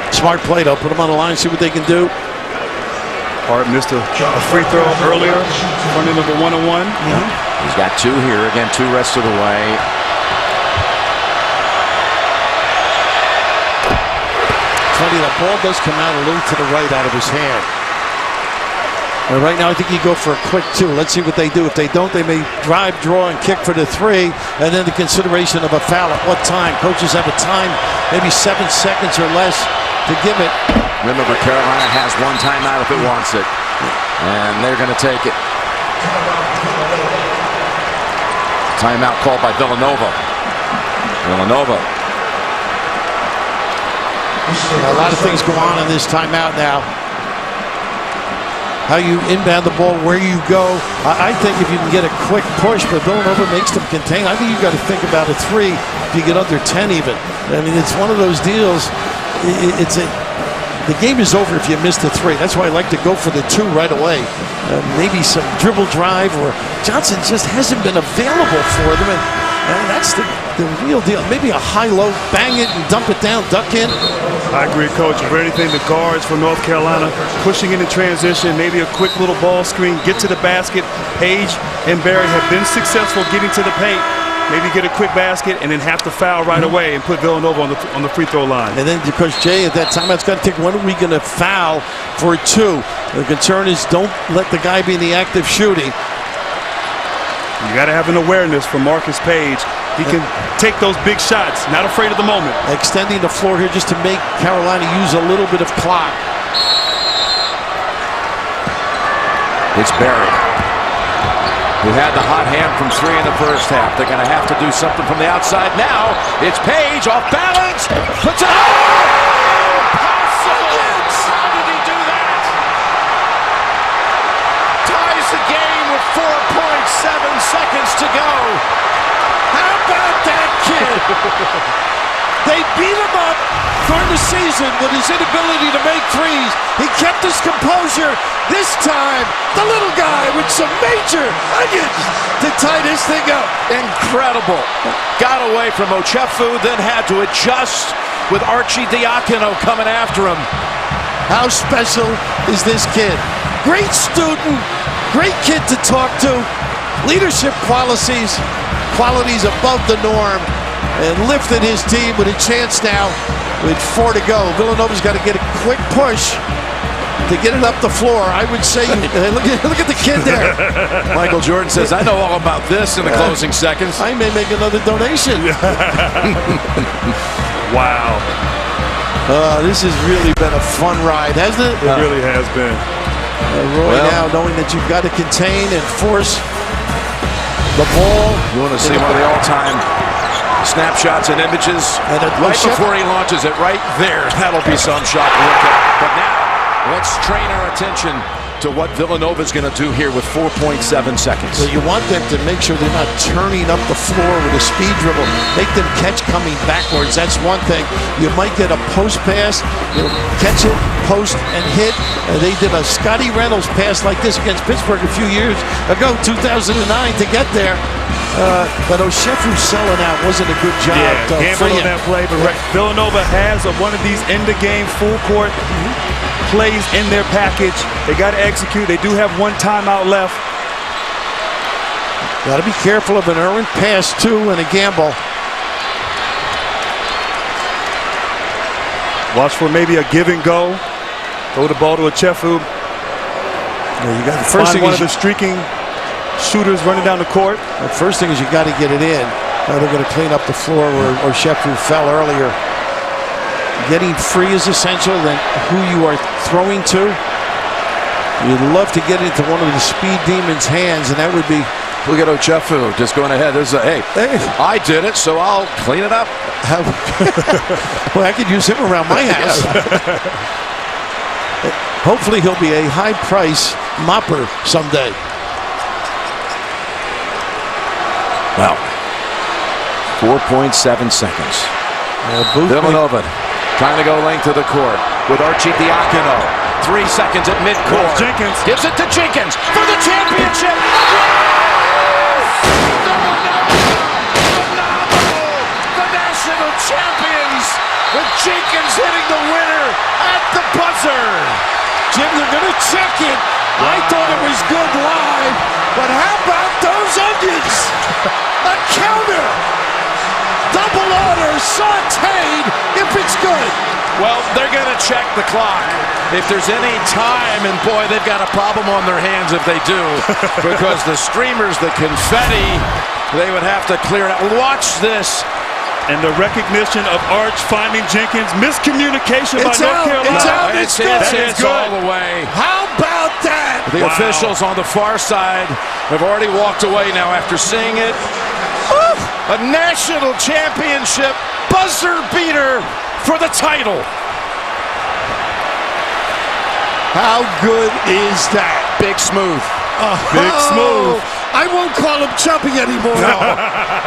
Speaker 4: Smart play, though. Put them on the line, see what they can do.
Speaker 9: Hart missed a free throw earlier, running of a 1-on-1.
Speaker 1: He's got 2 here. Again, 2 rest of the way.
Speaker 4: Funny, the ball does come out a little to the right out of his hand. And right now, I think you go for a quick 2. Let's see what they do. If they don't, they may drive, draw, and kick for the 3. And then the consideration of a foul at what time. Coaches have a time, maybe 7 seconds or less to give it.
Speaker 1: Remember, Carolina has 1 timeout if it wants it. And they're going to take it. Timeout called by Villanova. Villanova.
Speaker 4: A lot of things go on in this timeout now. How you inbound the ball, where you go. I think if you can get a quick push, but Villanova makes them contain. I think you got to think about a 3 if you get under 10 even. I mean, it's one of those deals. The game is over if you miss the 3. That's why I like to go for the 2 right away. Maybe some dribble drive, or Johnson just hasn't been available for them. And that's the real deal. Maybe a high-low, bang it and dump it down, duck in.
Speaker 9: I agree, Coach. For anything, the guards from North Carolina pushing into transition, maybe a quick little ball screen, get to the basket. Paige and Barry have been successful getting to the paint. Maybe get a quick basket and then have to foul right away and put Villanova on the free throw line.
Speaker 4: And then because Jay at that time, it's got to take, when are we going to foul for 2? The concern is don't let the guy be in the act of shooting.
Speaker 9: You got to have an awareness from Marcus Paige. He can take those big shots, not afraid of the moment.
Speaker 4: Extending the floor here just to make Carolina use a little bit of clock.
Speaker 1: It's Barry, who had the hot hand from 3 in the first half. They're going to have to do something from the outside now. It's Paige off balance. Puts it up. Impossible. How did he do that? Ties the game with 4.7 seconds to go.
Speaker 4: How about that kid? They beat him up during the season with his inability to make threes. He kept his composure. This time, the little guy with some major onions to tie this thing up.
Speaker 1: Incredible. Got away from Ochefu, then had to adjust with Archie Diacono coming after him.
Speaker 4: How special is this kid? Great student, great kid to talk to. Leadership qualities above the norm, and lifted his team with a chance now with 4 to go. Villanova's got to get a quick push to get it up the floor. I would say, look at the kid there.
Speaker 1: Michael Jordan says, I know all about this in the closing seconds.
Speaker 4: I may make another donation.
Speaker 9: Wow.
Speaker 4: This has really been a fun ride, hasn't it?
Speaker 9: It really has been.
Speaker 4: Roy now knowing that you've got to contain and force the ball.
Speaker 1: You want to see one of the all-time snapshots and images right before he launches it right there. That'll be some shot to look at. But now, let's train our attention to what Villanova's going to do here with 4.7 seconds.
Speaker 4: So you want them to make sure they're not turning up the floor with a speed dribble. Make them catch coming backwards. That's one thing. You might get a post pass, catch it, post, and hit. They did a Scotty Reynolds pass like this against Pittsburgh a few years ago, 2009, to get there. But Ochefu selling out wasn't a good job.
Speaker 9: Gamble on that play, but Villanova has one of these end-of-game full-court plays in their package. They got to execute. They do have 1 timeout left.
Speaker 4: Got to be careful of an errant pass, too, and a gamble.
Speaker 9: Watch for maybe a give and go. Throw the ball to Ochefu.
Speaker 4: You got the first thing
Speaker 9: one of the streaking shooters running down the court.
Speaker 4: The first thing is you got to get it in. Now they're going to clean up the floor where Ochefu fell earlier. Getting free is essential, then who you are throwing to. You'd love to get into one of the speed demons' hands, and that would be...
Speaker 1: Look at Ochefu just going ahead. There's a, hey, I did it, so I'll clean it up.
Speaker 4: Well, I could use him around my house. Hopefully he'll be a high-price mopper someday.
Speaker 1: Well, 4.7 seconds. Villanova trying to go length of the court with Archie Diacono. 3 seconds at midcourt.
Speaker 9: Jenkins
Speaker 1: gives it to Jenkins for the championship. The national champions with Jenkins hitting the winner at the buzzer.
Speaker 4: Jim, they're going to check it. I thought it was good live, but how about those onions? A counter. Double order, sauteed, if it's good.
Speaker 1: Well, they're going to check the clock if there's any time, and boy, they've got a problem on their hands if they do, because the streamers, the confetti, they would have to clear it out. Watch this.
Speaker 9: And the recognition of Arch finding Jenkins. Miscommunication by North Carolina.
Speaker 4: It's out. It's good.
Speaker 1: It's all the way.
Speaker 4: How about about that?
Speaker 1: The officials on the far side have already walked away now after seeing it. A national championship buzzer beater for the title.
Speaker 4: How good is that?
Speaker 1: Big Smooth.
Speaker 9: Big Smooth.
Speaker 4: I won't call him chubby anymore.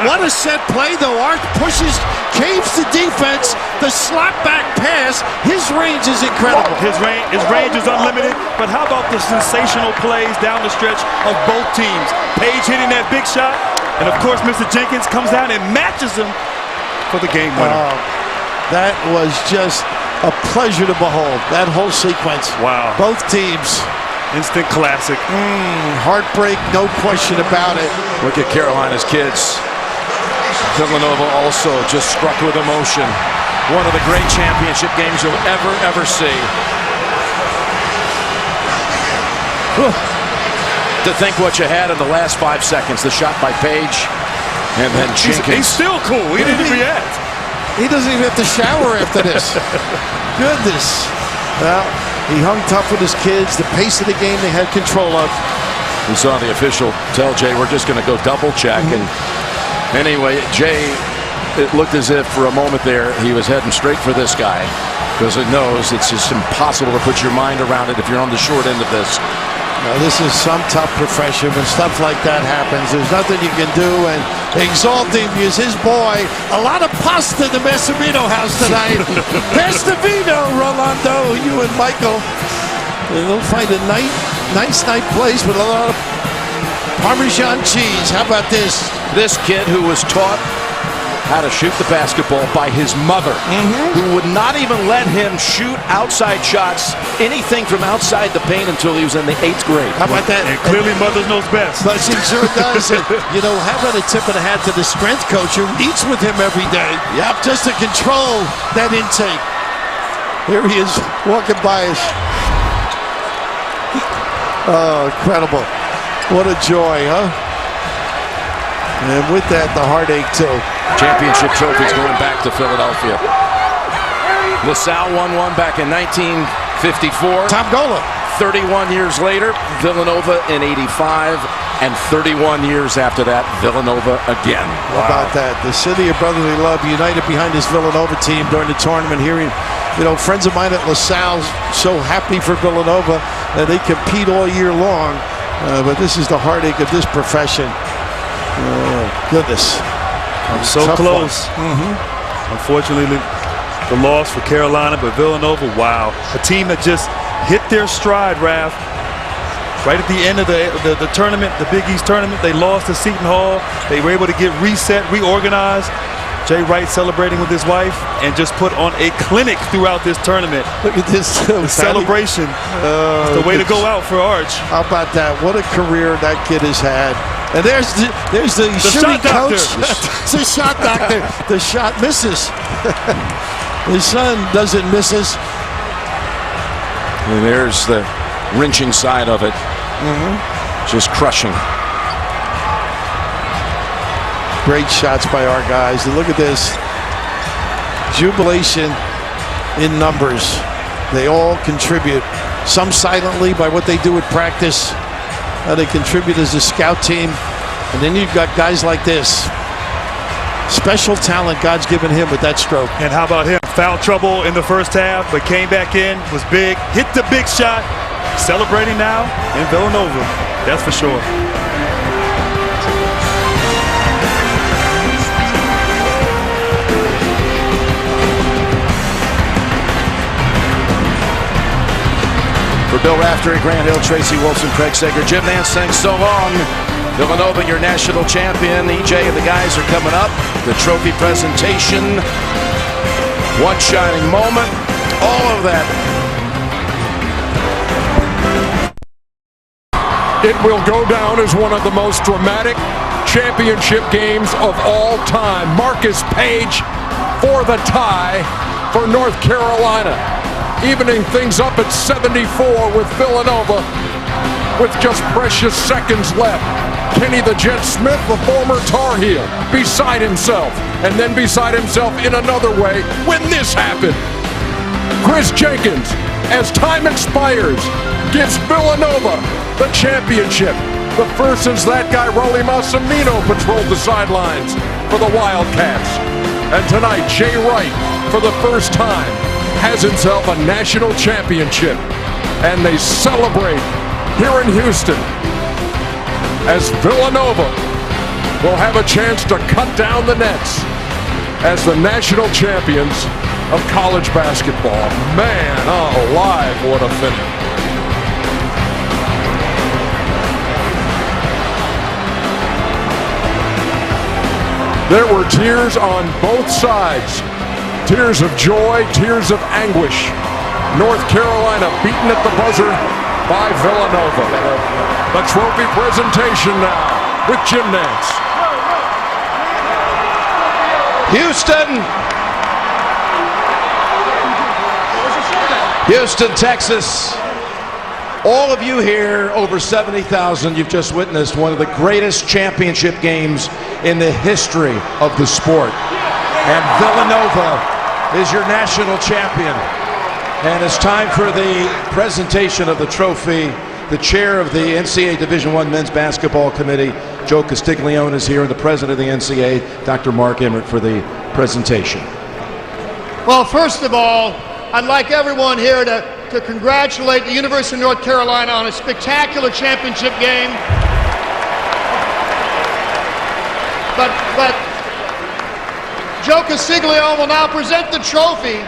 Speaker 4: What a set play, though. Art pushes, caves the defense, the slap back pass. His range is incredible.
Speaker 9: His range is unlimited, but how about the sensational plays down the stretch of both teams? Paige hitting that big shot, and of course Mr. Jenkins comes down and matches him for the game winner.
Speaker 4: That was just a pleasure to behold, that whole sequence.
Speaker 9: Wow.
Speaker 4: Both teams.
Speaker 9: Instant classic.
Speaker 4: Heartbreak, no question about it.
Speaker 1: Look at Carolina's kids. Villanova also just struck with emotion. One of the great championship games you'll ever see. To think what you had in the last 5 seconds. The shot by Paige, and then Jenkins.
Speaker 9: He's still cool. He didn't react.
Speaker 4: He doesn't even have to shower after this. Goodness. Well, he hung tough with his kids. The pace of the game they had control of.
Speaker 1: We saw the official tell Jay, we're just going to go double check. And anyway, Jay, it looked as if for a moment there he was heading straight for this guy, because it knows it's just impossible to put your mind around it if you're on the short end of this.
Speaker 4: Now, this is some tough profession. When stuff like that happens, there's nothing you can do. And exalt him is his boy. A lot of pasta in the Massimino house tonight. Pasta Vino, Rolando, you and Michael. And they'll find a nice place with a lot of Parmesan cheese. How about this?
Speaker 1: This kid who was taught how to shoot the basketball by his mother, who would not even let him shoot outside shots, anything from outside the paint, until he was in the 8th grade.
Speaker 4: How about that?
Speaker 9: And clearly mother knows best.
Speaker 4: But she sure does. And, you know, how about a tip of the hat to the strength coach who eats with him every day? Yep. Just to control that intake. Here he is walking by us. Oh, incredible. What a joy, huh? And with that, the heartache, too.
Speaker 1: Championship trophies going back to Philadelphia. LaSalle won one back in 1954.
Speaker 4: Tom Gola.
Speaker 1: 31 years later, Villanova in 85. And 31 years after that, Villanova again.
Speaker 4: How about that? The city of brotherly love united behind this Villanova team during the tournament. Hearing, you know, friends of mine at LaSalle so happy for Villanova that they compete all year long. But this is the heartache of this profession. Oh, goodness.
Speaker 9: So close. Unfortunately, the loss for Carolina, but Villanova, wow. A team that just hit their stride, Raph. Right at the end of the tournament, the Big East tournament, they lost to Seton Hall. They were able to get reset, reorganized. Jay Wright celebrating with his wife and just put on a clinic throughout this tournament.
Speaker 4: Look at this
Speaker 9: celebration. It's the way to go out for Arch.
Speaker 4: How about that? What a career that kid has had. And there's the shooting coach. It's the shot doctor. The shot misses. His son doesn't miss us.
Speaker 1: And there's the wrenching side of it. Just crushing.
Speaker 4: Great shots by our guys. And look at this. Jubilation in numbers. They all contribute. Some silently by what they do at practice. How they contribute as a scout team. And then you've got guys like this. Special talent God's given him with that stroke.
Speaker 9: And how about him? Foul trouble in the first half, but came back in, was big, hit the big shot. Celebrating now in Villanova, that's for sure.
Speaker 1: For Bill Raftery, Grant Hill, Tracy Wilson, Craig Sager, Jim Nance saying so long. Villanova, your national champion. EJ and the guys are coming up. The trophy presentation. One shining moment. All of that.
Speaker 2: It will go down as one of the most dramatic championship games of all time. Marcus Paige for the tie for North Carolina, evening things up at 74 with Villanova with just precious seconds left. Kenny the Jet Smith, the former Tar Heel, beside himself, and then beside himself in another way when this happened. Kris Jenkins, as time expires, gives Villanova the championship. The first since that guy, Rolly Massimino, patrolled the sidelines for the Wildcats. And tonight, Jay Wright, for the first time, has himself a national championship. And they celebrate here in Houston as Villanova will have a chance to cut down the nets as the national champions of college basketball. Man alive, what a finish. There were tears on both sides. Tears of joy, tears of anguish. North Carolina beaten at the buzzer by Villanova. The trophy presentation now with Jim Nance.
Speaker 1: Houston, Texas. All of you here, over 70,000, you've just witnessed one of the greatest championship games in the history of the sport. And Villanova is your national champion. And it's time for the presentation of the trophy. The chair of the NCAA Division I Men's Basketball Committee, Joe Castiglione, is here, and the president of the NCAA, Dr. Mark Emmert, for the presentation.
Speaker 6: Well, first of all, I'd like everyone here to congratulate the University of North Carolina on a spectacular championship game. But Joe Castiglione will now present the trophy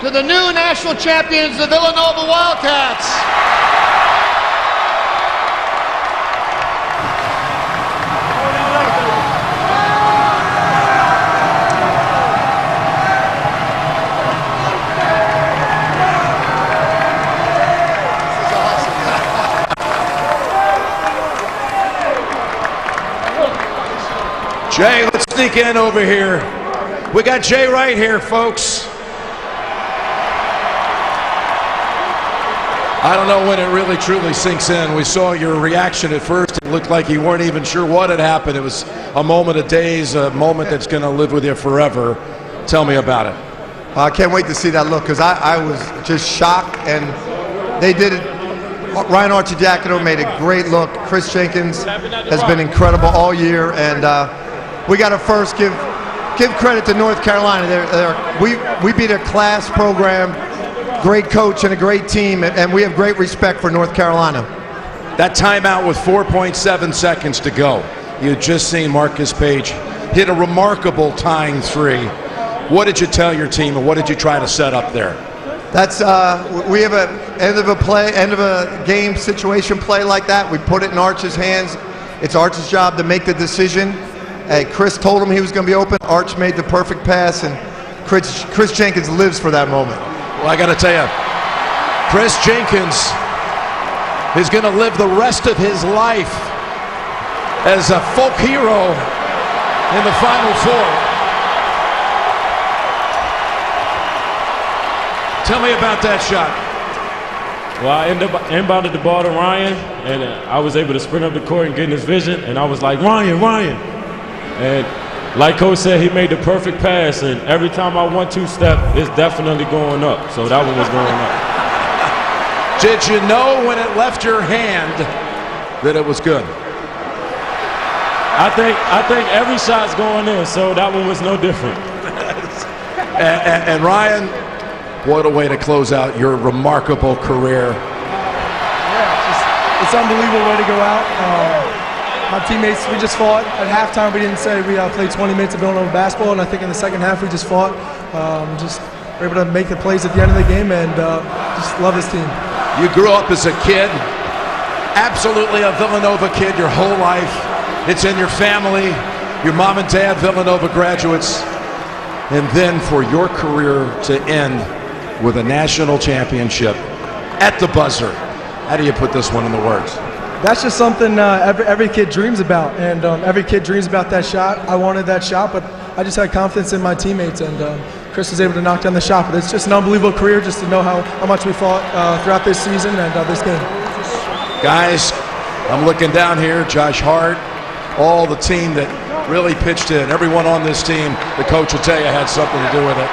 Speaker 6: to the new national champions, the Villanova Wildcats.
Speaker 1: Jay, let's sneak in over here. We got Jay right here, folks. I don't know when it really truly sinks in. We saw your reaction at first. It looked like you weren't even sure what had happened. It was a moment of days, a moment that's going to live with you forever. Tell me about it.
Speaker 7: I can't wait to see that look, because I was just shocked, and they did it. Ryan Archidiakono made a great look. Kris Jenkins has been incredible all year, and we got to first give credit to North Carolina. We beat a class program, great coach, and a great team, and we have great respect for North Carolina.
Speaker 1: That timeout with 4.7 seconds to go. You had just seen Marcus Paige hit a remarkable tying three. What did you tell your team, and what did you try to set up there?
Speaker 7: That's we have an end of a game situation play like that. We put it in Arch's hands. It's Arch's job to make the decision. Kris told him he was going to be open. Arch made the perfect pass, and Kris Jenkins lives for that moment.
Speaker 1: Well, I got to tell you, Kris Jenkins is going to live the rest of his life as a folk hero in the Final Four. Tell me about that shot.
Speaker 8: Well, I inbounded the ball to Ryan, and I was able to sprint up the court and get in his vision, and I was like, Ryan. And like Coach said, he made the perfect pass, and every time I 1-2 step, it's definitely going up. So that one was going up.
Speaker 1: Did you know when it left your hand that it was good?
Speaker 8: I think every shot's going in, so that one was no different.
Speaker 1: and Ryan, what a way to close out your remarkable career.
Speaker 20: Yeah, it's an unbelievable way to go out. My teammates, we just fought. At halftime, we didn't say we played 20 minutes of Villanova basketball, and I think in the second half, we just fought. Just were able to make the plays at the end of the game, and just love this team.
Speaker 1: You grew up as a kid, absolutely a Villanova kid your whole life. It's in your family, your mom and dad, Villanova graduates. And then for your career to end with a national championship at the buzzer. How do you put this one in the words?
Speaker 20: That's just something every kid dreams about, and every kid dreams about that shot. I wanted that shot, but I just had confidence in my teammates, and Kris was able to knock down the shot. But it's just an unbelievable career just to know how much we fought throughout this season and this game.
Speaker 1: Guys, I'm looking down here, Josh Hart, all the team that really pitched in. Everyone on this team, the coach will tell you, had something to do with it.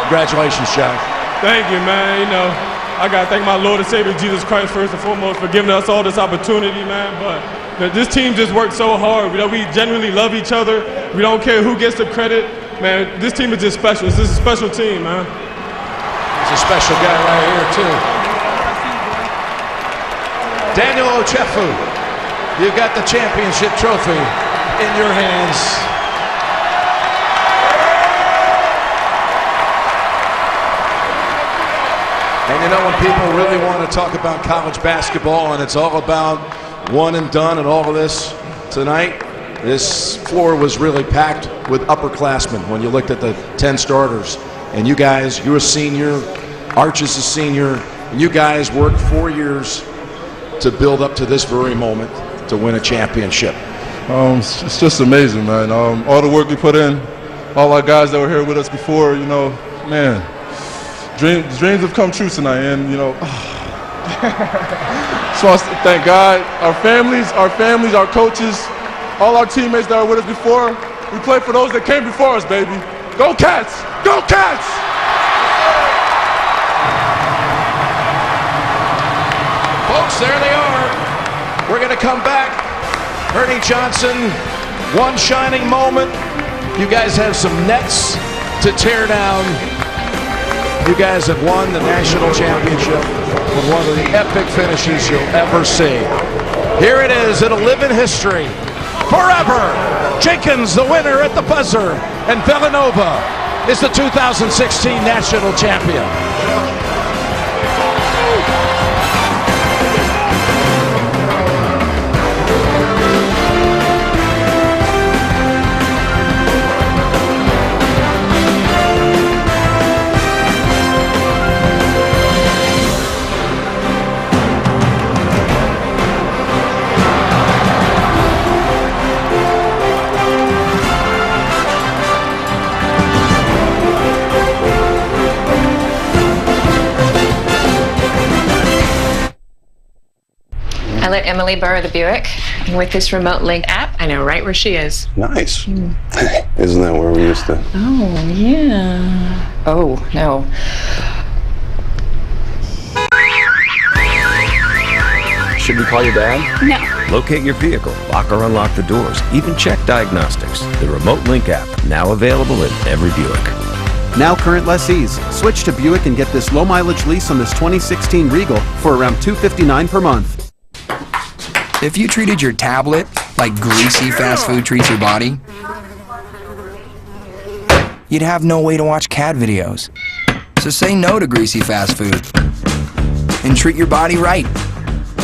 Speaker 1: Congratulations, Josh.
Speaker 8: Thank you, man. You know, I got to thank my Lord and Savior Jesus Christ first and foremost for giving us all this opportunity, man. But this team just worked so hard. We genuinely love each other. We don't care who gets the credit. Man, this team is just special. This is a special team, man.
Speaker 1: He's a special guy right here, too. Daniel Ochefu, you've got the championship trophy in your hands. And you know, when people really want to talk about college basketball and it's all about one and done and all of this, tonight, this floor was really packed with upperclassmen when you looked at the 10 starters. And you guys, you're a senior, Arch is a senior, and you guys worked 4 years to build up to this very moment to win a championship.
Speaker 13: It's just amazing, man. All the work we put in, all our guys that were here with us before, you know, man, dreams have come true tonight, and you know, so I thank God, our families, our coaches, all our teammates that were with us before. We play for those that came before us, baby. Go Cats! Go Cats!
Speaker 1: Folks, there they are. We're going to come back. Ernie Johnson, one shining moment. You guys have some nets to tear down. You guys have won the national championship with one of the epic finishes you'll ever see. Here it is. It'll live in history forever. Jenkins, the winner at the buzzer, and Villanova is the 2016 national champion.
Speaker 14: I let Emily borrow the Buick, and with this remote link app, I know right where she is.
Speaker 15: Nice. Isn't that where we used to?
Speaker 14: Oh, yeah. Oh, no.
Speaker 21: Should we call your dad?
Speaker 5: No.
Speaker 21: Locate your vehicle, lock or unlock the doors, even check diagnostics. The Remote Link app, now available in every Buick.
Speaker 22: Now current lessees, switch to Buick and get this low mileage lease on this 2016 Regal for around $259 per month.
Speaker 23: If you treated your tablet like greasy fast food treats your body, you'd have no way to watch cat videos. So say no to greasy fast food and treat your body right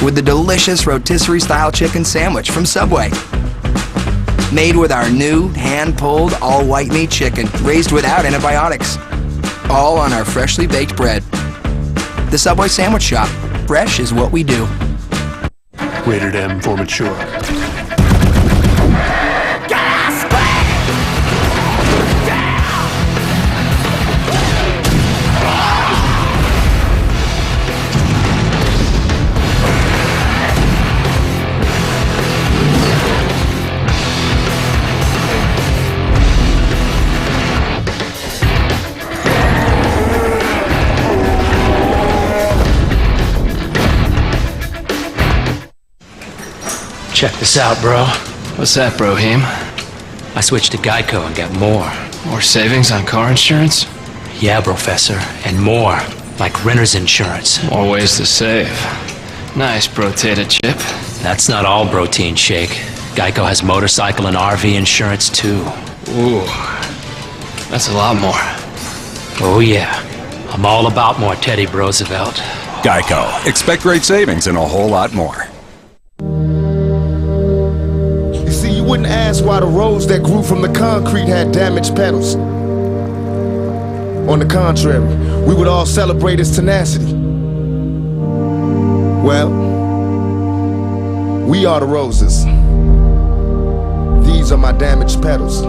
Speaker 23: with the delicious rotisserie style chicken sandwich from Subway. Made with our new hand-pulled all white meat chicken raised without antibiotics. All on our freshly baked bread. The Subway Sandwich Shop. Fresh is what we do.
Speaker 24: Rated M for mature.
Speaker 26: Check this out, bro.
Speaker 27: What's that, bro, Heem?
Speaker 26: I switched to Geico and got more.
Speaker 27: More savings on car insurance?
Speaker 26: Yeah, Professor, and more. Like renter's insurance.
Speaker 27: More ways to save. Nice, Brotated Chip.
Speaker 26: That's not all protein shake. Geico has motorcycle and RV insurance, too.
Speaker 27: Ooh. That's a lot more.
Speaker 26: Oh, yeah. I'm all about more Teddy Roosevelt.
Speaker 30: Geico. Expect great savings and a whole lot more.
Speaker 31: You wouldn't ask why the rose that grew from the concrete had damaged petals. On the contrary, we would all celebrate its tenacity. Well, we are the roses. These are my damaged petals.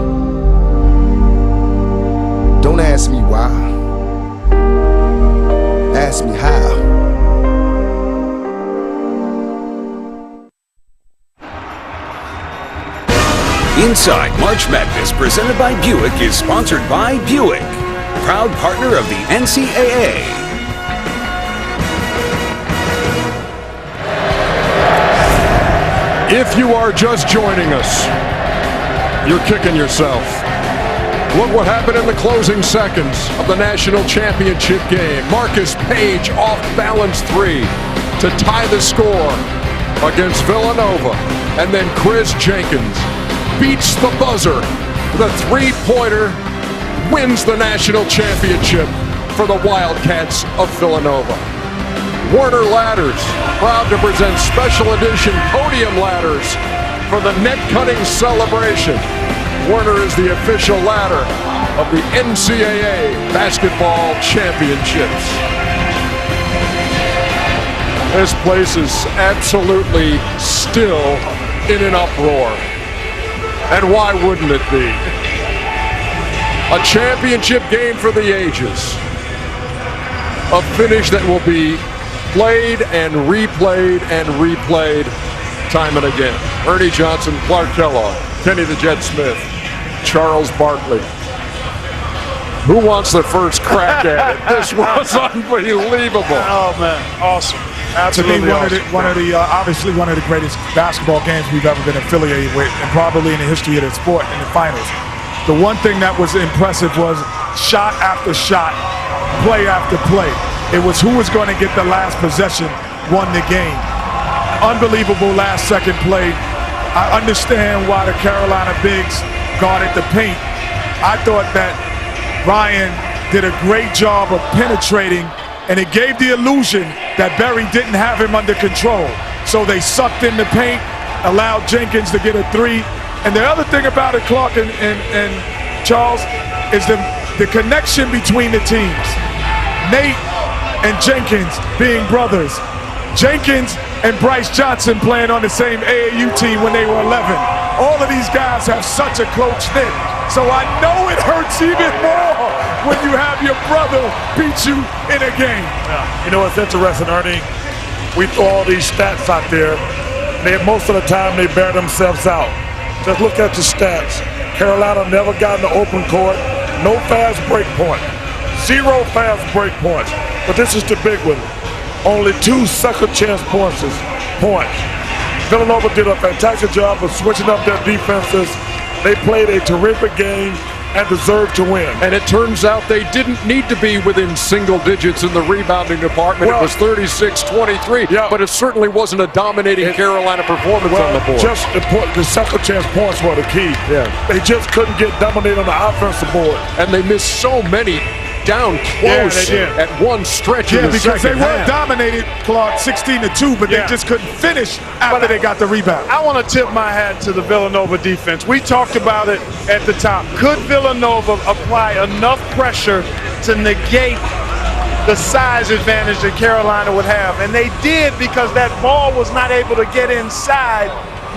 Speaker 31: Don't ask me why. Ask me how.
Speaker 11: Inside March Madness, presented by Buick, is sponsored by Buick, proud partner of the NCAA.
Speaker 2: If you are just joining us, you're kicking yourself. Look what happened in the closing seconds of the national championship game. Marcus Paige off balance three to tie the score against Villanova. And then Kris Jenkins beats the buzzer. The three-pointer wins the national championship for the Wildcats of Villanova. Warner Ladders, proud to present special edition podium ladders for the net cutting celebration. Warner is the official ladder of the NCAA basketball championships. This place is absolutely still in an uproar. And why wouldn't it be? A championship game for the ages. A finish that will be played and replayed and replayed time and again. Ernie Johnson, Clark Kellogg, Kenny the Jet Smith, Charles Barkley. Who wants the first crack at it? This was unbelievable.
Speaker 3: Oh, man. Awesome. Absolutely. To me, obviously one of the greatest basketball games we've ever been affiliated with, and probably in the history of the sport in the finals. The one thing that was impressive was shot after shot, play after play. It was who was going to get the last possession won the game. Unbelievable last-second play. I understand why the Carolina bigs guarded the paint. I thought that Ryan did a great job of penetrating, and it gave the illusion that Berry didn't have him under control. So they sucked in the paint, allowed Jenkins to get a three. And the other thing about it, Clark and Charles, is the connection between the teams. Nate and Jenkins being brothers. Jenkins and Bryce Johnson playing on the same AAU team when they were 11. All of these guys have such a close knit. So I know it hurts even more when you have your brother beat you in a game.
Speaker 4: Yeah. You know what's interesting, Ernie? We throw all these stats out there. Most of the time they bear themselves out. Just look at the stats. Carolina never got in the open court. No fast break point. 0 fast break points. But this is the big one. Only 2 second chance points. Villanova did a fantastic job of switching up their defenses. They played a terrific game and deserved to win.
Speaker 2: And it turns out they didn't need to be within single digits in the rebounding department. It was 36-23, but it certainly wasn't a dominating Carolina performance on the board.
Speaker 4: Just the second chance points were the key.
Speaker 2: Yeah.
Speaker 4: They just couldn't get dominated on the offensive board.
Speaker 2: And they missed so many down close at one stretch in the
Speaker 3: because they
Speaker 2: second
Speaker 3: were
Speaker 2: half.
Speaker 3: dominated, Clark, 16-2, but they just couldn't finish after they got the rebound.
Speaker 10: I want to tip my hat to the Villanova defense. We talked about it at the top. Could Villanova apply enough pressure to negate the size advantage that Carolina would have? And they did, because that ball was not able to get inside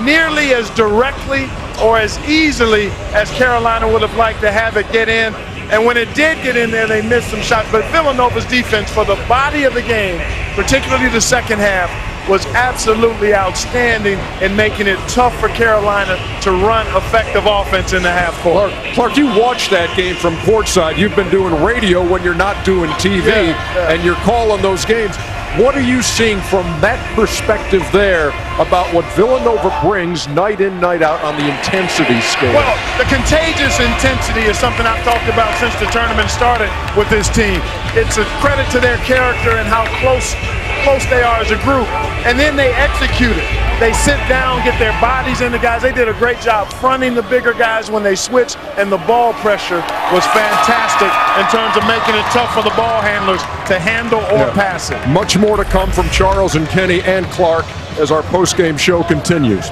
Speaker 10: nearly as directly or as easily as Carolina would have liked to have it get in. And when it did get in there, they missed some shots. But Villanova's defense for the body of the game, particularly the second half, was absolutely outstanding in making it tough for Carolina to run effective offense in the half court.
Speaker 2: Clark, you watched that game from courtside. You've been doing radio when you're not doing TV, and you're calling those games. What are you seeing from that perspective there about what Villanova brings night in, night out on the intensity scale?
Speaker 10: Well, the contagious intensity is something I've talked about since the tournament started with this team. It's a credit to their character and how close they are as a group. And then they execute it. They sit down, get their bodies in the guys. They did a great job fronting the bigger guys when they switched, and the ball pressure was fantastic in terms of making it tough for the ball handlers to handle or pass it.
Speaker 2: Much more to come from Charles and Kenny and Clark as our post-game show continues.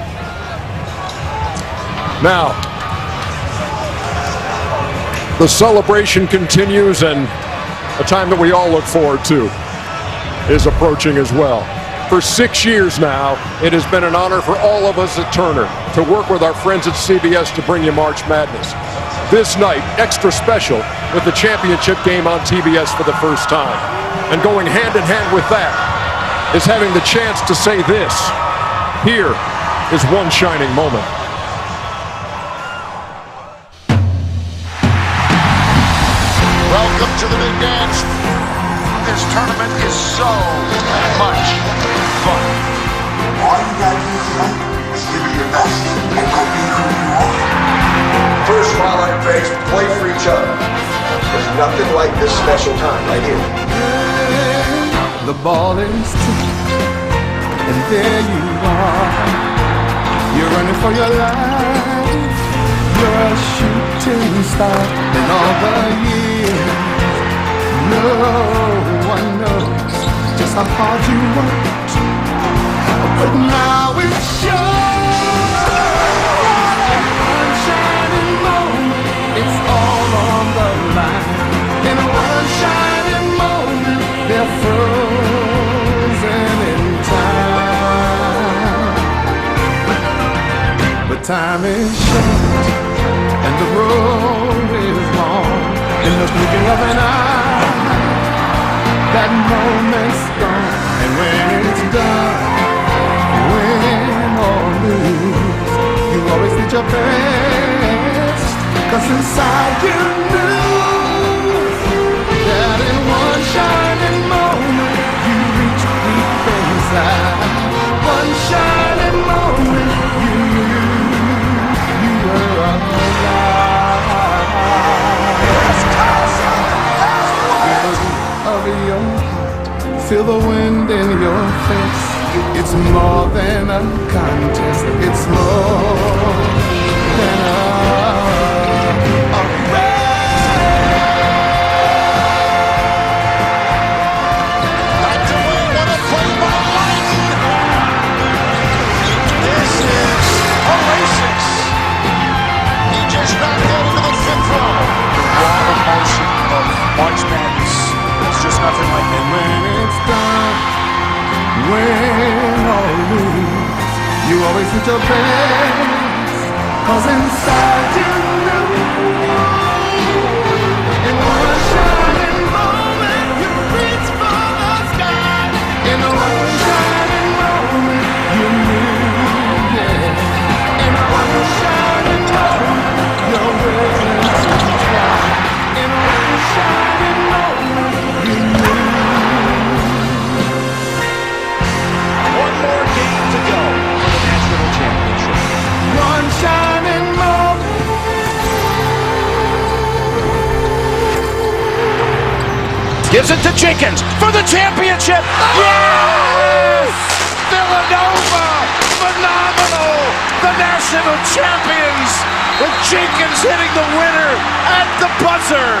Speaker 2: Now, the celebration continues, and a time that we all look forward to is approaching as well. For 6 years now, it has been an honor for all of us at Turner to work with our friends at CBS to bring you March Madness. This night, extra special with the championship game on TBS for the first time. And going hand in hand with that is having the chance to say this. Here is one shining moment.
Speaker 12: Welcome to the big dance. This tournament is so much fun. All you gotta do tonight is give
Speaker 6: your best and go be who you are. First, while I'm Paige, play for each other. There's nothing like this special time right here.
Speaker 7: The ball is tipped, and there you are. You're running for your life. You're a shooting star in all the years. No one knows just how hard you worked, but now it shows. One shining moment, it's all on the line. In one shining moment, they're frozen in time. But time is short, and the road is long. In the twinkling of an eye, that moment's gone. And when it's done, win or lose, you always did your best. 'Cause inside you knew that in one shining moment, you reached deep inside. One shining moment, you knew you were alive. Of your heart, feel the wind in your face. It's more than a contest. It's more than a
Speaker 12: This is oasis. He just knocked out into the fifth row.
Speaker 3: Raw emotion of March Madness. It's just nothing like that.
Speaker 7: when it's done, win or lose, you always did your best. 'Cause inside you knew, in one shining moment, you reached for the sky. In one shining moment, you knew, yeah. In one shining moment, you're willing to try. In one shining moment, you knew.
Speaker 1: One more game to go for the national championship.
Speaker 7: One shining moment.
Speaker 1: Gives it to Jenkins for the championship. Yes! Villanova! Phenomenal! The national champions with Jenkins hitting the winner at the buzzer.